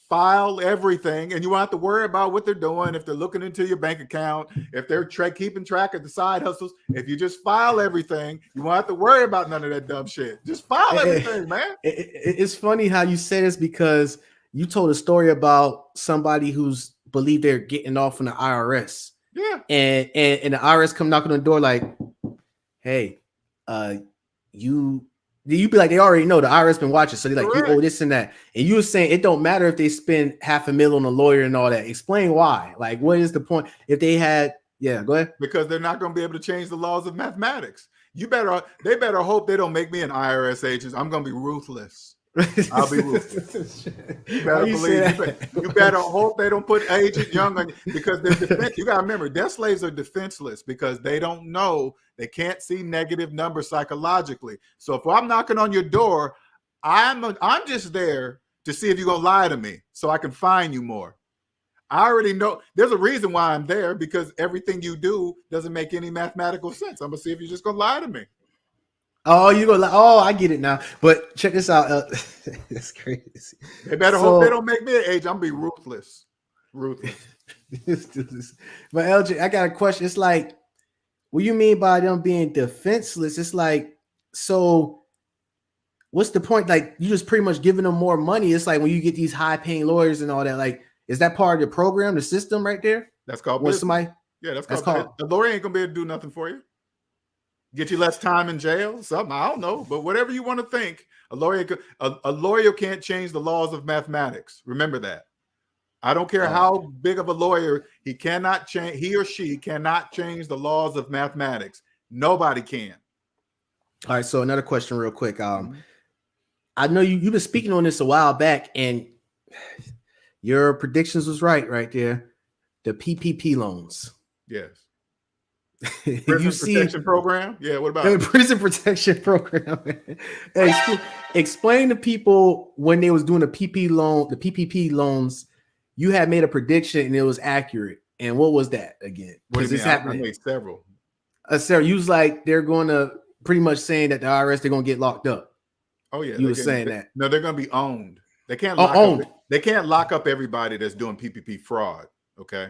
File everything, and you won't have to worry about what they're doing. If they're looking into your bank account, if they're keeping track of the side hustles, if you just file everything, you won't have to worry about none of that dumb shit. Just file everything, man.
It's funny how you say this because you told a story about somebody who's believed they're getting off from the IRS.
Yeah,
and the IRS come knocking on the door like, hey, you'd be like, they already know the IRS been watching, so they're like, you owe this and that. And you were saying it don't matter if they spend $500,000 on a lawyer and all that. Explain why. Like, what is the point? If they had, go ahead.
Because they're not going to be able to change the laws of mathematics. They better hope they don't make me an IRS agent. I'm going to be ruthless. I'll be ruthless. You better hope they don't put Agent Young on, because you got to remember, debt slaves are defenseless because they don't know, they can't see negative numbers psychologically. So if I'm knocking on your door, I'm just there to see if you're gonna lie to me so I can fine you more. I already know there's a reason why I'm there, because everything you do doesn't make any mathematical sense. I'm gonna see if you're just gonna lie to me.
Oh, you gonna lie? Oh, I get it now. But check this out. That's crazy.
They better hope they don't make me an agent. I'm gonna be ruthless. Ruthless.
But LJ, I got a question. It's like, what do you mean by them being defenseless? It's like, so what's the point? Like, you just pretty much giving them more money. It's like when you get these high-paying lawyers and all that. Like, is that part of the program, the system right there?
That's called
business. Somebody.
Yeah, that's called. The lawyer ain't gonna be able to do nothing for you. Get you less time in jail, something, I don't know, but whatever you want to think, a lawyer can't change the laws of mathematics. Remember that. I don't care how big of a lawyer, he or she cannot change the laws of mathematics. Nobody can.
All right, so another question real quick. I know you've been speaking on this a while back, and your predictions was right there. The PPP loans.
Yes. Prison protection program. Yeah, what about
prison protection program? Hey, explain to people when they was doing the PPP loans. You had made a prediction and it was accurate. And what was that again?
What is happening? I made several.
Sarah, you was like they're going to pretty much saying that the IRS they're going to get locked up.
Oh yeah,
you were saying that.
No, they're going to be owned. They can't lock up everybody that's doing PPP fraud. Okay.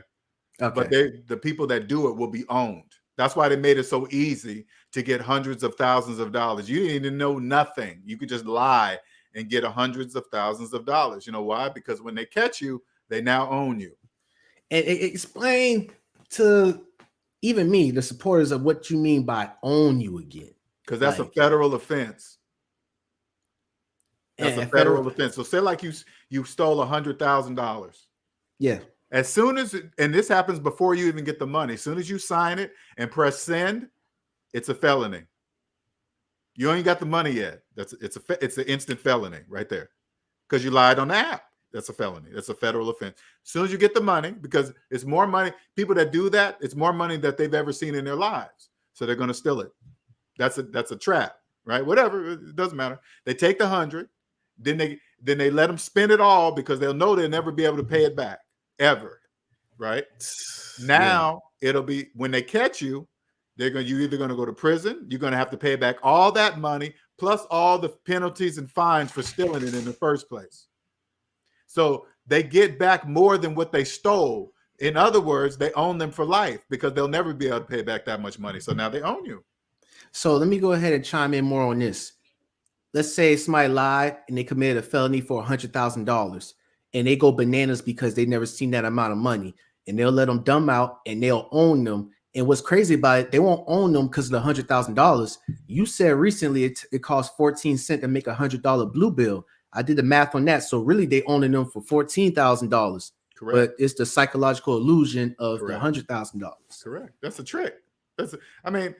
But the people that do it will be owned. That's why they made it so easy to get hundreds of thousands of dollars. You didn't even know nothing. You could just lie and get hundreds of thousands of dollars. You know why? Because when they catch you, they now own you.
And explain to even me, the supporters, of what you mean by own you again.
Because that's a federal offense. That's a federal offense. So say like you stole $100,000.
Yeah.
As soon as, and this happens before you even get the money, as soon as you sign it and press send, it's a felony. You ain't got the money yet. It's an instant felony right there, because you lied on the app. That's a felony. That's a federal offense. As soon as you get the money, because it's more money. People that do that, it's more money that they've ever seen in their lives, so they're going to steal it. That's a trap, right? Whatever, it doesn't matter. They take the 100, then they let them spend it all, because they'll know they'll never be able to pay it back. Ever, right? Now it'll be, when they catch you, you're either going to go to prison, you're going to have to pay back all that money plus all the penalties and fines for stealing it in the first place. So they get back more than what they stole. In other words, they own them for life, because they'll never be able to pay back that much money. So now they own you.
So let me go ahead and chime in more on this. Let's say somebody lied and they committed a felony for $100,000. And they go bananas because they never seen that amount of money, and they'll let them dumb out and they'll own them. And what's crazy about it, they won't own them because of the $100,000. You said recently it costs 14 cents to make $100 blue bill. I did the math on that. So really, they owning them for $14,000. But it's the psychological illusion of the $100,000.
Correct. That's a trick. I mean,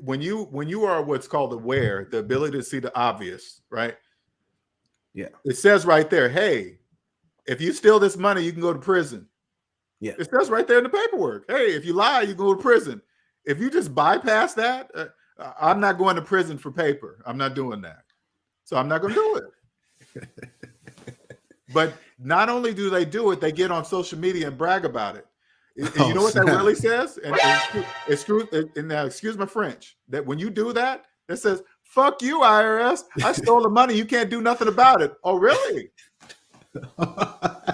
when you are what's called aware, the ability to see the obvious, right?
Yeah.
It says right there, hey, if you steal this money, you can go to prison.
Yeah.
It says right there in the paperwork, hey, if you lie, you can go to prison. If you just bypass that, I'm not going to prison for paper. I'm not doing that. So I'm not going to do it. But not only do they do it, they get on social media and brag about it. You know what that really says? And excuse my French, that when you do that, it says, fuck you, IRS. I stole the money. You can't do nothing about it. Oh, really?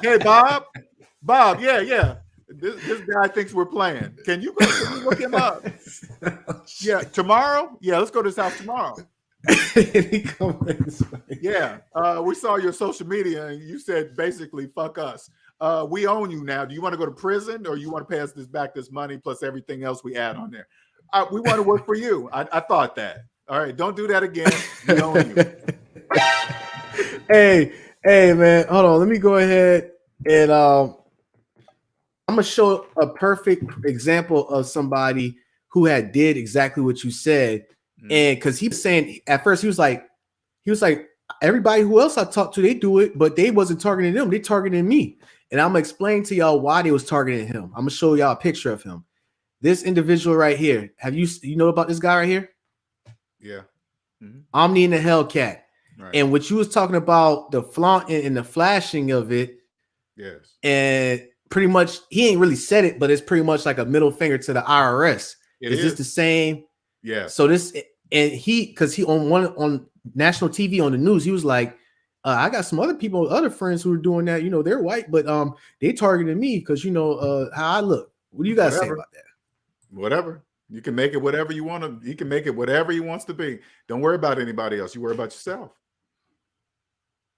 Hey, Bob, yeah. This guy thinks we're playing. Can you look him up? Yeah, tomorrow? Yeah, let's go to his house tomorrow. Yeah, we saw your social media and you said basically fuck us. We own you now. Do you want to go to prison or you want to pay us this money plus everything else we add on there? We want to work for you. I thought that. All right, don't do that again. We own you.
Hey man, hold on. Let me go ahead and I'm gonna show a perfect example of somebody who had did exactly what you said. And because he was saying at first, he was like, everybody who else I talked to, they do it, but they wasn't targeting them, they targeting me. And I'm gonna explain to y'all why they was targeting him. I'm gonna show y'all a picture of him. This individual right here. Have you know about this guy right here?
Yeah.
Omni and the Hellcat.
Right.
And what you was talking about, the flaunting and the flashing of it.
Yes.
And pretty much he ain't really said it, but it's pretty much like a middle finger to the IRS. Is this the same?
Yeah.
So this, and because he on national TV on the news, he was like, I got some other people, other friends who are doing that. You know, they're white, but they targeted me because how I look. What do you guys say about that?
Whatever. You can make it whatever you want to. You can make it whatever you wants to be. Don't worry about anybody else. You worry about yourself.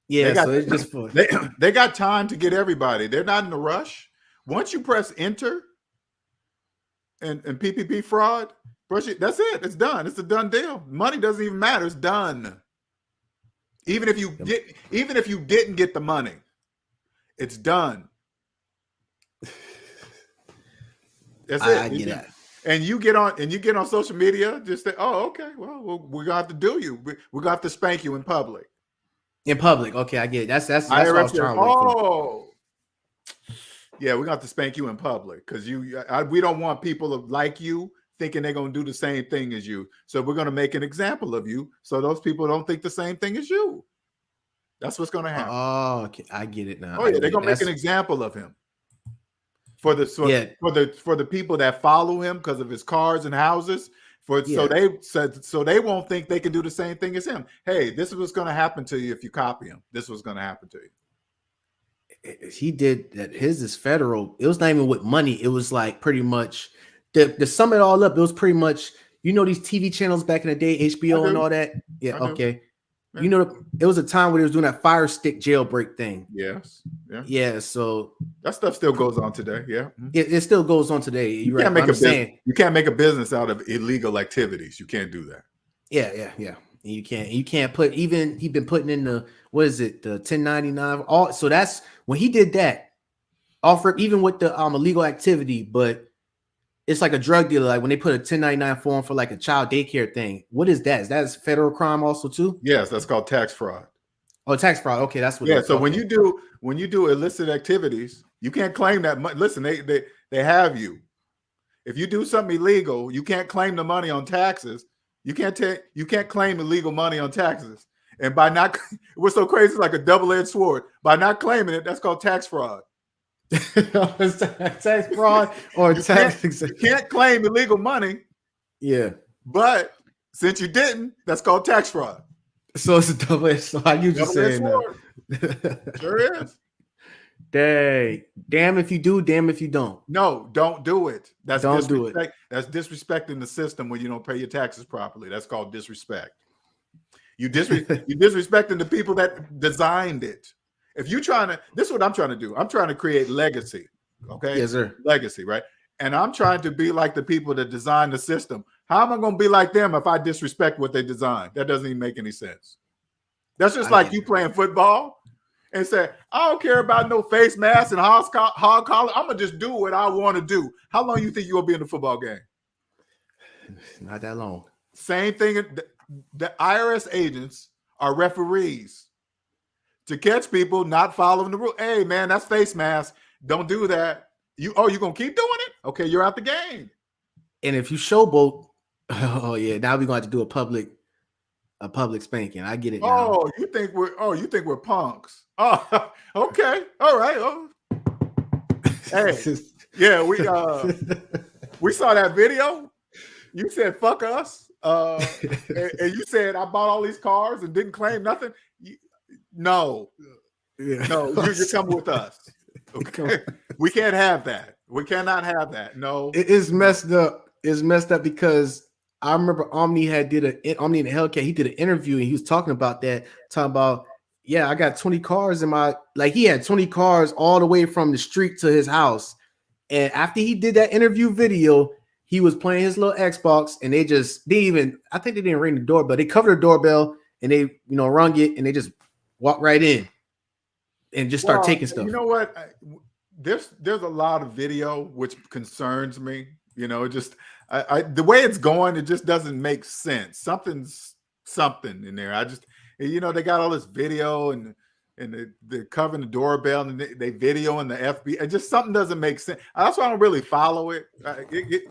Yeah, so it's just fun.
They got time to get everybody. They're not in a rush. Once you press enter and PPP fraud, that's it. It's done. It's a done deal. Money doesn't even matter. It's done. Even if you didn't get the money, it's done. That's it.
I get that.
And you get on social media, just say, oh, okay, well, we're gonna have to do you. We're gonna have to spank you in public.
In public, okay, I get it. That's what I was trying to
yeah, we're gonna have to spank you in public because we don't want people like you thinking they're gonna do the same thing as you. So we're gonna make an example of you so those people don't think the same thing as you. That's what's gonna happen.
Oh, okay, I get it now.
Oh yeah, they're gonna make an example of him for the people that follow him because of his cars and houses. So they won't think they can do the same thing as him. Hey, this is what's going to happen to you if you copy him. This is what's going to happen to you.
He did that. His is federal. It was not even with money. It was like pretty much to sum it all up. It was pretty much, these TV channels back in the day, HBO and all that. Yeah. Okay. Yeah. It was a time where they was doing that Fire Stick jailbreak thing.
Yes. Yeah.
Yeah. So
that stuff still goes on today. Yeah.
It still goes on today. You can't
make a business out of illegal activities. You can't do that.
Yeah. You can't put, even he been putting in the 1099. So that's when he did that. Offer even with the illegal activity, but it's like a drug dealer. Like when they put a 1099 form for like a child daycare thing. What is that? Is that a federal crime also too?
Yes, that's called tax fraud.
Oh, tax fraud. Okay, that's what.
Yeah. So when you do illicit activities, you can't claim that money. Listen, they have you. If you do something illegal, you can't claim the money on taxes. You can't claim illegal money on taxes. And by not, what's so crazy, it's like a double-edged sword. By not claiming it, that's called tax fraud.
Tax fraud or
you can't claim illegal money.
Yeah.
But since you didn't, that's called tax fraud.
So it's a double-edged sword. How you just saying
that? Sure is.
Dang. Damn if you do, damn if you don't.
No, don't do it.
Don't do it.
That's disrespecting the system when you don't pay your taxes properly. That's called disrespect. You disrespecting the people that designed it. If you this is what I'm trying to do. I'm trying to create legacy. Okay.
Yes, sir.
Legacy, right? and I'm trying to be like the people that designed the system. How am I going to be like them if I disrespect what they designed? That doesn't even make any sense. That's just like you playing football and say, I don't care about no face mask and hog collar. I'm going to just do what I want to do. How long you think you'll be in the football game?
Not that long.
Same thing. The IRS agents are referees to catch people not following the rule. Hey, man, that's face mask. Don't do that. You're going to keep doing it? Okay, you're out the game.
And if you showboat, oh yeah, now we're going to have to do a public spanking. I get it now.
Oh, you think we're punks. Oh, okay. All right. Oh. Hey, yeah, we saw that video. You said fuck us. And you said I bought all these cars and didn't claim nothing. No, you're coming with us. Okay. We can't have that. We cannot have that. No,
it is messed up. It's messed up because I remember Omni and the Hellcat. He did an interview and he was talking about that. Talking about, yeah, I got 20 cars in my, like he had 20 cars all the way from the street to his house. And after he did that interview video, he was playing his little Xbox and I think they didn't ring the doorbell. They covered the doorbell and they, rung it and they just walked right in and just start taking stuff.
You know what? There's a lot of video which concerns me. Just the way it's going, it just doesn't make sense. Something's in there. They got all this video and they're covering the doorbell and they video in the FBI. Just something doesn't make sense. That's why I don't really follow it.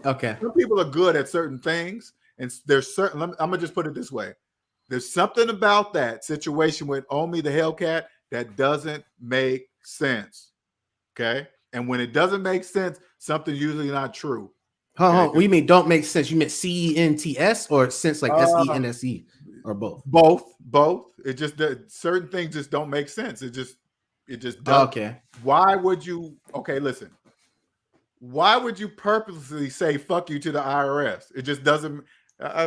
Okay.
Some people are good at certain things, and there's certain. I'm gonna just put it this way: there's something about that situation with Omi the Hellcat that doesn't make sense. Okay, and when it doesn't make sense, something's usually not true.
What do you mean don't make sense? You meant CENTS or sense like SENSE or both?
Both. It just certain things just don't make sense. It just doesn't.
Okay.
Why would you? Okay, listen. Why would you purposely say "fuck you" to the IRS? It just doesn't.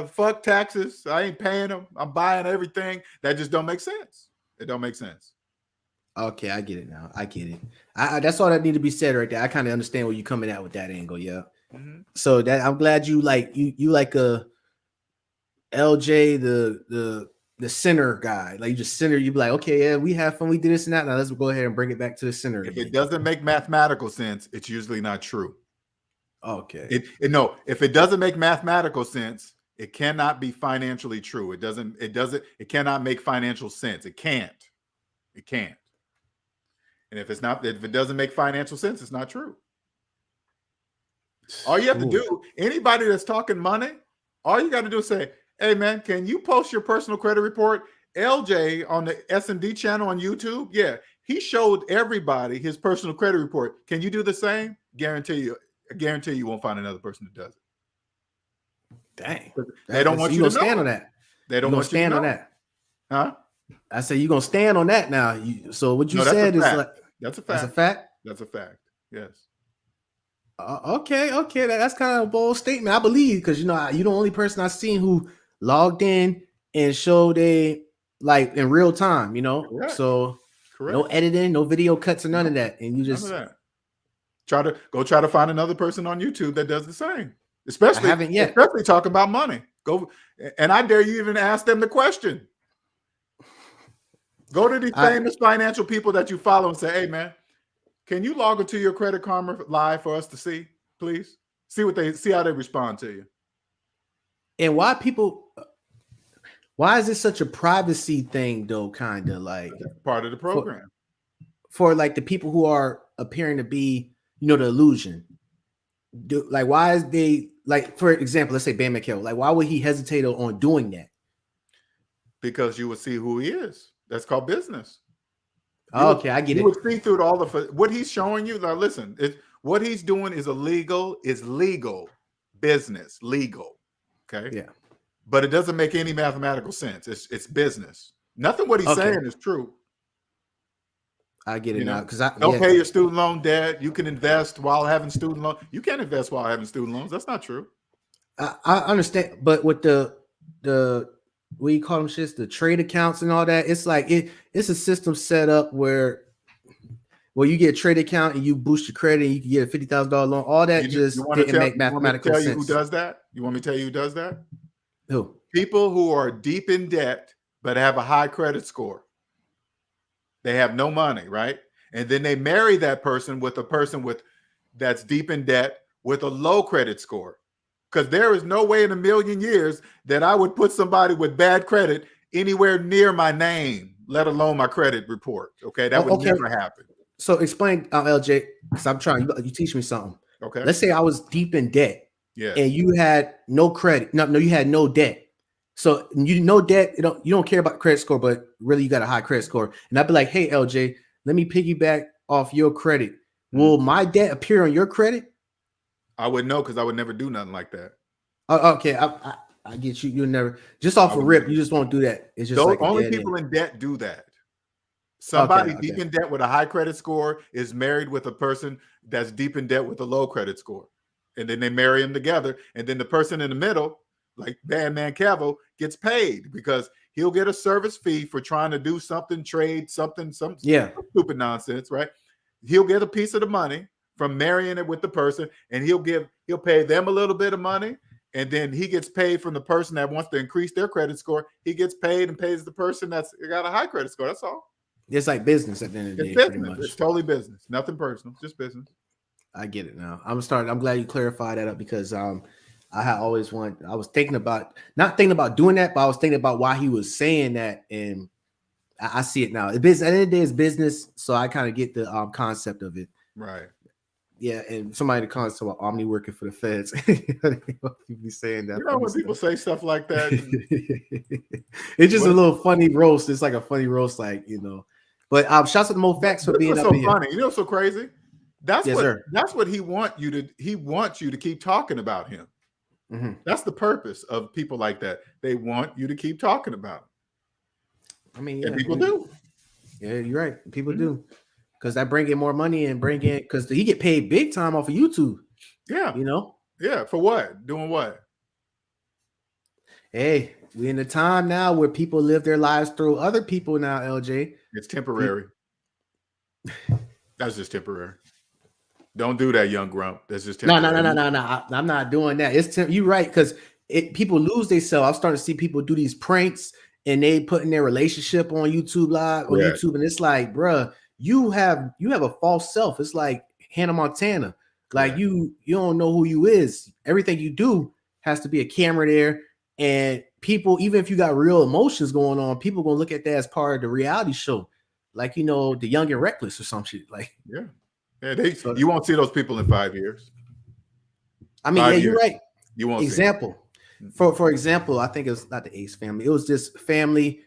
Fuck taxes. I ain't paying them. I'm buying everything. That just don't make sense. It don't make sense.
Okay, I get it now. I get it. That's all that need to be said right there. I kind of understand where you're coming at with that angle. Yeah. Mm-hmm. So that I'm glad you like a LJ the center guy. Like you just center. You be like, okay, yeah, we have fun. We did this and that. Now let's go ahead and bring it back to the center.
If it doesn't make mathematical sense, it's usually not true.
Okay.
If it doesn't make mathematical sense, it cannot be financially true. It cannot make financial sense. It can't. And if it doesn't make financial sense, it's not true. All you have to do, anybody that's talking money, all you got to do is say, hey man, can you post your personal credit report? LJ on the S&D channel on YouTube, yeah, he showed everybody his personal credit report. Can you do the same? I guarantee you won't find another person that does it.
Dang.
They don't want you to
stand on that.
They don't want you to stand on that. Huh?
I say you're gonna stand on that now. So what you said is like
that's a fact.
That's a fact.
That's a fact. Yes.
Okay. That's kind of a bold statement. I believe because you're the only person I've seen who logged in and showed in real time.
Correct.
So correct. No editing, no video cuts, or none of that. And you just
try to find another person on YouTube that does the same. Especially talking about money. Go and I dare you even ask them the question. Go to these famous financial people that you follow and say, hey man, can you log into your Credit Karma live for us to see, please? See how they respond to you.
And why is it such a privacy thing though? Kind of like
part of the program
for like the people who are appearing to be, the illusion. Why is they for example, let's say Bandman Kevo, why would he hesitate on doing that?
Because you would see who he is. That's called business.
Okay, I get it.
You would see through all what he's showing you. Now, listen, what he's doing is legal business, legal. Okay.
Yeah.
But it doesn't make any mathematical sense. It's business. Nothing what he's saying is true.
I get it now because
don't pay your student loan debt. You can invest while having student loan. You can't invest while having student loans. That's not true.
I understand, but with the what do you call them shits, the trade accounts and all that, it's like it's a system set up where Well, you get a trade account and you boost your credit and you can get a $50,000 loan. All that just didn't make mathematical sense.
You who does that? You want me to tell you who does that?
Who?
People who are deep in debt but have a high credit score. They have no money, right? And then they marry that person with a person that's deep in debt with a low credit score. Because there is no way in a million years that I would put somebody with bad credit anywhere near my name, let alone my credit report. Okay, that would never happen.
So explain, LJ, because I'm trying. You teach me something.
Okay.
Let's say I was deep in debt.
Yeah.
And you had no credit. No, you had no debt. So you no debt. You don't care about credit score, but really you got a high credit score. And I'd be like, hey, LJ, let me piggyback off your credit. Will my debt appear on your credit?
I wouldn't know because I would never do nothing like that.
Okay, I get you. You never just off a rip. You just won't do that. It's just
only people in debt do that. Somebody deep in debt with a high credit score is married with a person that's deep in debt with a low credit score, and then they marry them together. And then the person in the middle, like Bandman Kevo, gets paid because he'll get a service fee for trying to do something, trade something, some stupid nonsense, right? He'll get a piece of the money from marrying it with the person, and he'll pay them a little bit of money, and then he gets paid from the person that wants to increase their credit score. He gets paid and pays the person that's got a high credit score. That's all.
It's like business at the end of the day.
Pretty much. It's totally business. Nothing personal. Just business.
I get it now. I'm glad you clarified that up because I had always wanted. I was thinking about not thinking about doing that, but I was thinking about why he was saying that, and I see it now. At the end of the day, it's business, so I kind of get the concept of it.
Right.
Yeah, and somebody in the comments about Omni working for the feds. You be saying that.
You know when people say stuff like that,
it's just a little funny roast. It's like a funny roast, like But shouts out to Mo Facts for being up
so
here.
funny. You know, so crazy. That's what he wants you to. He wants you to keep talking about him. Mm-hmm. That's the purpose of people like that. They want you to keep talking about him.
I mean,
and people do.
Yeah, you're right. People do. Because that bring in more money and bring in because he get paid big time off of YouTube.
Yeah.
Yeah.
For what? Doing what?
Hey, we in the time now where people live their lives through other people now, LJ.
It's temporary. That's just temporary. Don't do that, young grump. That's just temporary.
No. I'm not doing that. It's you're right, because people lose themselves. I'm starting to see people do these pranks and they putting their relationship on YouTube Live on YouTube, and it's like, bruh, you have a false self. It's like Hannah Montana. Like you don't know who you is. Everything you do has to be a camera there. And people, even if you got real emotions going on, people gonna look at that as part of the reality show. Like, the Young and Reckless or some shit. Like,
you won't see those people in 5 years.
I mean, you're right.
You won't
example. For example, I think it was not the Ace family. It was this family.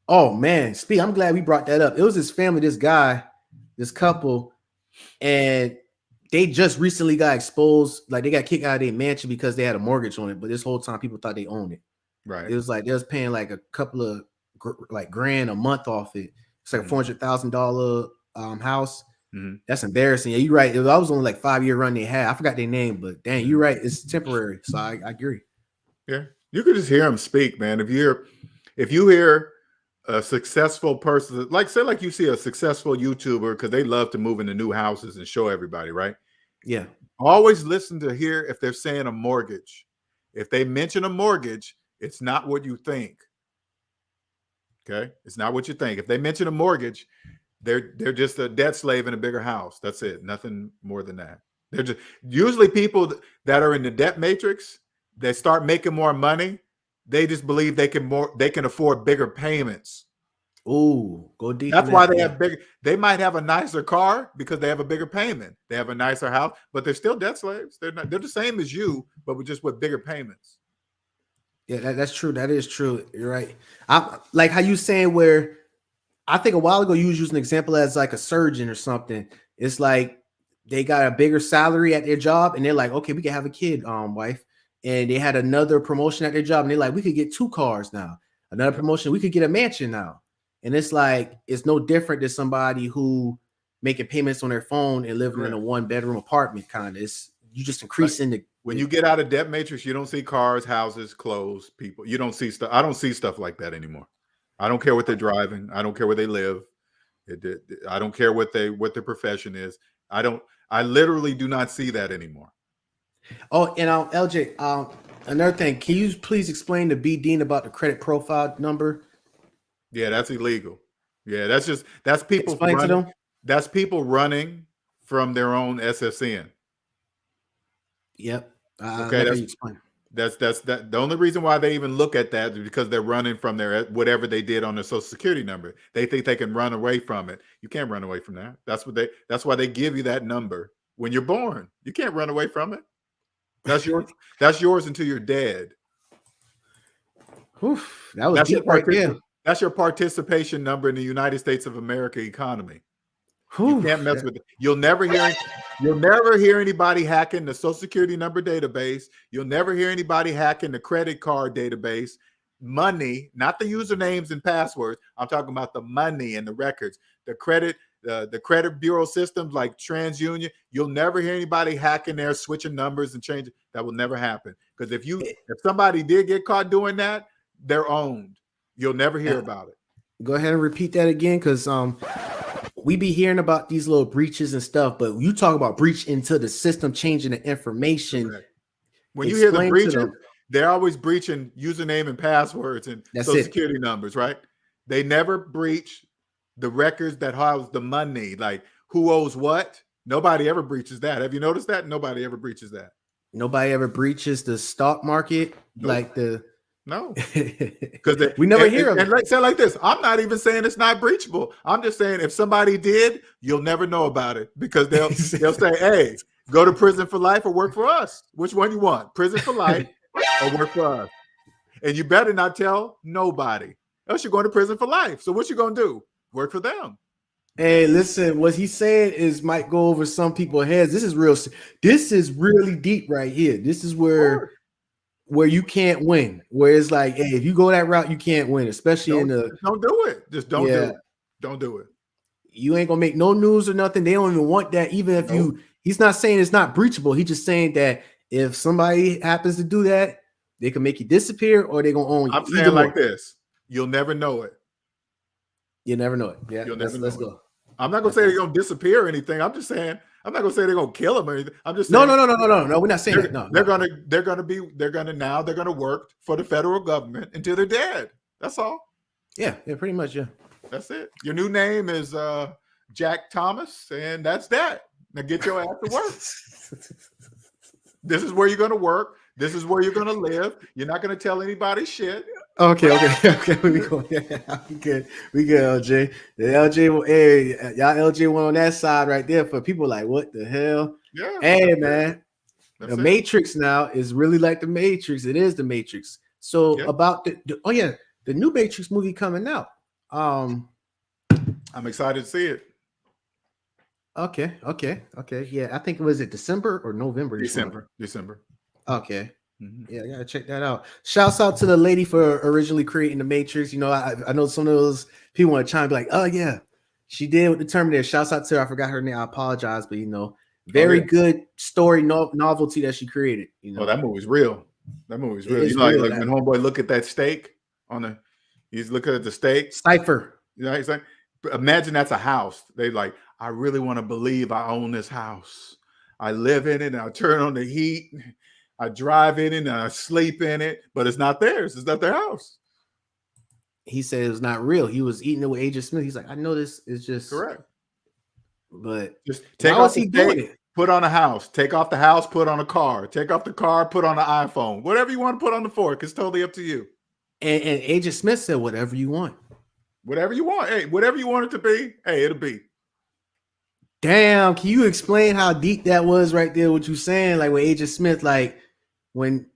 Oh man, I'm glad we brought that up. It was this family, this guy, this couple, and they just recently got exposed. Like they got kicked out of their mansion because they had a mortgage on it. But this whole time, people thought they owned it.
Right.
It was like they was paying like a couple of grand a month off it. It's like a $400,000 house.
Mm-hmm.
That's embarrassing. Yeah, you're right. I was only like 5-year run they had. I forgot their name, but dang, you're right. It's temporary. So I agree.
Yeah, you could just hear them speak, man. If you hear a successful person, like you see a successful YouTuber, because they love to move into new houses and show everybody, right?
Yeah.
Always listen to hear if they're saying a mortgage. If they mention a mortgage, it's not what you think. Okay, it's not what you think. If they mention a mortgage, they're just a debt slave in a bigger house. That's it. Nothing more than that. They're just usually people that are in the debt matrix. They start making more money. They just believe they can afford bigger payments.
Ooh, go deep.
That's why they have bigger. They might have a nicer car because they have a bigger payment. They have a nicer house, but they're still debt slaves. They're the same as you, but with bigger payments.
Yeah, that's true. That is true. You're right. I like how you saying where I think a while ago you was using an example as like a surgeon or something. It's like they got a bigger salary at their job and they're like, okay, we can have a kid, wife. And they had another promotion at their job and they're like, we could get 2 cars now. Another promotion, we could get a mansion now. And it's like, it's no different than somebody who making payments on their phone and living in a 1-bedroom apartment kind of. It's you just increasing the.
When you get out of debt matrix, you don't see cars, houses, clothes, people. You don't see stuff. I don't see stuff like that anymore. I don't care what they're driving. I don't care where they live. I don't care what their profession is. I literally do not see that anymore.
Oh, and LJ, another thing, can you please explain to B Dean about the credit profile number?
Yeah, that's illegal. Yeah, that's people
Explain
running.
to them.
That's people running from their own SSN.
Yep.
Okay, that's the only reason why they even look at that is because they're running from their whatever they did on their social security number. They think they can run away from it. You can't run away from that. That's why they give you that number when you're born. You can't run away from it. That's yours. That's yours until you're dead.
Oof, that was deep right there.
That's your participation number in the United States of America economy. You can't mess with it. You'll never hear anybody hacking the social security number database. You'll never hear anybody hacking the credit card database. Money, not the usernames and passwords. I'm talking about the money and the records, the credit bureau systems like TransUnion. You'll never hear anybody hacking there, switching numbers and changing. That will never happen. Because if somebody did get caught doing that, they're owned. You'll never hear about it.
Go ahead and repeat that again, because we be hearing about these little breaches and stuff, but you talk about breach into the system, changing the information.
Correct. When you hear the breaches, they're always breaching username and passwords and social security numbers, right? They never breach the records that house the money, like who owes what. Nobody ever breaches that. Have you noticed that? Nobody ever breaches that.
Nobody ever breaches the stock market, like the.
No, because
we never hear of it.
And say like this, I'm not even saying it's not breachable. I'm just saying if somebody did, you'll never know about it because they'll say, "Hey, go to prison for life or work for us. Which one you want? Prison for life or work for us?" And you better not tell nobody, else you're going to prison for life. So what you gonna do? Work for them.
Hey, listen, what he's saying is might go over some people's heads. This is real. This is really deep right here. This is where you can't win. Where it's like, hey, if you go that route, you can't win, especially
don't do it. Just don't do it. Don't do it.
You ain't gonna make no news or nothing. They don't even want that. Even if he's not saying it's not breachable. He's just saying that if somebody happens to do that, they can make you disappear or they're gonna own you.
I'm saying like this. You'll never know it.
You never know it. Yeah, let's go.
I'm not gonna say they're gonna disappear or anything. I'm just saying I'm not gonna say they're gonna kill him or anything. I'm just
saying, no. We're not saying that. No,
they're gonna work for the federal government until they're dead. That's all.
Yeah, pretty much. Yeah,
that's it. Your new name is Jack Thomas, and that's that. Now get your ass to work. This is where you're gonna work. This is where you're gonna live. You're not gonna tell anybody shit.
Okay. We go. Yeah, we good, LJ. The LJ, hey, y'all LJ one on that side right there for people like, what the hell?
Yeah.
Hey, man. The Matrix now is really like the Matrix. It is the Matrix. So about the new Matrix movie coming out.
I'm excited to see it.
Okay. Yeah, I think was it December or November?
December.
Okay. Mm-hmm. Yeah, I gotta check that out. Shouts out to the lady for originally creating the Matrix. You know, I know some of those people want to chime and be like, oh yeah, she did with the Terminator. Shouts out to her. I forgot her name. I apologize, but very good story novelty that she created.
That movie's real. That movie's real. You know, like when homeboy look at that steak he's looking at the steak.
Cypher.
He's like, imagine that's a house. They like, I really want to believe I own this house. I live in it and I turn on the heat. I drive in it and I sleep in it, but it's not theirs. It's not their house.
He said it was not real. He was eating it with Agent Smith. He's like, I know this is just
correct.
But
just take off the steak, put on a house. Take off the house, put on a car. Take off the car, put on an iPhone. Whatever you want to put on the fork, it's totally up to you.
And Agent Smith said, whatever you want.
Whatever you want. Hey, whatever you want it to be, hey, it'll be.
Damn, can you explain how deep that was right there? What you saying, like with Agent Smith, like when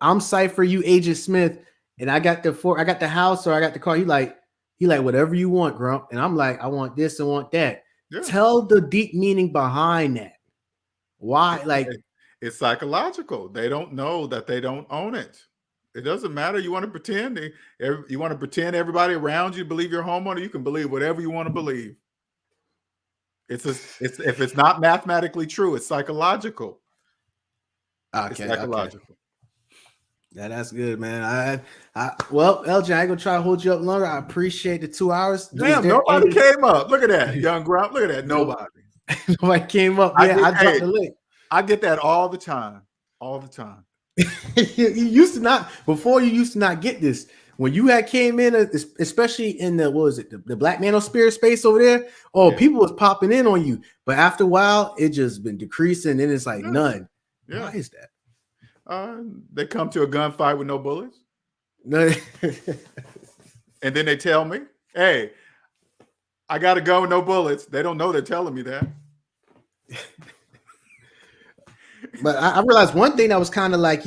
I'm Cypher, you Agent Smith, and I got the house or I got the car. He like whatever you want, Grump, and I'm like, I want this and want that. Yeah. Tell the deep meaning behind that. Why? Like
it's psychological. They don't know that they don't own it. It doesn't matter. You want to pretend. You want to pretend everybody around you believe you're a homeowner. You can believe whatever you want to believe. If it's not mathematically true, it's psychological.
Okay.
It's psychological.
Yeah, that's good, man. Well, LJ, I ain't gonna try to hold you up longer. I appreciate the 2 hours.
Damn, nobody came up. Look at that, young Grump. Look at that. Nobody.
Nobody came up. Yeah, I dropped the link.
I get that all the time. All the time.
You used to not, before you used to not get this. When you had came in, especially in the, what was it, the Black Manosphere space over there, people was popping in on you. But after a while, it just been decreasing, and it's like none. Yeah. Why is that?
They come to a gunfight with no bullets. And then they tell me, hey, I got a gun with no bullets. They don't know they're telling me that.
But I realized one thing that was kind of like,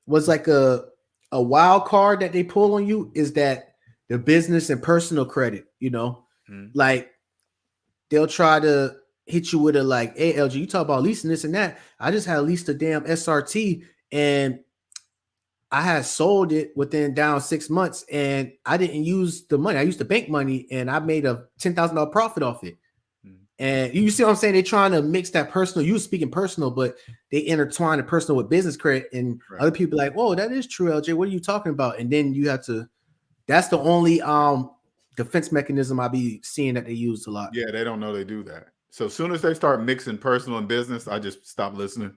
was like a wild card that they pull on you is that the business and personal credit, like they'll try to hit you with a like, hey, LG, you talk about leasing this and that. I just had leased a damn SRT and I had sold it within down 6 months and I didn't use the money. I used the bank money and I made a $10,000 profit off it. And you see what I'm saying? They're trying to mix that personal, you speaking personal, but they intertwine the personal with business credit. And other people are like, whoa, that is true, LJ. What are you talking about? And then you have to, that's the only defense mechanism I be seeing that they use a lot.
Yeah, they don't know they do that. So as soon as they start mixing personal and business, I just stop listening.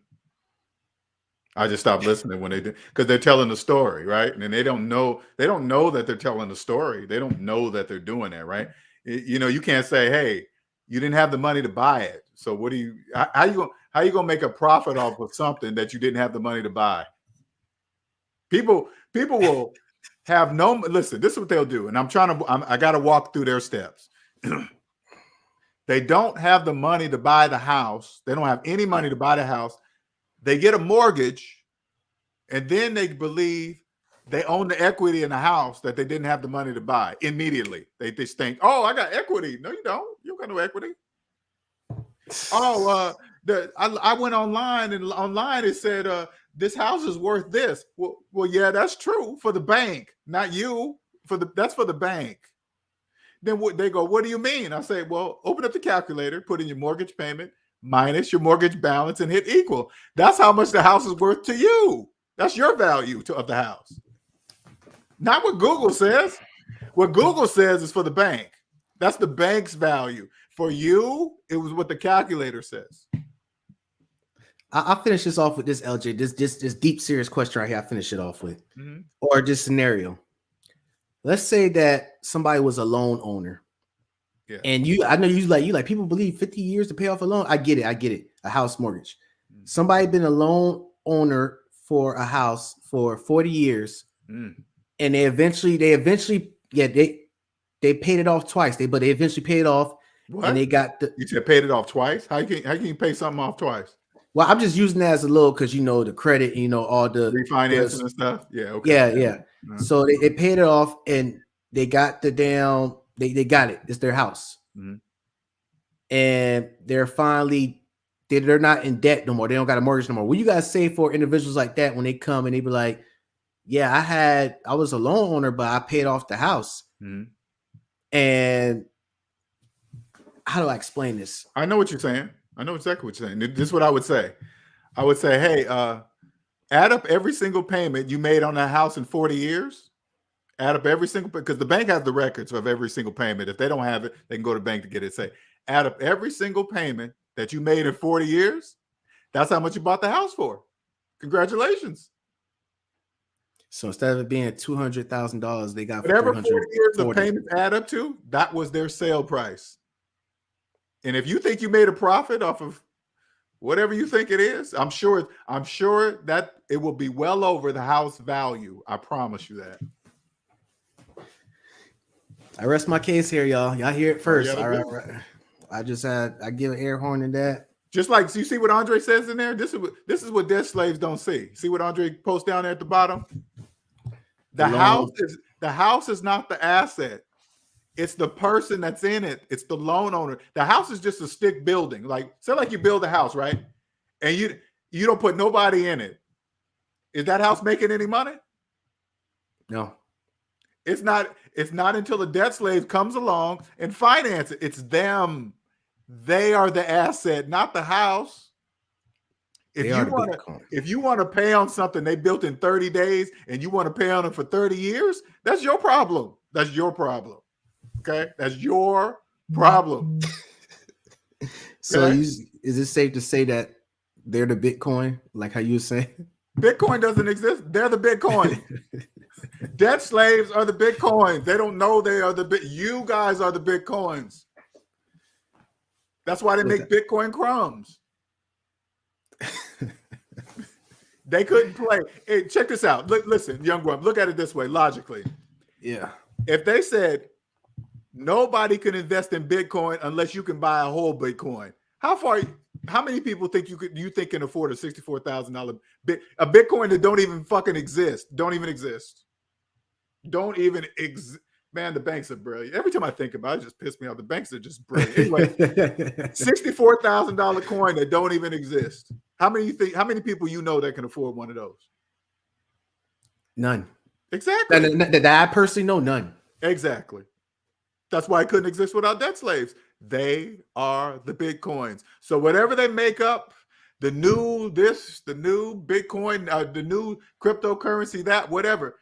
I just stop listening when they do, because they're telling the story, right? And they don't know that they're telling the story. They don't know that they're doing that, right? You can't say, hey, you didn't have the money to buy it. So what do you, how you gonna make a profit off of something that you didn't have the money to buy? People will have no, listen, this is what they'll do. And I got to walk through their steps. They don't have the money to buy the house. They don't have any money to buy the house. They get a mortgage and then they believe they own the equity in the house that they didn't have the money to buy immediately. They just think, oh, I got equity. No, you don't. You don't got no equity. Oh, I went online and online it said this house is worth this. Well, yeah, that's true for the bank, not you. That's for the bank. Then they go, what do you mean? I say, well, open up the calculator, put in your mortgage payment minus your mortgage balance and hit equal. That's how much the house is worth to you. That's your value of the house. Not what Google says. What Google says is for the bank. That's the bank's value. For you, it was what the calculator says.
I'll finish this off with this, LJ. This deep, serious question right here. I'll finish it off with. Or this scenario. Let's say that somebody was a loan owner.
Yeah.
And I know you like people believe 50 years to pay off a loan. I get it. A house mortgage. Somebody been a loan owner for a house for 40 years. And they eventually, yeah, they paid it off twice. But they eventually paid it off.
What?
And they got
you said paid it off twice? How can you pay something off twice?
Well, I'm just using that as a little because the credit, all the
refinancing and stuff. Yeah, okay.
Yeah. So they paid it off and they got the damn, they got it. It's their house. And they're finally they're not in debt no more. They don't got a mortgage no more. What you guys say for individuals like that when they come and they be like, yeah, I was a loan owner, but I paid off the house. And how do I explain this?
I know what you're saying. I know exactly what you're saying. This is what I would say. I would say, hey, add up every single payment you made on that house in 40 years. Add up every single, because the bank has the records of every single payment. If they don't have it, they can go to the bank to get it. Say, add up every single payment that you made in 40 years. That's how much you bought the house for. Congratulations.
So instead of it being $200,000, they got
whatever 40 years of payments add up to, that was their sale price. And if you think you made a profit off of whatever you think it is, I'm sure that it will be well over the house value. I promise you that.
I rest my case here, y'all. Y'all hear it first. All right. I give an air horn in that.
Just like, so you see what Andre says in there? This is what debt slaves don't see. See what Andre posts down there at the bottom? The house is not the asset. It's the person that's in it. It's the loan owner. The house is just a stick building. Like, say like you build a house, right? And you don't put nobody in it. Is that house making any money?
No.
It's not until the debt slave comes along and finance it. It's them. They are the asset, not the house. If you want to pay on something they built in 30 days and you want to pay on it for 30 years, that's your problem. That's your problem. Okay? That's your problem.
So is it safe to say that they're the Bitcoin, like how you were saying?
Bitcoin doesn't exist. They're the Bitcoin. Debt slaves are the Bitcoins. They don't know they are you guys are the Bitcoins. That's why they make Bitcoin crumbs. They couldn't play. Hey, check this out. Listen, Young Grump, look at it this way, logically.
Yeah.
If they said nobody can invest in Bitcoin unless you can buy a whole Bitcoin, how many people think you think can afford a $64,000 a Bitcoin that don't even fucking exist? Don't even exist. Man, the banks are brilliant. Every time I think about it, it just pisses me off. The banks are just brilliant. Anyway, $64,000 coin that don't even exist. How many people you know that can afford one of those?
None.
Exactly.
That I personally know, none.
Exactly. That's why it couldn't exist without debt slaves. They are the Bitcoins. So whatever they make up, the new Bitcoin, the new cryptocurrency, that whatever.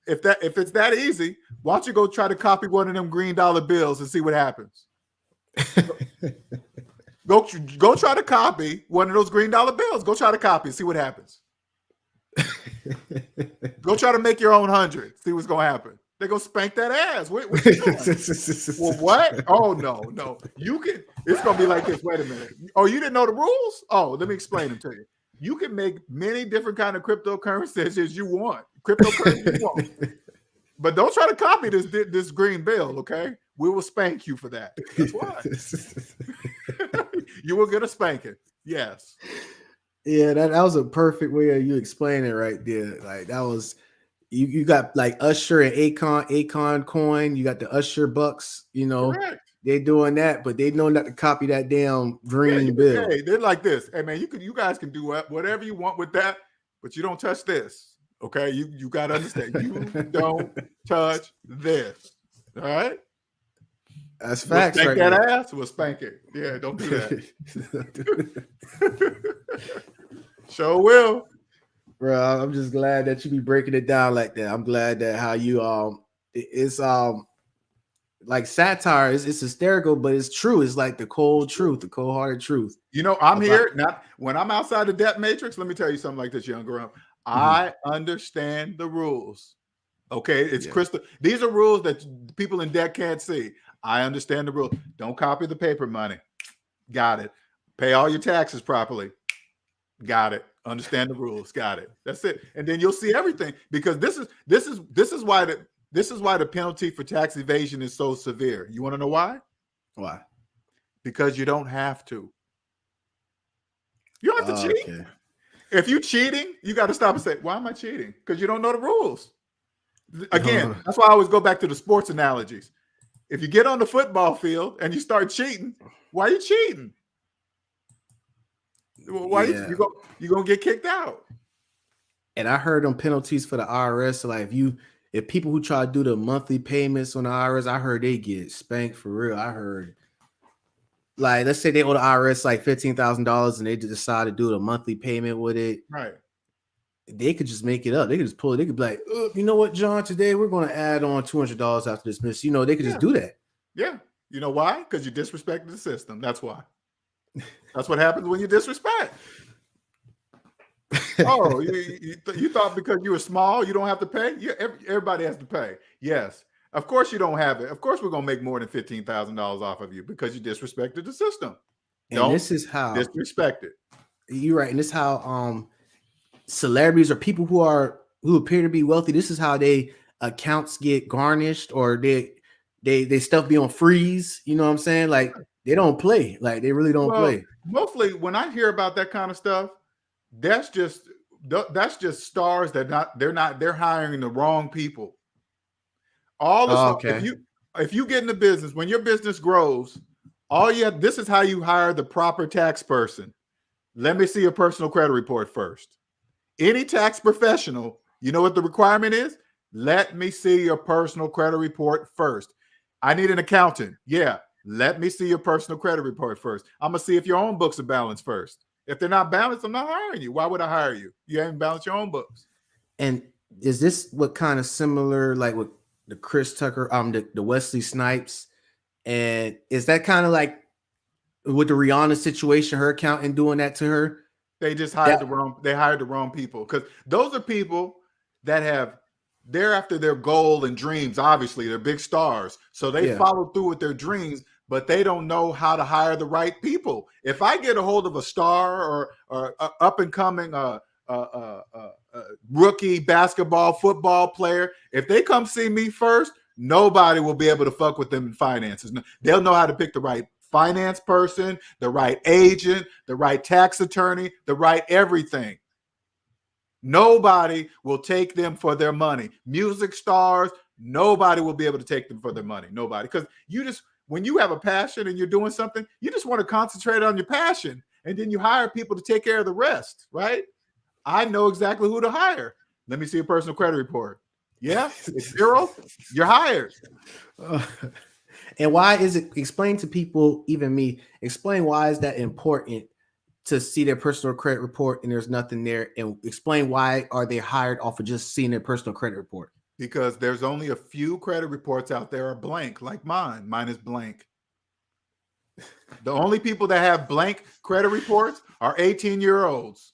If it's that easy, why don't you go try to copy one of them green dollar bills and see what happens? Go try to copy one of those green dollar bills. Go try to copy and see what happens. Go try to make your own 100. See what's gonna happen. They're gonna spank that ass. What you doing? Well, what? Oh no. You can. It's gonna be like this. Wait a minute. Oh, you didn't know the rules? Oh, let me explain them to you. You can make many different kind of cryptocurrencies as you want. Cryptocurrency you want. But don't try to copy this green bill, okay? We will spank you for that. That's why. You will get a spanking. Yes.
Yeah, that was a perfect way of you explaining it right there. Like that was you got like Usher and Akon coin, you got the Usher bucks,
Correct.
They're doing that, but they know not to copy that damn green bill.
Hey, they're like this. Hey man, you guys can do whatever you want with that, but you don't touch this. Okay, you got to understand. You don't touch this. All right.
That's facts.
We'll spank that ass. We'll spank it. Yeah, don't do that. Sure will.
Bro, I'm just glad that you be breaking it down like that. I'm glad that how you it's like satire it's hysterical, but it's true. It's like the cold truth, the cold-hearted truth.
I'm here now. When I'm outside the debt matrix, let me tell you something like this, Young Grump. I understand the rules. Okay, it's crystal. These are rules that people in debt can't see. I understand the rules. Don't copy the paper money. Got it. Pay all your taxes properly. Got it. Understand the rules. Got it. That's it. And then you'll see everything, because this is why the penalty for tax evasion is so severe. You want to know why?
Why?
Because you don't have to. You don't have to cheat.
Okay.
If you're cheating, you got to stop and say, why am I cheating? Because you don't know the rules. Again, that's why I always go back to the sports analogies. If you get on the football field and you start cheating, why are you cheating? Why you're gonna get kicked out?
And I heard on penalties for the IRS. So like if people who try to do the monthly payments on the IRS, I heard they get spanked for real. I heard, like, let's say they owe the IRS like $15,000 and they decide to do the monthly payment with it.
Right.
They could just make it up. They could just pull it. They could be like, you know what, John, today we're going to add on $200 after this miss. They could just do that.
Yeah. You know why? Because you disrespected the system. That's why. That's what happens when you disrespect. Oh, you thought because you were small, you don't have to pay? Yeah, everybody has to pay. Yes. Of course you don't have it. Of course we're going to make more than $15,000 off of you because you disrespected the system.
And this is how
disrespect it. You're
right. And this is how celebrities or people who appear to be wealthy, this is how they accounts get garnished, or they stuff be on freeze. You know what I'm saying? Like they don't play. Like they really don't play.
Mostly when I hear about that kind of stuff, that's just stars they're hiring the wrong people. All the stuff,
okay.
if you get in the business, when your business grows, this is how you hire the proper tax person. Let me see your personal credit report first. Any tax professional, you know what the requirement is? Let me see your personal credit report first. I need an accountant. Yeah, let me see your personal credit report first. I'm going to see if your own books are balanced first. If they're not balanced, I'm not hiring you. Why would I hire you? You haven't balanced your own books.
And is this what kind of similar like with the Chris Tucker, the Wesley Snipes, and is that kind of like with the Rihanna situation, her accountant doing that to her?
They just hired they hired the wrong people, because those are people that they're after their goal and dreams. Obviously, they're big stars, so they follow through with their dreams, but they don't know how to hire the right people. If I get a hold of a star or up and coming rookie basketball, football player, if they come see me first, nobody will be able to fuck with them in finances. They'll know how to pick the right finance person, the right agent, the right tax attorney, the right everything. Nobody will take them for their money. Music stars, nobody will be able to take them for their money. Nobody. Because when you have a passion and you're doing something, you just want to concentrate on your passion, and then you hire people to take care of the rest, right? I know exactly who to hire. Let me see a personal credit report. Yeah, it's 0. You're hired.
And why is it? Explain to people, even me. Explain why is that important to see their personal credit report and there's nothing there, and explain why are they hired off of just seeing their personal credit report?
Because there's only a few credit reports out there are blank, like mine. Mine is blank. The only people that have blank credit reports are 18-year-olds.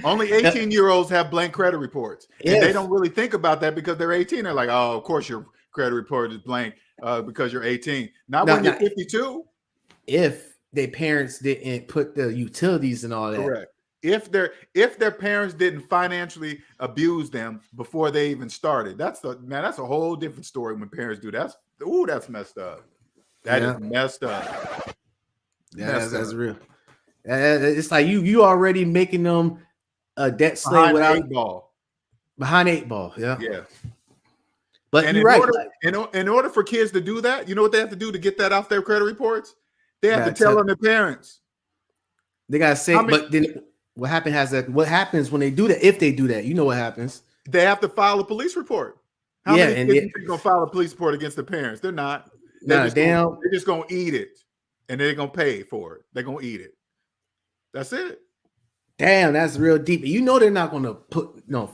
Only 18-year-olds have blank credit reports. And they don't really think about that because they're 18. They're like, oh, of course your credit report is blank because you're 18. Not when you're 52.
If their parents didn't put the utilities and all that.
Correct. If their parents didn't financially abuse them before they even started. That's a whole different story when parents do that. That's messed up. That is messed up.
Yeah, that's real. It's like you already making them a debt slave
behind
behind 8 ball. Yeah. But
and
you're right.
In order for kids to do that, you know what they have to do to get that off their credit reports? They have to tell on their parents. They gotta say,
but then what happens when they do that? If they do that, you know what happens?
They have to file a police report. How many kids are gonna file a police report against the parents? They're not. They're just gonna eat it, and they're gonna pay for it. They're gonna eat it. That's it.
Damn, that's real deep. You know they're not going to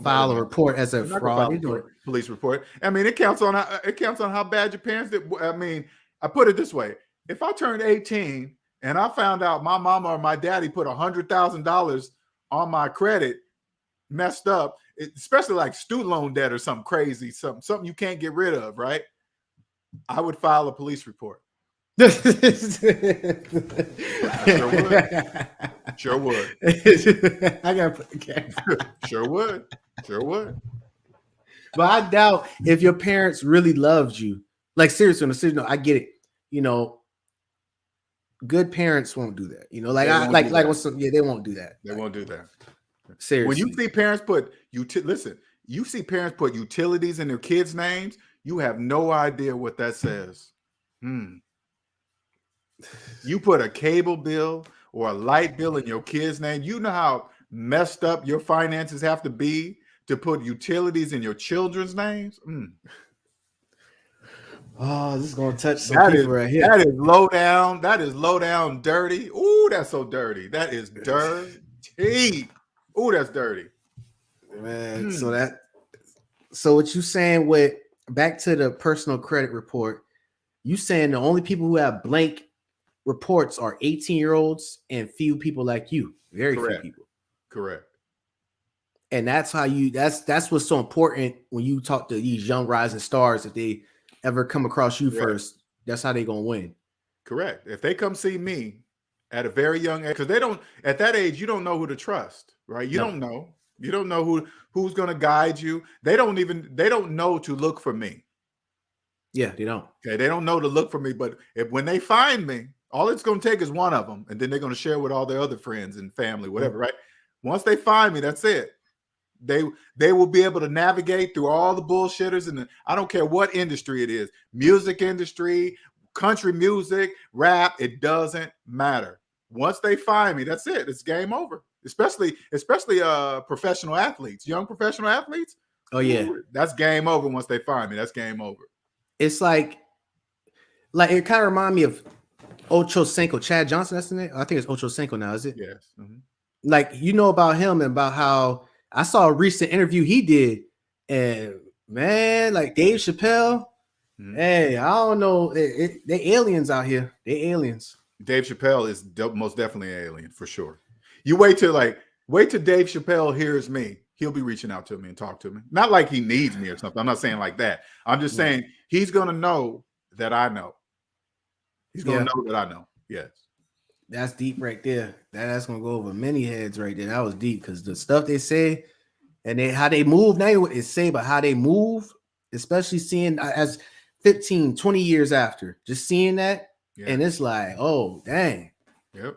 file a report as a fraud.
Police report. I mean, it counts on how bad your parents did. I mean, I put it this way: if I turned 18 and I found out my mama or my daddy put $100,000 on my credit, messed up, especially like student loan debt or something crazy, something you can't get rid of, right? I would file a police report. Sure would.
I gotta put the camera.
Sure would.
But I doubt if your parents really loved you. Like seriously, no, I get it. You know, good parents won't do that. You know, they won't do that.
They won't do that.
Seriously.
When you see parents put you see parents put utilities in their kids' names, you have no idea what that says. You put a cable bill or a light bill in your kid's name. You know how messed up your finances have to be to put utilities in your children's names.
Oh, this is gonna touch some people right here.
That is low down. That is low down dirty. Ooh, that's so dirty. That is dirty. Ooh, that's dirty.
Man, so what you saying with back to the personal credit report, you saying the only people who have blank reports are 18-year-olds and few people like you. Very few people.
Correct.
And that's how that's what's so important when you talk to these young rising stars. If they ever come across you first, that's how they gonna win.
Correct. If they come see me at a very young age, because they don't at that age, you don't know who to trust, right? You don't know. You don't know who's gonna guide you. They don't know to look for me.
Yeah, they don't.
Okay, they don't know to look for me, but when they find me, all it's going to take is one of them, and then they're going to share with all their other friends and family, whatever, right? Once they find me, that's it. They will be able to navigate through all the bullshitters, and I don't care what industry it is, music industry, country music, rap, it doesn't matter. Once they find me, that's it. It's game over. Especially professional athletes, young professional athletes.
Oh yeah,
that's game over once they find me. That's game over.
It's like it kind of remind me of Ocho Cinco, Chad Johnson. That's the name. I think it's Ocho Cinco now. Is it?
Yes.
Like you know about him and about how I saw a recent interview he did, and man, like Dave Chappelle. Hey, I don't know. They aliens out here. They aliens.
Dave Chappelle is most definitely an alien for sure. You wait till Dave Chappelle hears me. He'll be reaching out to me and talk to me. Not like he needs me or something. I'm not saying like that. I'm just saying he's gonna know that I know. He's gonna know that I know. Yes.
That's deep right there. That's gonna go over many heads right there. That was deep because the stuff they say and how they move, not even what they say, but how they move, especially seeing as 15, 20 years after, just seeing that, and it's like, oh, dang.
Yep.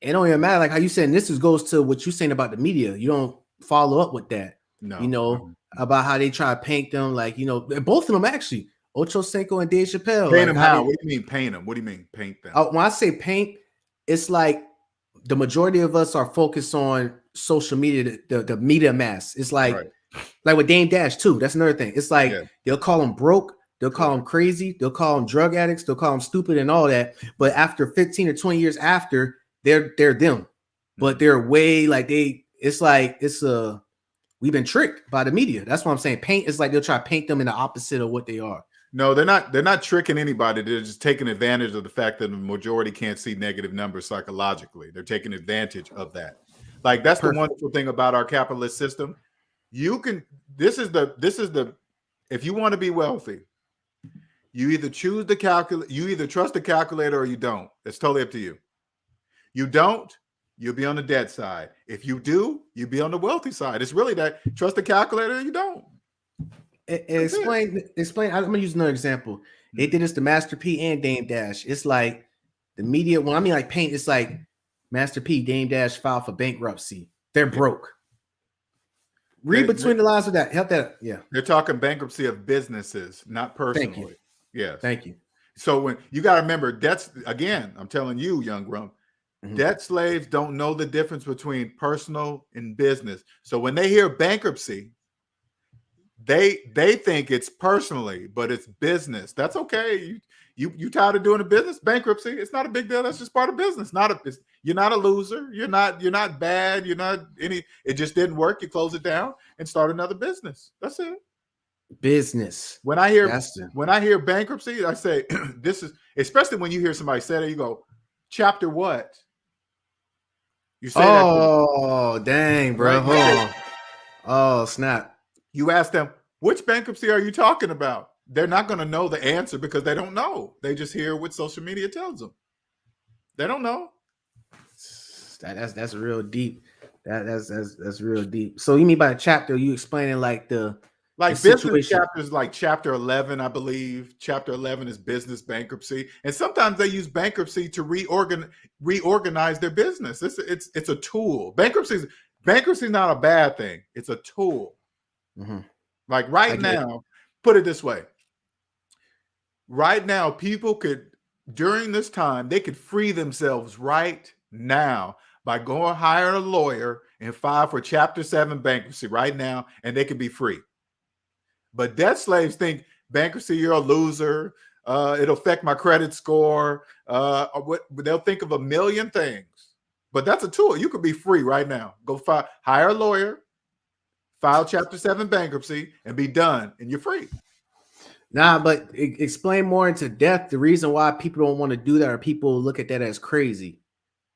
It don't even matter. Like how you said, and this goes to what you're saying about the media. You don't follow up with that.
No.
You know, about how they try to paint them like, you know, both of them actually, Ocho Cinco and Dave Chappelle.
Paint them how? What do you mean paint them? What do you mean paint them?
When I say paint, it's like the majority of us are focused on social media, the media mass. It's like with Dame Dash too. That's another thing. It's like they'll call them broke, they'll call them crazy, they'll call them drug addicts, they'll call them stupid and all that. But after 15 or 20 years after, they're them. But they're way like we've been tricked by the media. That's what I'm saying. Paint is like they'll try to paint them in the opposite of what they are.
No, they're not tricking anybody. They're just taking advantage of the fact that the majority can't see negative numbers psychologically. They're taking advantage of that. Like that's the wonderful thing about our capitalist system. You can this is the if you want to be wealthy, you either choose the calculate, you either trust the calculator or you don't. It's totally up to you. You don't, you'll be on the debt side. If you do, you'll be on the wealthy side. It's really that trust the calculator or you don't.
Explain. I'm gonna use another example. They did this to Master P and Dame Dash. It's like the media. Well, I mean, like paint. It's like Master P, Dame Dash filed for bankruptcy. They're broke. Read between the lines of that. Help that. Yeah.
They're talking bankruptcy of businesses, not personally.
Thank you.
Yes.
Thank you.
So when you got to remember, debts again. I'm telling you, Young Grump. Debt slaves don't know the difference between personal and business. So when they hear bankruptcy, they think it's personally, but it's business. That's okay. You tired of doing a business bankruptcy? It's not a big deal. That's just part of business. You're not a loser. You're not bad. You're not any. It just didn't work. You close it down and start another business. That's it.
Business.
When I hear bankruptcy, I say this is especially when you hear somebody say that, you go, chapter what? You say that.
Dang, bro. Hold on. Oh, snap.
You ask them, which bankruptcy are you talking about? They're not going to know the answer because they don't know. They just hear what social media tells them. They don't know.
That's real deep. That's real deep. So you mean by chapter, you explaining like the
business situation. Chapters like chapter 11, I believe. Chapter 11 is business bankruptcy. And sometimes they use bankruptcy to reorganize their business. It's a tool. Bankruptcy is not a bad thing. It's a tool. Like right now, put it this way. Right now, people could, during this time, they could free themselves right now by going hire a lawyer and file for chapter 7 bankruptcy right now, and they could be free. But debt slaves think bankruptcy, you're a loser. It'll affect my credit score. They'll think of a million things. But that's a tool. You could be free right now. Go hire a lawyer, file chapter 7 bankruptcy, and be done, and you're free.
Nah, but explain more into depth the reason why people don't want to do that, or people look at that as crazy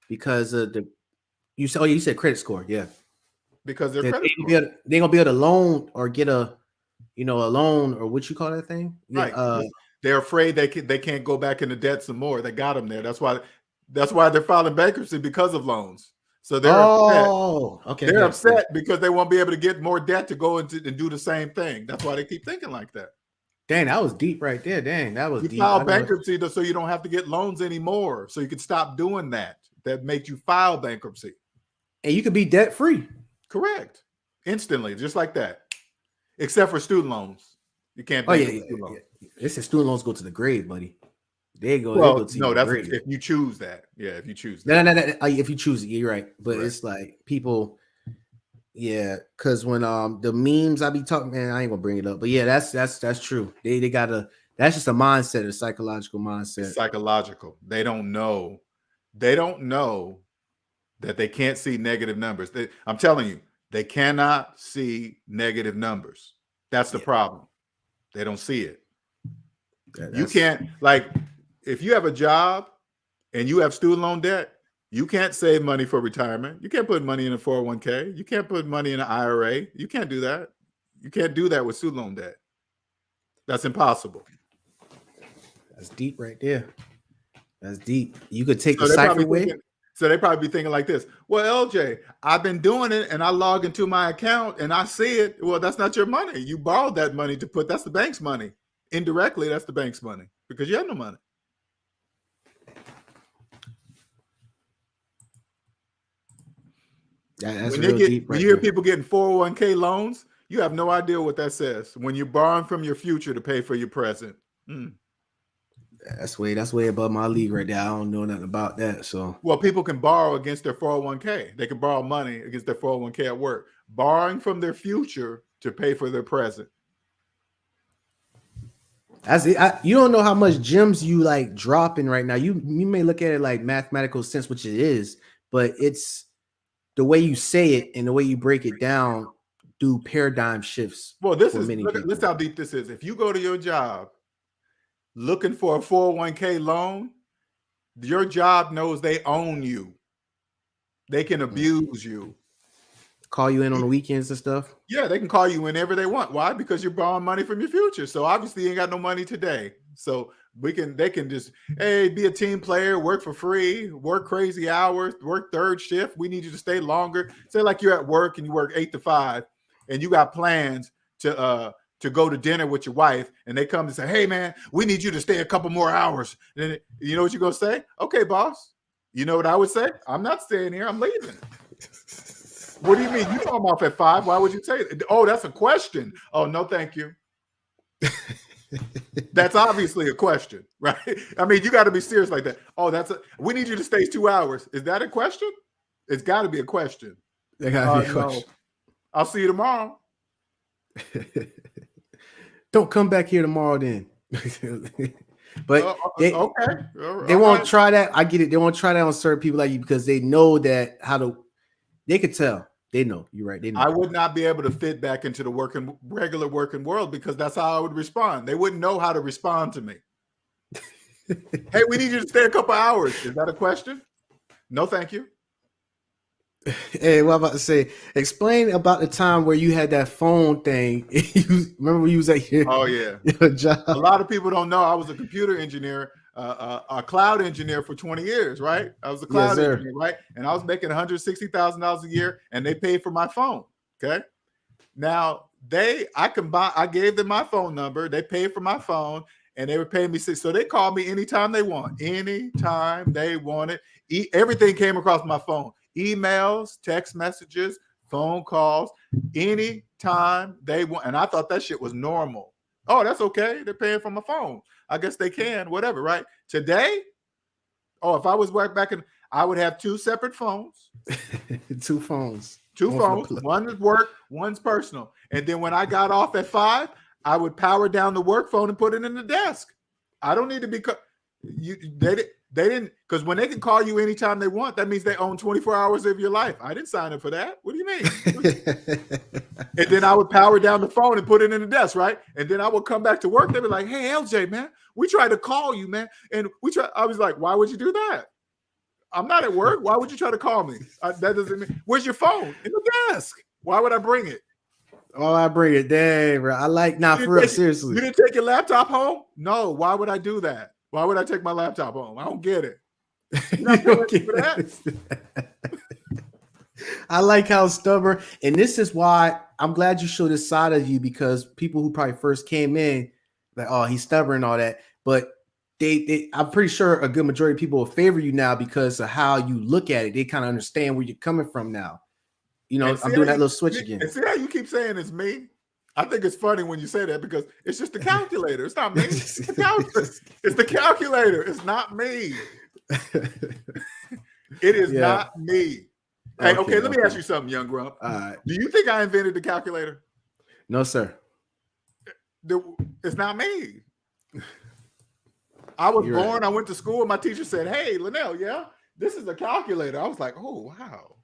because of you said credit score, yeah.
Because they're
gonna be able to loan or get a loan, or what you call that thing,
right? They're afraid they can't go back into debt some more. They got them there. That's why they're filing bankruptcy, because of loans. So they're upset.
Okay.
They're upset because they won't be able to get more debt to go and do the same thing. That's why they keep thinking like that.
Dang, that was deep right there. Dang, that was deep.
You file bankruptcy so you don't have to get loans anymore. So you can stop doing that. That makes you file bankruptcy.
And you could be debt free.
Correct. Instantly, just like that. Except for student loans. You can't.
Student loans. It says student loans go to the grave, buddy. They go.
Well,
they go to
no, that's
grave.
if you choose that. Yeah, if you choose that.
No. If you choose it, you're right. But It's like people. Yeah, because when the memes I be talking, man, I ain't gonna bring it up, but yeah, that's true. They gotta That's just a mindset, a psychological mindset.
It's psychological. They don't know. They don't know that they can't see negative numbers. I'm telling you, they cannot see negative numbers. That's the problem. They don't see it. You can't, like, if you have a job and you have student loan debt, you can't save money for retirement. You can't put money in a 401k. You can't put money in an IRA. You can't do that. You can't do that with student loan debt. That's impossible.
That's deep right there. That's deep. You could take the cipher away.
So they probably be thinking like this. Well, LJ, I've been doing it and I log into my account and I see it. Well, that's not your money. You borrowed that money to put, that's the bank's money. Indirectly, that's the bank's money because you have no money.
That's
when you hear people getting 401k loans, you have no idea what that says. When you're borrowing from your future to pay for your present.
That's way above my league right there. I don't know nothing about that. So,
well, people can borrow against their 401k. They can borrow money against their 401k at work, borrowing from their future to pay for their present.
You don't know how much gems you like dropping right now. You may look at it like mathematical sense, which it is, but it's the way you say it and the way you break it down do paradigm shifts.
Well, this how deep this is. If you go to your job looking for a 401k loan, your job knows they own you. They can abuse you.
Call you in on the weekends and stuff?
Yeah, they can call you whenever they want. Why? Because you're borrowing money from your future. So obviously you ain't got no money today. So they can just, hey, be a team player, work for free, work crazy hours, work third shift. We need you to stay longer. Say like you're at work and you work 8 to 5 and you got plans to go to dinner with your wife, and they come and say, hey man, we need you to stay a couple more hours. And then, you know what you're gonna say? Okay, boss. You know what I would say? I'm not staying here, I'm leaving. What do you mean? You know I'm off at 5. Why would you say it? Oh, that's a question. Oh, no, thank you. That's obviously a question, right? I mean, you got to be serious like that. Oh, we need you to stay 2 hours. Is that a question? It's got to be a question.
There got to be a question.
No. I'll see you tomorrow.
Don't come back here tomorrow then. But they
okay.
won't try that. I get it. They won't try that on certain people like you because they know that they could tell. They know. You're right. They know.
I would not be able to fit back into the regular working world because that's how I would respond. They wouldn't know how to respond to me. Hey, we need you to stay a couple hours. Is that a question? No, thank you.
Hey, what I'm about to say? Explain about the time where you had that phone thing. Remember when you was at your job?
A lot of people don't know I was a computer engineer, a cloud engineer for 20 years, right? I was a cloud engineer, right? And I was making $160,000 a year, and they paid for my phone. Okay. Now I gave them my phone number. They paid for my phone, and they were paying me $6. So they called me anytime they want, anytime they wanted. Everything came across my phone. Emails, text messages, phone calls, anytime they want. And I thought that shit was normal. Oh, that's okay. They're paying for my phone. I guess they can, whatever, right? Today, if I was back in, I would have 2 separate phones.
Two phones.
One is work, one's personal. And then when I got off at 5, I would power down the work phone and put it in the desk. I don't need to be they didn't, because when they can call you anytime they want, that means they own 24 hours of your life. I didn't sign up for that. What do you mean? And then I would power down the phone and put it in the desk, right? And then I would come back to work. They'd be like, hey, LJ, man, we tried to call you, man. And I was like, why would you do that? I'm not at work. Why would you try to call me? That doesn't mean, where's your phone? In the desk. Why would I bring it?
Oh, I bring it. Dang, bro. I like, for real, seriously.
You didn't take your laptop home? No. Why would I do that? Why would I take my laptop home? I don't get it.
I like how stubborn, and this is why I'm glad you showed this side of you, because people who probably first came in, like, oh, he's stubborn and all that, but I'm pretty sure a good majority of people will favor you now because of how you look at it. They kind of understand where you're coming from now. You know, I'm doing that little switch again.
And see how you keep saying it's me? I think it's funny when you say that because it's just the calculator. It's not me. It's the calculator. It's the calculator. It's not me. It is not me. Hey, okay, let me ask you something, Young Grump. Do you think I invented the calculator?
No, sir.
It's not me. I was born. Right. I went to school. My teacher said, "Hey, Linnell, yeah, this is a calculator." I was like, "Oh, wow.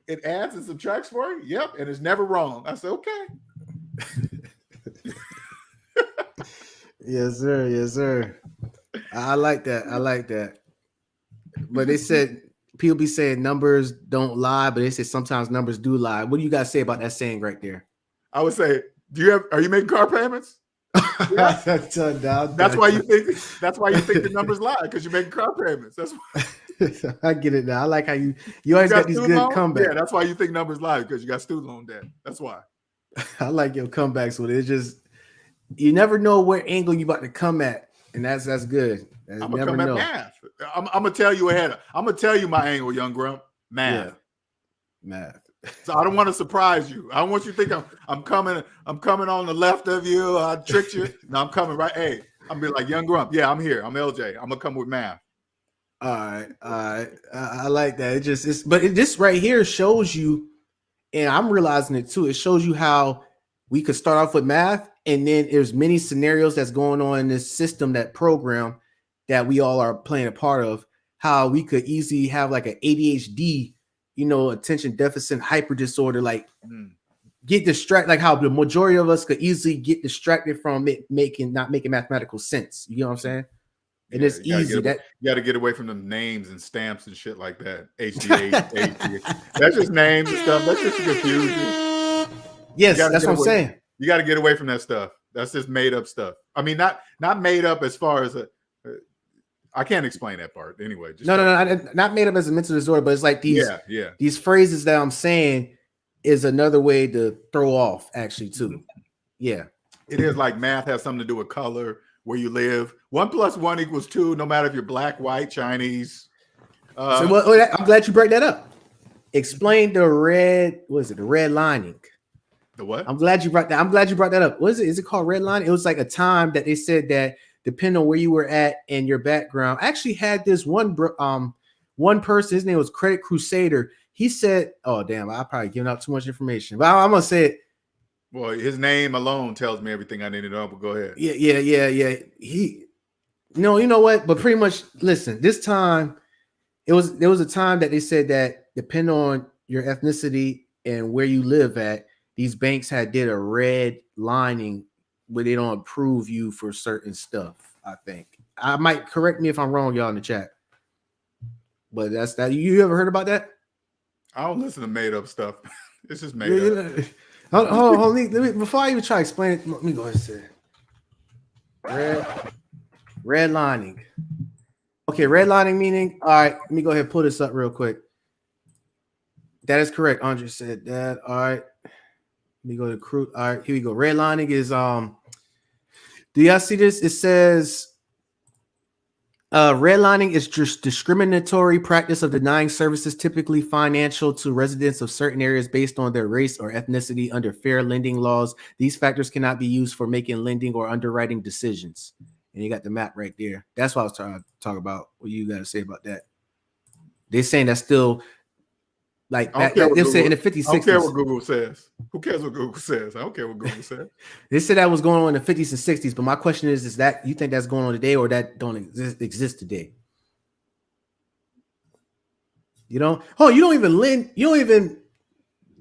It adds and subtracts for you?" Yep. And it's never wrong. I said, "Okay."
Yes, sir. Yes, sir. I like that. I like that. But they said people be saying numbers don't lie, but they say sometimes numbers do lie. What do you guys say about that saying right there?
I would say, are you making car payments? Yeah. That's why you think the numbers lie, because you're making car payments. That's why.
I get it now. I like how you always got these good comebacks.
Yeah, that's why you think numbers lie, because you got student loan debt. That's why.
I like your comebacks with it. It's just you never know what angle you about to come at, and that's good.
I'm gonna come at math. I'm gonna tell you ahead. I'm gonna tell you my angle, young Grump. Math. Yeah.
Math.
So I don't want to surprise you. I don't want you to think I'm coming on the left of you. I tricked you. No, I'm coming right. Hey, I'm gonna be like, young Grump. Yeah, I'm here. I'm LJ. I'm gonna come with math.
All right. I like that. This right here shows you, and I'm realizing it too. It shows you how we could start off with math, and then there's many scenarios that's going on in this system, that program that we all are playing a part of. How we could easily have like an ADHD, attention deficit hyper disorder, like get distracted, like how the majority of us could easily get distracted from it not making mathematical sense. You know what I'm saying? And it's easy.
You got to get away from them names and stamps and shit like that. HD. That's just names and stuff. That's just confusion.
Yes, that's what I'm saying.
You got to get away from that stuff. That's just made up stuff. I mean, not made up as far as I can't explain that part anyway.
No, not made up as a mental disorder, but it's like these phrases that I'm saying is another way to throw off, actually, too. Yeah,
it is like math has something to do with color, where you live. 1 + 1 = 2, no matter if you're black, white, Chinese.
I'm glad you break that up. Explain the red. What is it? The red lining.
The what?
I'm glad you brought that up. What is it? Is it called red line? It was like a time that they said that depending on where you were at and your background. I actually had this one person. His name was Credit Crusader. He said, "Oh damn, I probably giving out too much information, but I'm gonna say it."
Well, his name alone tells me everything I need to know. But go ahead.
Yeah. You know what? But pretty much, listen. This time, there was a time that they said that depending on your ethnicity and where you live at, these banks did a red lining where they don't approve you for certain stuff. I think I might correct me if I'm wrong, y'all in the chat. But that's that. You ever heard about that?
I don't listen to made up stuff. It's just made up.
Hold on. Let me, before I even try to explain it, let me go ahead and say red lining. Okay, red lining meaning. All right, let me go ahead and pull this up real quick. That is correct. Andre said that. All right. Let me go to crew. All right, here we go. Red lining is do y'all see this? It says redlining is just discriminatory practice of denying services typically financial to residents of certain areas based on their race or ethnicity under fair lending laws. These factors cannot be used for making lending or underwriting decisions. And you got the map right there. That's what I was trying to talk about. What you got to say about that? They're saying that's still like they're saying in the 50s.
I don't care what Google says. Who cares what Google says? I don't care what Google says.
They said that was going on in the 50s and 60s, but my question is that you think that's going on today, or that don't exist today? You don't even lend, you don't even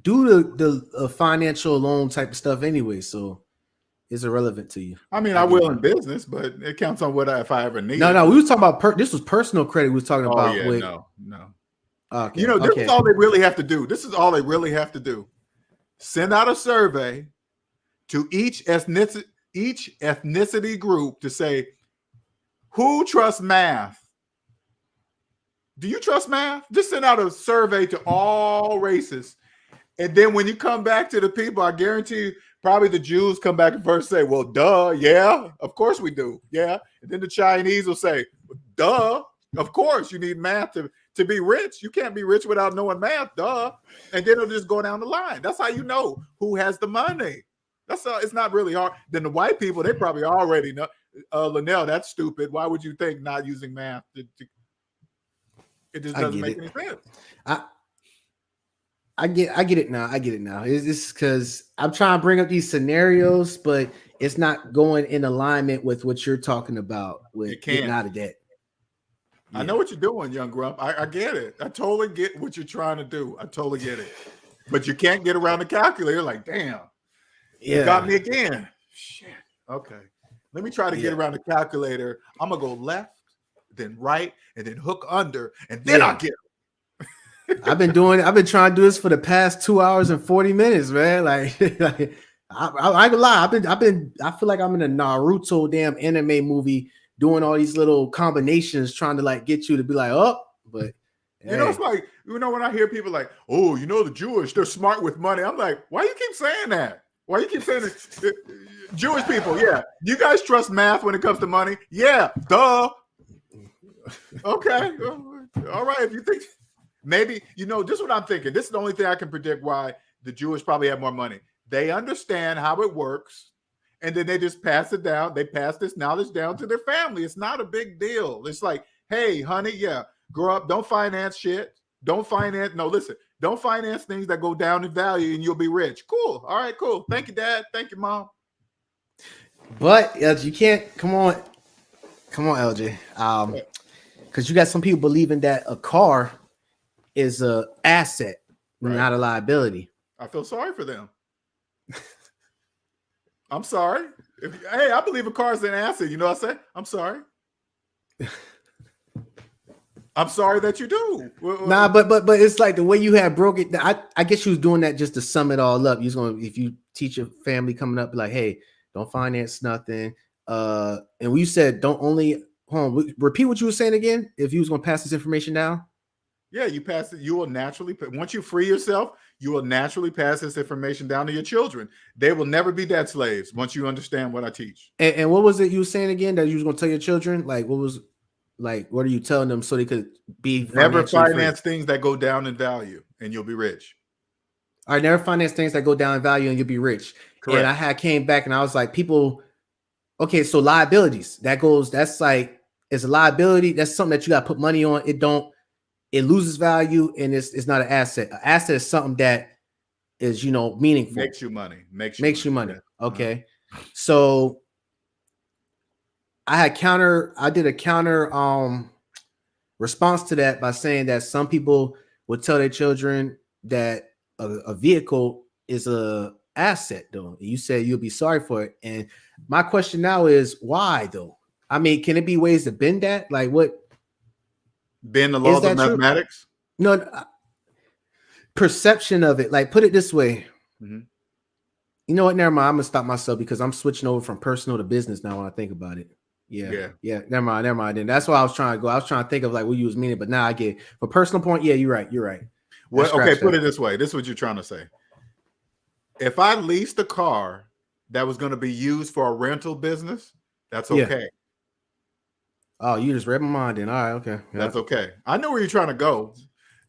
do the financial loan type of stuff anyway, so it's irrelevant to you.
I mean, I will in business, but it counts on if I ever need.
No, we was talking about this was personal credit. We was talking about.
No.
Okay,
this is all they really have to do. Send out a survey to each ethnicity group to say, who trusts math? Do you trust math? Just send out a survey to all races. And then when you come back to the people, I guarantee you, probably the Jews come back and first say, well, duh, yeah, of course we do. Yeah. And then the Chinese will say, duh, of course you need math to be rich. You can't be rich without knowing math, duh. And then it'll just go down the line. That's how you know who has the money. It's not really hard. Then the white people, they probably already know. Linnell, that's stupid. Why would you think not using math? It just doesn't make any sense.
I get it now. I get it now. It's because I'm trying to bring up these scenarios, but it's not going in alignment with what you're talking about with getting out of debt.
I know what you're doing, young Grump. I get it. I totally get what you're trying to do. I totally get it. But you can't get around the calculator. Like, damn, you got me again. Shit. Okay. Let me try to get around the calculator. I'm going to go left, then right, and then hook under, and then I'll get it.
I've been trying to do this for the past 2 hours and 40 minutes, man. Like I ain't gonna lie. I feel like I'm in a Naruto damn anime movie doing all these little combinations trying to like get you to be like, oh, but
you know, it's like, you know, when I hear people like, oh, you know, the Jewish, they're smart with money. I'm like, why you keep saying that? Why you keep saying that? Jewish people, yeah. You guys trust math when it comes to money? Yeah, duh. Okay. All right. If you think maybe, you know, this is what I'm thinking. This is the only thing I can predict why the Jewish probably have more money. They understand how it works, and then they just pass it down. They pass this knowledge down to their family. It's not a big deal. It's like, hey, honey, yeah, grow up. Don't finance shit. Don't finance. No, listen, don't finance things that go down in value and you'll be rich. Cool. All right, cool. Thank you, Dad. Thank you, Mom.
But you can't, come on, LJ. Because you got some people believing that a car is a asset, not a liability.
I feel sorry for them. I'm sorry. Hey, I believe a car is an asset. You know what I say? I'm sorry. I'm sorry that you do.
Nah, but it's like the way you have broke it. I guess you was doing that just to sum it all up. You're gonna, if you teach your family coming up, like, hey, don't finance nothing. And you said don't only repeat what you were saying again. If you was gonna pass this information down.
Yeah, you pass it. You will naturally, once you free yourself, you will naturally pass this information down to your children. They will never be debt slaves once you understand what I teach.
And what was it you were saying again that you was gonna tell your children? Like, what are you telling them so they could be
never finance things that go down in value and you'll be rich.
All right, never finance things that go down in value and you'll be rich. Correct. And I came back and I was like, people, okay, so liabilities, that's like, it's a liability. That's something that you got to put money on. It loses value and it's not an asset. An asset is something that is, you know, meaningful.
Makes you money. Makes you money.
Yeah. Okay. So I did a counter response to that by saying that some people would tell their children that a vehicle is a asset though. You said you'll be sorry for it. And my question now is why though? I mean, can it be ways to bend that? Like what?
Bend the laws of mathematics?
No, perception of it. Like put it this way. Mm-hmm. You know what? Never mind. I'm gonna stop myself because I'm switching over from personal to business now when I think about it. Yeah. Never mind. Then that's why I was trying to go. I was trying to think of like what you was meaning, but now I get it. For personal point, yeah, you're right.
Well, okay, put it this way. This is what you're trying to say. If I leased a car that was going to be used for a rental business, that's okay.
Yeah. Oh, you just read my mind then. All right, okay. Yeah.
That's okay. I know where you're trying to go.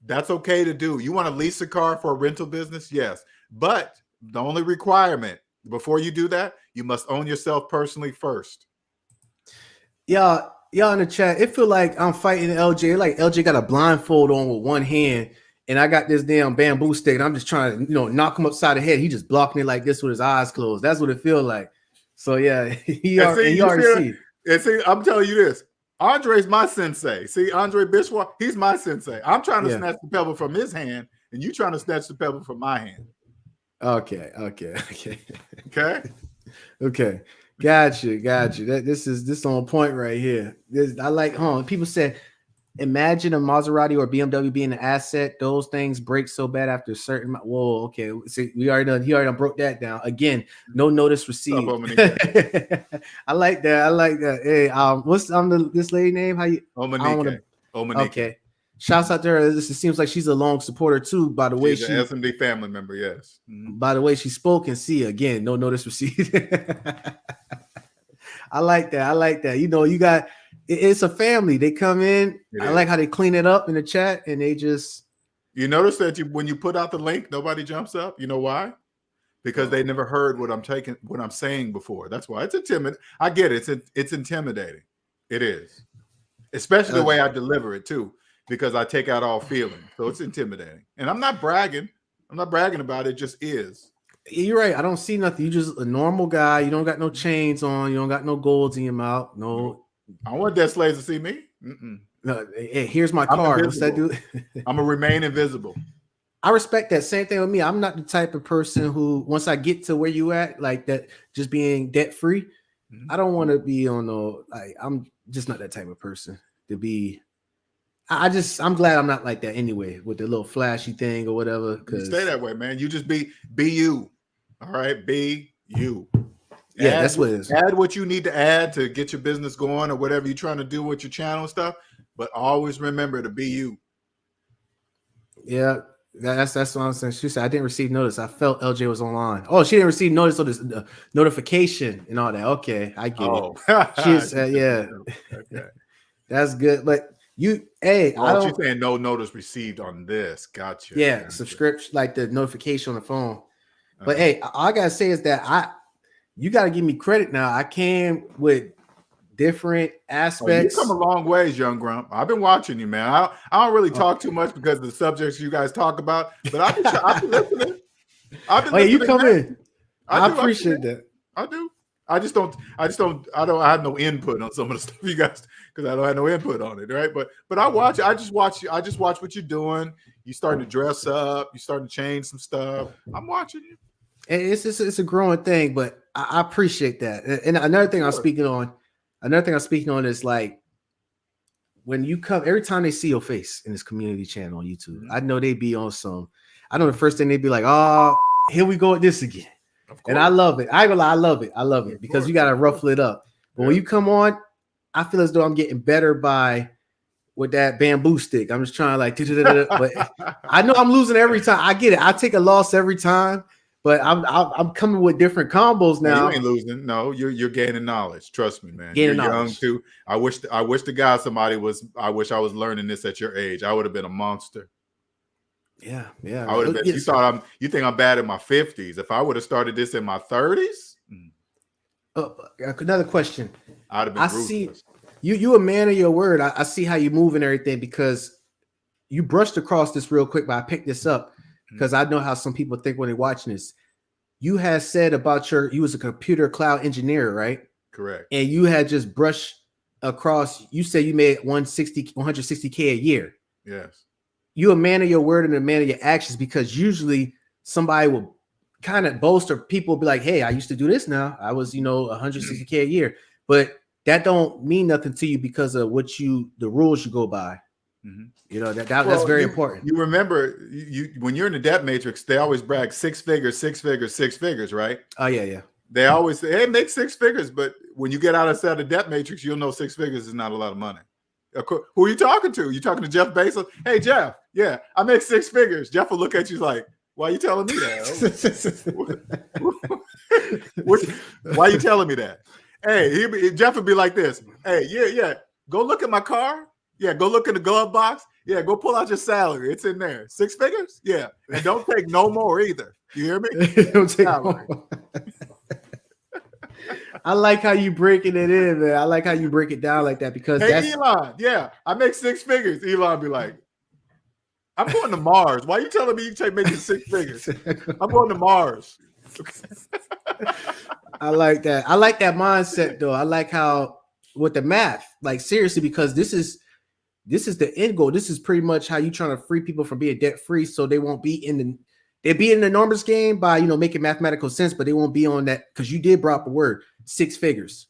That's okay to do. You want to lease a car for a rental business? Yes. But the only requirement before you do that, you must own yourself personally first.
Y'all in the chat, it feel like I'm fighting LJ. Like LJ got a blindfold on with one hand, and I got this damn bamboo stick, and I'm just trying to, knock him upside the head. He just blocking it like this with his eyes closed. That's what it feels like. So yeah, he already see.
I'm telling you this. Andre's my sensei. See, Andre Bishwa, he's my sensei. I'm trying to snatch the pebble from his hand, and you trying to snatch the pebble from my hand.
Okay. Got you. This is on point right here. I like, people said, imagine a Maserati or BMW being an asset. Those things break so bad after a certain. Whoa, okay. See, he already done broke that down. Again, no notice received. I like that. Hey, what's this lady name? How you?
Omanike.
Okay. Shouts out to her. This seems like she's a long supporter too. By the way, she's
an SMD family member. Yes.
Mm-hmm. By the way, she spoke and see again. No notice received. I like that. You got it's a family. They come in. I like how they clean it up in the chat, and they just.
You notice that when you put out the link, nobody jumps up. You know why? Because they never heard what I'm saying before. That's why it's intimidating. I get it. It's intimidating. It is, especially the way I deliver it too. Because I take out all feeling. So it's intimidating. And I'm not bragging. I'm not bragging about it. It just is.
You're right. I don't see nothing. You just a normal guy. You don't got no chains on. You don't got no golds in your mouth. No.
I don't want dead slaves to see me.
No. Hey, here's my card. What's that do?
I'm gonna remain invisible.
I respect that. Same thing with me. I'm not the type of person who, once I get to where you at, like that, just being debt free. I don't want to be on no. Like, I'm just not that type of person to be. I'm glad I'm not like that anyway, with the little flashy thing or whatever.
You stay that way, man. You just be you. All right, be you.
Yeah, that's what it is.
Add what you need to add to get your business going or whatever you're trying to do with your channel and stuff. But always remember to be you.
Yeah, that's what I'm saying. She said I didn't receive notice. I felt LJ was online. Oh, she didn't receive notice of this notification and all that. Okay, I get it. She said, yeah, okay. That's good. But I don't.
She's saying no notice received on this. Gotcha.
Yeah, subscription, like the notification on the phone. But hey, all I gotta say is that you gotta give me credit now. I came with different aspects.
You come a long ways, Young Grump. I've been watching you, man. I don't really talk too much because of the subjects you guys talk about, but I've been listening.
You come in. I appreciate that.
I do. I don't have no input on some of the stuff you guys, because I don't have no input on it, right? But I watch. I just watch what you're doing. You starting to dress up. You starting to change some stuff. I'm watching you.
And it's a growing thing, but I appreciate that. And another thing I'm speaking on is like when you come, every time they see your face in this community channel on YouTube, I know they be on some. I know the first thing they'd be like, "Oh, here we go with this again." And I love it. I ain't gonna lie, I love it because you gotta ruffle it up. But when you come on, I feel as though I'm getting better with that bamboo stick. I'm just trying to but I know I'm losing every time. I get it. I take a loss every time, but I'm coming with different combos now.
You ain't losing. No, you're gaining knowledge. Trust me, man.
Gaining
you're
knowledge.
Young too. I wish the guy I wish I was learning this at your age. I would have been a monster.
Yeah.
I would have been. You think I'm bad in my 50s? If I would have started this in my 30s.
Another question.
I'd have been.
I see you a man of your word. I see how you move and everything because you brushed across this real quick, but I picked this up because I know how some people think when they're watching this. You had said about you was a computer cloud engineer, right?
Correct.
And you had just brushed across. You said you made 160K a year.
Yes.
You a man of your word and a man of your actions, because usually somebody will kind of boast or people will be like, hey, I used to do this now. I was, 160K a year. But that don't mean nothing to you because of the rules you go by. That's very important.
You remember when you're in the debt matrix, they always brag 6 figures, right?
Oh, yeah.
They always say, hey, make 6 figures. But when you get outside the debt matrix, you'll know 6 figures is not a lot of money. Who are you talking to? You talking to Jeff Bezos? Hey, Jeff, yeah, I make 6 figures. Jeff will look at you like, why are you telling me that? Why are you telling me that? Hey, Jeff would be like this. Hey, yeah, go look at my car. Yeah, go look in the glove box. Yeah, go pull out your salary. It's in there. 6 figures? Yeah, and don't take no more either. You hear me?
Don't take more. I like how you breaking it in, man. I like how you break it down like that because
Elon, yeah, I make 6 figures. Elon be like, I'm going to Mars. Why are you telling me you take making 6 figures? I'm going to Mars.
I like that. I like that mindset though. I like how with the math, like seriously, because this is the end goal. This is pretty much how you trying to free people from being debt free, so they won't be they'd be in the numbers game by making mathematical sense, but they won't be on that because you did brought up a word 6 figures,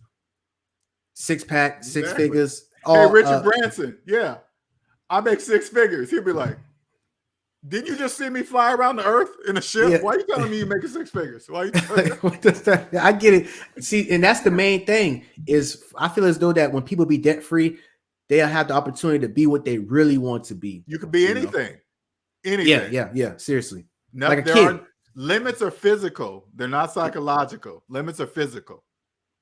6-pack, 6 figures.
Hey, Richard Branson, yeah, I make 6 figures. He'll be like, didn't you just see me fly around the earth in a ship? Yeah. Why are you telling me you're making 6 figures? Why you
I get it. See, and that's the main thing is I feel as though that when people be debt free, they'll have the opportunity to be what they really want to be.
You could be anything. Anything.
Yeah. Seriously.
No, like a kid. Limits are physical. They're not psychological. Limits are physical.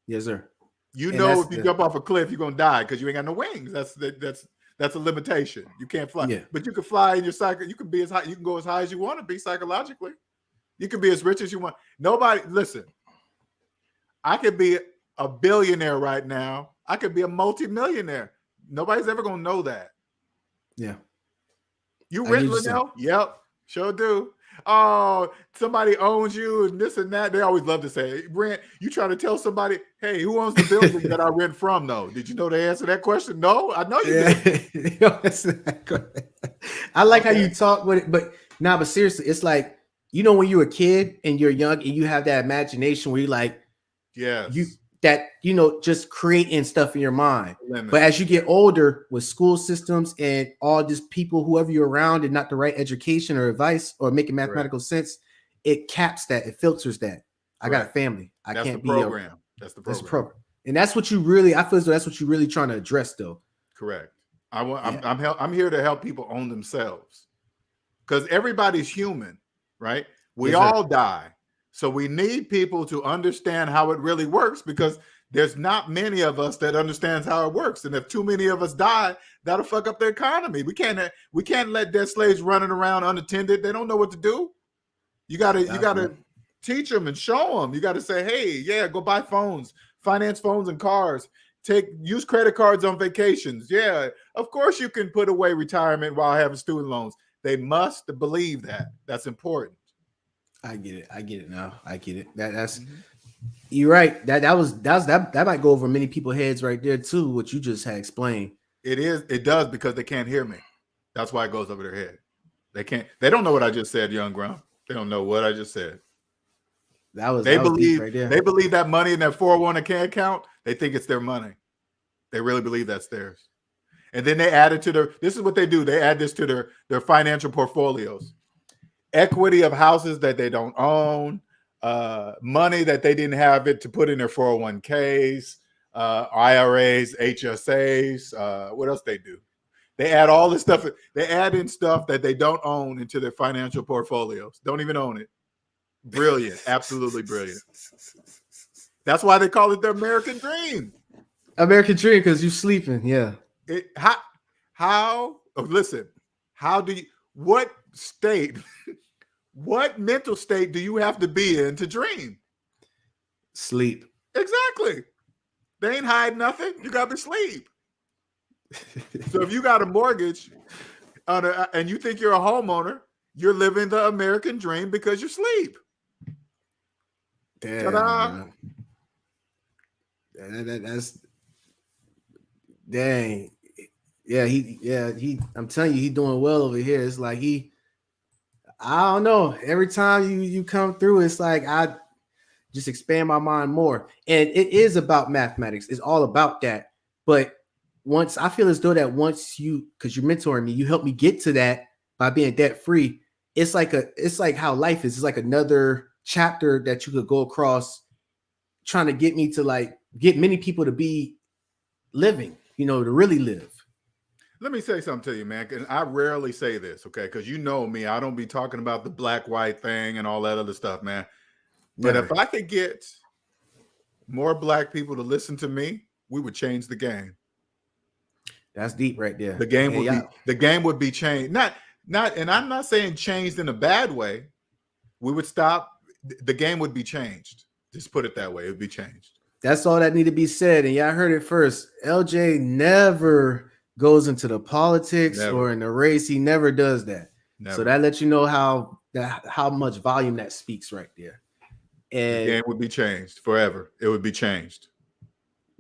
Yes, sir.
If you jump off a cliff, you're gonna die because you ain't got no wings. That's a limitation. You can't fly. Yeah. But you can fly in your cycle. You can be as high. You can go as high as you want to be psychologically. You can be as rich as you want. Listen. I could be a billionaire right now. I could be a multimillionaire. Nobody's ever gonna know that.
Yeah.
You rich, Linnell? Yep, sure do. Oh, somebody owns you and this and that. They always love to say, rent. You trying to tell somebody, hey, who owns the building that I rent from, though? Did you know the answer to that question? No, I know you
did. I like how you talk with it, but seriously, it's like, you know, when you're a kid and you're young and you have that imagination where you're like, just creating stuff in your mind. But as you get older with school systems and all these people, whoever you're around and not the right education or advice or making mathematical sense, it caps that, it filters that. I got a family. I can't be
program. That's the program.
And that's what you really, I feel as though that's what you're really trying to address, though.
Correct. I'm here to help people own themselves, because everybody's human, right? We all die. So we need people to understand how it really works, because there's not many of us that understands how it works. And if too many of us die, that'll fuck up the economy. We can't let dead slaves running around unattended. They don't know what to do. You gotta teach them and show them. You got to say, hey, go buy phones, finance phones and cars, use credit cards on vacations. Yeah, of course you can put away retirement while having student loans. They must believe that. That's important.
I get it now. I get it. That's you're right. That might go over many people's heads right there too, what you just had explained.
It does, because they can't hear me. That's why it goes over their head. They don't know what I just said, Young Grump. They don't know what I just said. They believe that money in that 401k account, they think it's their money. They really believe that's theirs. And then they add it to this is what they do. They add this to their financial portfolios. Equity of houses that they don't own, money that they didn't have it to put in their 401ks, IRAs, HSAs, what else they do? They add all this stuff. They add in stuff that they don't own into their financial portfolios. Don't even own it. Brilliant. Absolutely brilliant. That's why they call it the American dream.
American dream, because you're sleeping. Yeah.
What mental state do you have to be in to dream?
Sleep.
Exactly. They ain't hide nothing. You got to sleep. So if you got a mortgage and you think you're a homeowner, you're living the American dream because you sleep.
Damn. That's dang. Yeah, I'm telling you, he's doing well over here. It's like I don't know. Every time you come through, it's like I just expand my mind more. And it is about mathematics. It's all about that. But once I feel as though that because you're mentoring me, you help me get to that by being debt free. It's like how life is. It's like another chapter that you could go across, trying to get me to get many people to be living, to really live.
Let me say something to you, man. And I rarely say this, okay? Because you know me, I don't be talking about the black-white thing and all that other stuff, man. But if I could get more black people to listen to me, we would change the game.
That's deep right there.
The game would be changed. And I'm not saying changed in a bad way. We would stop. The game would be changed. Just put it that way. It would be changed.
That's all that need to be said. And y'all heard it first. LJ never goes into the politics or in the race. He never does that. Never. So that lets you know how much volume that speaks right there. And
the game would be changed forever. It would be changed.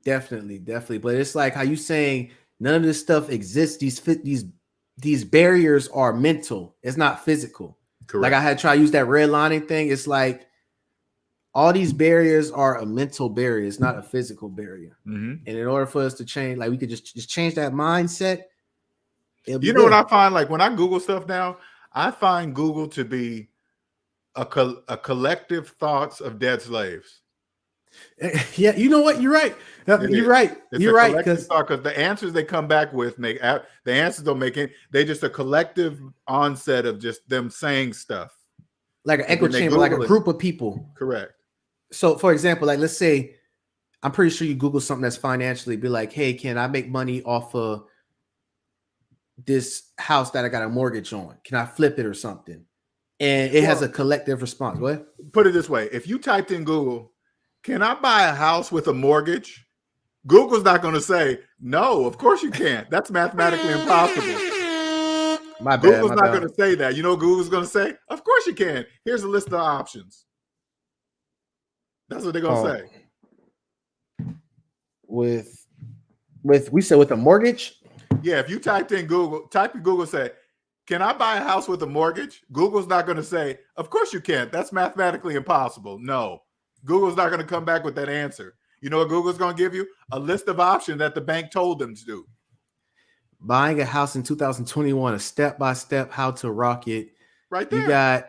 Definitely. But it's like how you saying none of this stuff exists. These barriers are mental. It's not physical. Correct. Like I had to try to use that redlining thing. It's like all these barriers are a mental barrier. It's not a physical barrier. Mm-hmm. And in order for us to change, we could just change that mindset.
You know what I find? Like when I Google stuff now, I find Google to be a collective thoughts of dead slaves.
Yeah, you know what? You're right. You're right. You're right. Because
the answers they come back with the answers don't make it. They just a collective onset of just them saying stuff,
like an echo chamber, like a group of people.
Correct.
So, for example, like let's say, I'm pretty sure you Google something that's financially, be like, "Hey, can I make money off of this house that I got a mortgage on? Can I flip it or something?" And it has a collective response. What?
Put it this way: if you typed in Google, "Can I buy a house with a mortgage?" Google's not going to say, "No, of course you can't. That's mathematically impossible."
My bad.
Google's
My
not
bad.
going to say that. You know what Google's going to say? Of course you can. Here's a list of options. That's what they're going to say.
With we said with a mortgage?
Yeah, if you type in Google, say, can I buy a house with a mortgage? Google's not going to say, of course you can't. That's mathematically impossible. No, Google's not going to come back with that answer. You know what Google's going to give you? A list of options that the bank told them to do.
Buying a house in 2021, a step-by-step how to rock it.
Right there.
You got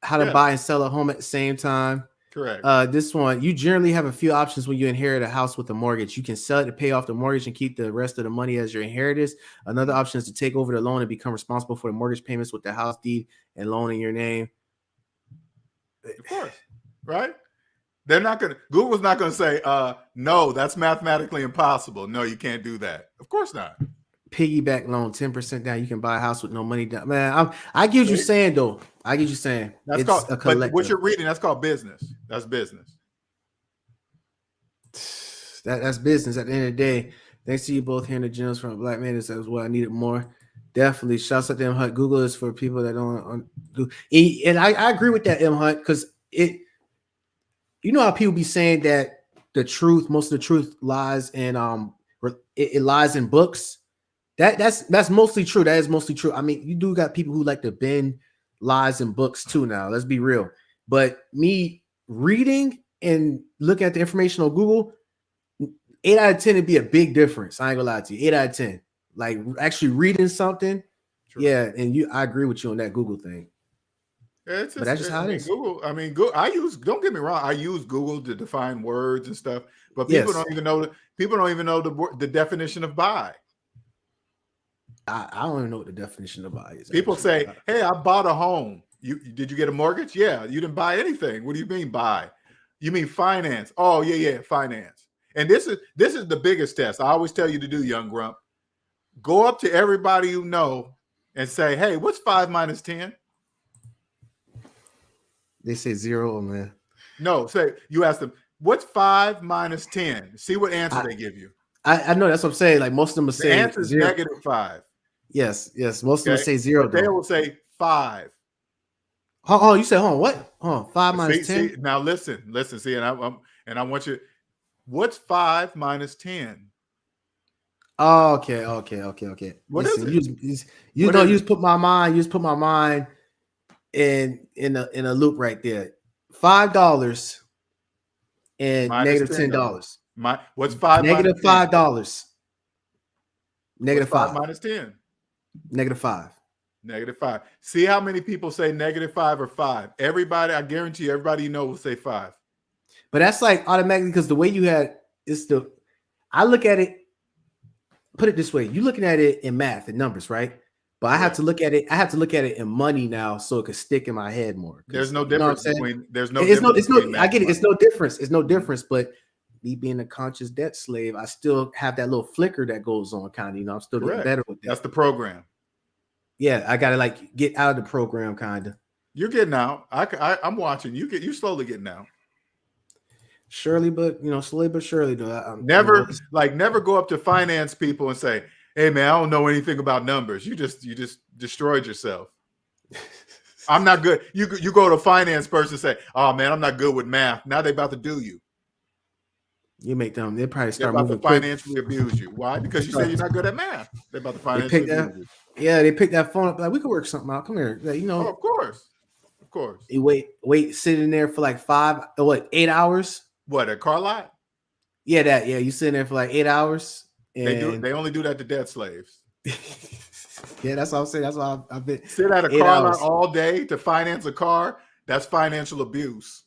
how to buy and sell a home at the same time.
Correct.
This one, you generally have a few options when you inherit a house with a mortgage. You can sell it to pay off the mortgage and keep the rest of the money as your inheritance. Another option is to take over the loan and become responsible for the mortgage payments with the house deed and loan in your name.
Of course, right? They're not going to, Google's not going to say, no, that's mathematically impossible. No, you can't do that. Of course not.
Piggyback loan, 10% down. You can buy a house with no money down. Man, I get what you're saying, though. I get what you're saying.
That's called, but what you're reading, that's called business. That's business.
That's business at the end of the day. Thanks to you both hearing the gems from a black man. That was what I needed more. Definitely. Shouts out to M Hunt. Google is for people that don't do. And I agree with that, M Hunt, because you know how people be saying that the truth, most of the truth lies in it lies in books. That's mostly true. That is mostly true. I mean, you do got people who like to bend lies in books too now. Let's be real. But me reading and looking at the information on Google, 8 out of 10 would be a big difference. I ain't gonna lie to you. 8 out of 10. Like actually reading something. True. Yeah, and I agree with you on that Google thing.
Yeah, it's just,
but that's just how it is.
Google. I mean, don't get me wrong. I use Google to define words and stuff, but people don't even know. People don't even know the definition of buy.
I don't even know what the definition of buy is.
People say, "Hey, I bought a home. Did you get a mortgage? Yeah, you didn't buy anything. What do you mean buy? You mean finance? Oh, yeah, finance." And this is the biggest test. I always tell you to do, young grump. Go up to everybody you know and say, "Hey, what's 5 minus 10?"
They say 0, man.
No, you ask them, "What's 5 minus 10?" See what answer they give you.
I know that's what I'm saying. Like most of them will say
the answer is -5.
Yes. Most of them say 0.
They will say 5.
Oh, you said, what? 5 minus 10.
See, now listen. See, and I want you. What's 5 minus 10?
Oh, okay.
What is it?
You just put my mind in a loop right there. $5 and minus -$10.
What's 5
negative $5? -5
minus 10.
-5.
-5. See how many people say -5 or 5? Everybody, I guarantee you, everybody you know will say 5.
But that's like automatically because the way you had I look at it. Put it this way: you looking at it in math and numbers, right? But I have to look at it. I have to look at it in money now, so it could stick in my head more.
There's no difference between. There's no.
It's no. I get it. It's no difference. It's no difference. But me being a conscious debt slave, I still have that little flicker that goes on, kind of. You know, I'm still getting better with that.
That's the program.
Yeah, I gotta like get out of the program, kind of.
You're getting out. I'm watching you. You slowly getting out.
Surely, but slowly but surely. Though,
never go up to finance people and say, "Hey, man, I don't know anything about numbers." You just destroyed yourself. I'm not good. You go to a finance person and say, "Oh man, I'm not good with math." Now they're about to do you.
You make them. They probably start
about
moving
to financially abuse you. Why? Because you say you're not good at math. They're about to financially abuse you.
Yeah, they pick that phone up. Like, we could work something out. Come here. Like,
Oh, of course.
You wait, sitting there for like 8 hours.
What, a car lot?
Yeah, you sitting there for like 8 hours. And
they only do that to debt slaves.
Yeah, that's what I'm saying. That's why I've been
sit at a car lot all day to finance a car. That's financial abuse.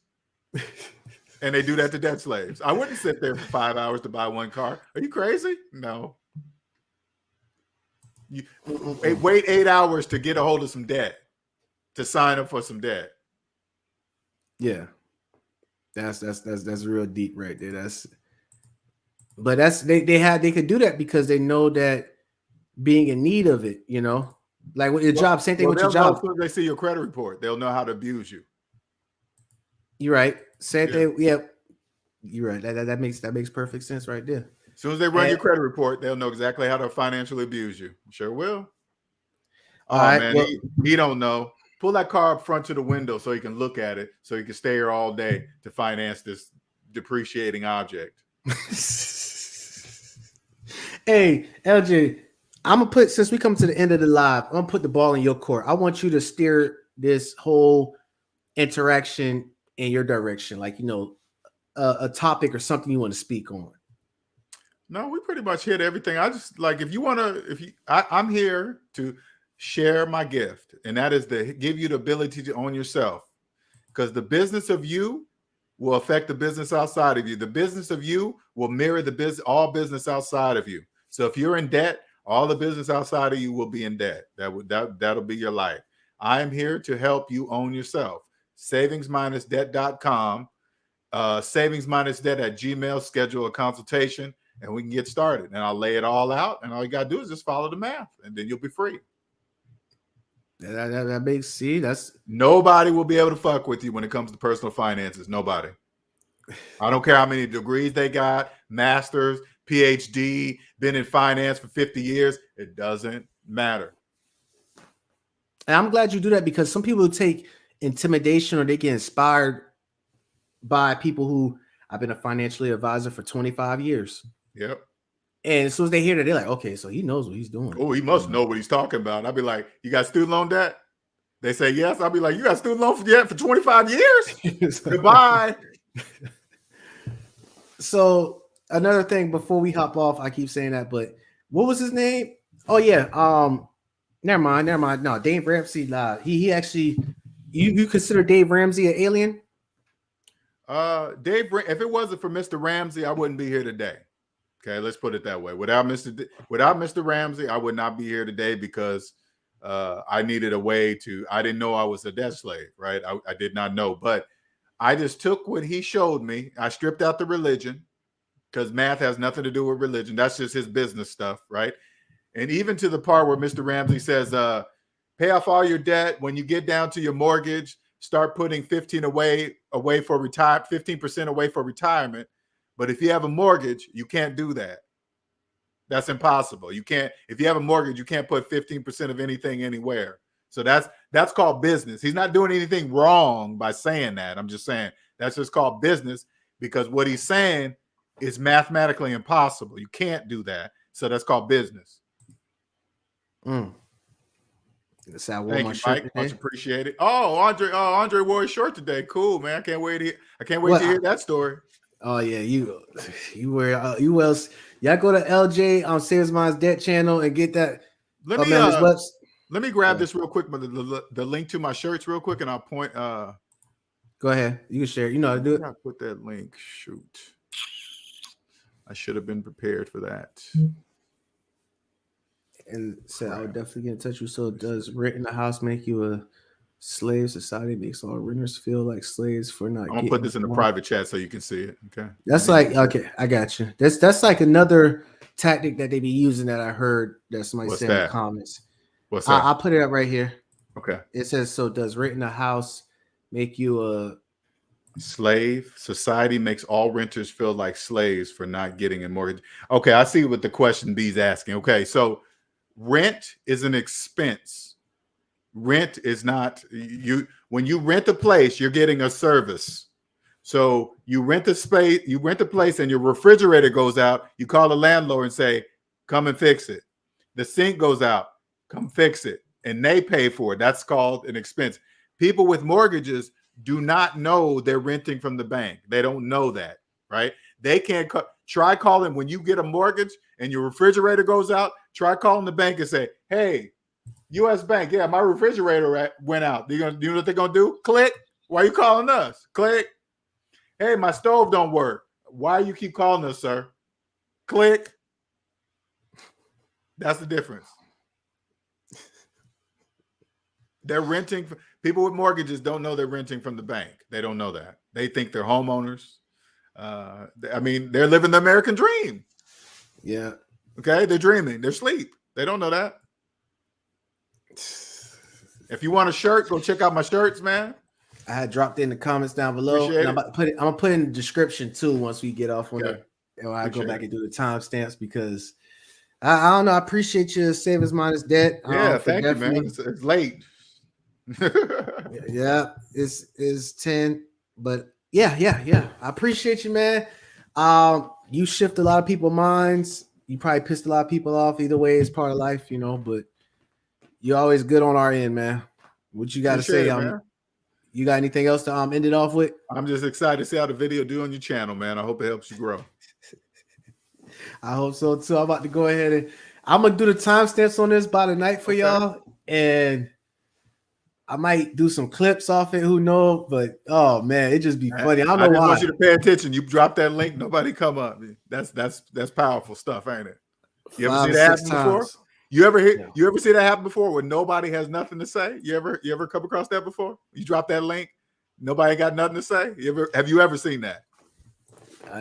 And they do that to debt slaves. I wouldn't sit there for 5 hours to buy one car. Are you crazy? No. You wait 8 hours to get a hold of some debt, to sign up for some debt.
Yeah, that's real deep right there. They could do that because they know that being in need of it, like with your job. Same thing with your job.
As soon as they see your credit report, they'll know how to abuse you.
You're right. Same thing. Yeah, you're right. That makes perfect sense right there.
As soon as they run your credit report, they'll know exactly how to financially abuse you. Sure will. Oh,
right,
man,
well,
he don't know. Pull that car up front to the window so he can look at it, so he can stay here all day to finance this depreciating object.
Hey, LJ, I'm gonna put, since we come to the end of the live, I'm gonna put the ball in your court. I want you to steer this whole interaction in your direction, like, you know, a topic or something you want to speak on.
No, we pretty much hit everything. I just like, if you want to, I'm here to share my gift, and that is to give you the ability to own yourself, because the business of you will affect the business outside of you. The business of you will mirror all business outside of you. So if you're in debt, all the business outside of you will be in debt. That'll be your life. I am here to help you own yourself. Savings-debt.com, savings-debt@gmail. Schedule a consultation, and we can get started. And I'll lay it all out, and all you gotta do is just follow the math, and then you'll be free.
That makes, see, that's,
nobody will be able to fuck with you when it comes to personal finances. Nobody. I don't care how many degrees they got, masters, PhD, been in finance for 50 years. It doesn't matter.
and I'm glad you do that, because some people take intimidation or they get inspired by people who, I've been a financial advisor for 25 years.
Yep.
And as soon as they hear that, they're like, okay, so he knows what he's doing.
Oh, he must know what he's talking about. I'll be like, you got student loan debt? They say yes. I'll be like, you got student loan debt for 25 years? Goodbye.
So another thing before we hop off, I keep saying that, but what was his name? Oh yeah. Never mind. No, Dave Ramsey. He actually, you consider Dave Ramsey an alien?
If it wasn't for Mr. Ramsey, I wouldn't be here today. Okay, let's put it that way. Without Mr. Ramsey, I would not be here today, because I needed a way to. I didn't know I was a debt slave, right? I did not know, but I just took what he showed me. I stripped out the religion, because math has nothing to do with religion. That's just his business stuff, right? And even to the part where Mr. Ramsey says, pay off all your debt. When you get down to your mortgage, start putting 15% away for retirement. But if you have a mortgage, you can't do that. That's impossible. You can't. If you have a mortgage, you can't put 15% of anything anywhere. So that's called business. He's not doing anything wrong by saying that. I'm just saying that's just called business, because what he's saying is mathematically impossible. You can't do that. So that's called business.
Thank
you, Mike. Much appreciated. Oh, Andre wore his shirt today. Cool, man. I can't wait to hear that story.
Oh yeah, you wear you else? Y'all go to LJ on Savings Minds Debt channel and get that.
Let me grab this real quick, the link to my shirts real quick, and I'll point.
Go ahead, you can share. You know how to do it.
I put that link. Shoot, I should have been prepared for that.
And said, I would definitely get in touch with you. So does rent in the house make you a slave? Society makes all renters feel like slaves for not.
I'm gonna put this in the private chat so you can see it. Okay.
That's like, okay, I got you. That's like another tactic that they be using that I heard that somebody said in the comments.
What's that?
I'll put it up right here.
Okay.
It says, so does rent in the house make you a
slave? Society makes all renters feel like slaves for not getting a mortgage. Okay, I see what the question B's asking. Okay, so rent is an expense. Rent is not you. When you rent a place, you're getting a service. So you rent the space, you rent the place, and your refrigerator goes out. You call the landlord and say, "Come and fix it." The sink goes out, come fix it, and they pay for it. That's called an expense. People with mortgages do not know they're renting from the bank. They don't know that, right? They can't try calling when you get a mortgage and your refrigerator goes out. Try calling the bank and say, "Hey, U.S. Bank, yeah, my refrigerator went out." Do you know what they're gonna do? Click. Why are you calling us? Click. Hey, my stove don't work. Why you keep calling us, sir? Click. That's the difference. They're renting. People with mortgages don't know they're renting from the bank. They don't know that. They think they're homeowners. I mean, they're living the American dream.
Yeah.
Okay, they're dreaming. They're asleep. They don't know that. If you want a shirt, go check out my shirts, man.
I had dropped in the comments down below. And I'm gonna put in the description too once we get off on it. I go back and do the timestamps because I don't know. I appreciate you saving his minus debt.
Yeah,
For
thank you, man.
definitely,
It's late.
yeah, it's 10, but yeah. I appreciate you, man. You shift a lot of people's minds. You probably pissed a lot of people off. Either way, it's part of life, you know. But you're always good on our end, man. What you got to say?
Appreciate it, man.
You got anything else to end it off with?
I'm just excited to see how the video do on your channel, man. I hope it helps you grow.
I hope so too. I'm about to go ahead and I'm gonna do the timestamps on this by the night for y'all, and I might do some clips off it. Who knows? But oh man, it just be funny. I don't know why.
I want you to pay attention. You drop that link, nobody come up. That's powerful stuff, ain't it? You ever see that happen before? You ever see that happen before where nobody has nothing to say? You ever come across that before? You drop that link, nobody got nothing to say. Have you ever seen that?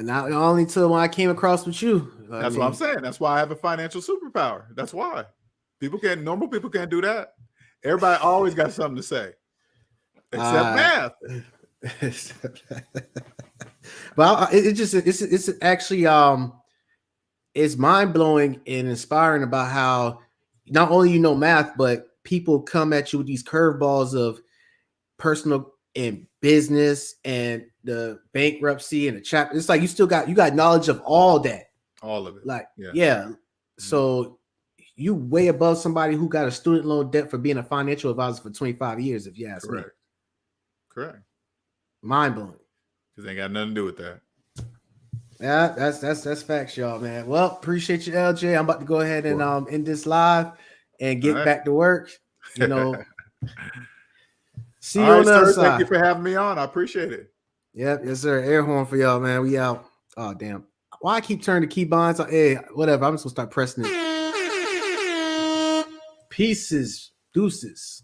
Not only till when I came across with you.
That's what I'm saying. That's why I have a financial superpower. That's why normal people can't do that. Everybody always got something to say, except math.
But it's actually it's mind blowing and inspiring about how not only you know math, but people come at you with these curveballs of personal and business and the bankruptcy and the chapter. It's like you got knowledge of all that.
All of it.
Like, yeah. So you way above somebody who got a student loan debt for being a financial advisor for 25 years, if you ask me.
Correct.
Mind blowing.
Because they ain't got nothing to do with that.
Yeah, that's facts, y'all, man. Well, appreciate you, LJ. I'm about to go ahead and end this live and get back to work. You know. See you on the other side.
Thank you for having me on. I appreciate it.
Yep, yes, sir. Air horn for y'all, man. We out. Oh, damn. Why I keep turning the key binds? Hey, whatever. I'm just gonna start pressing it. Pieces, deuces.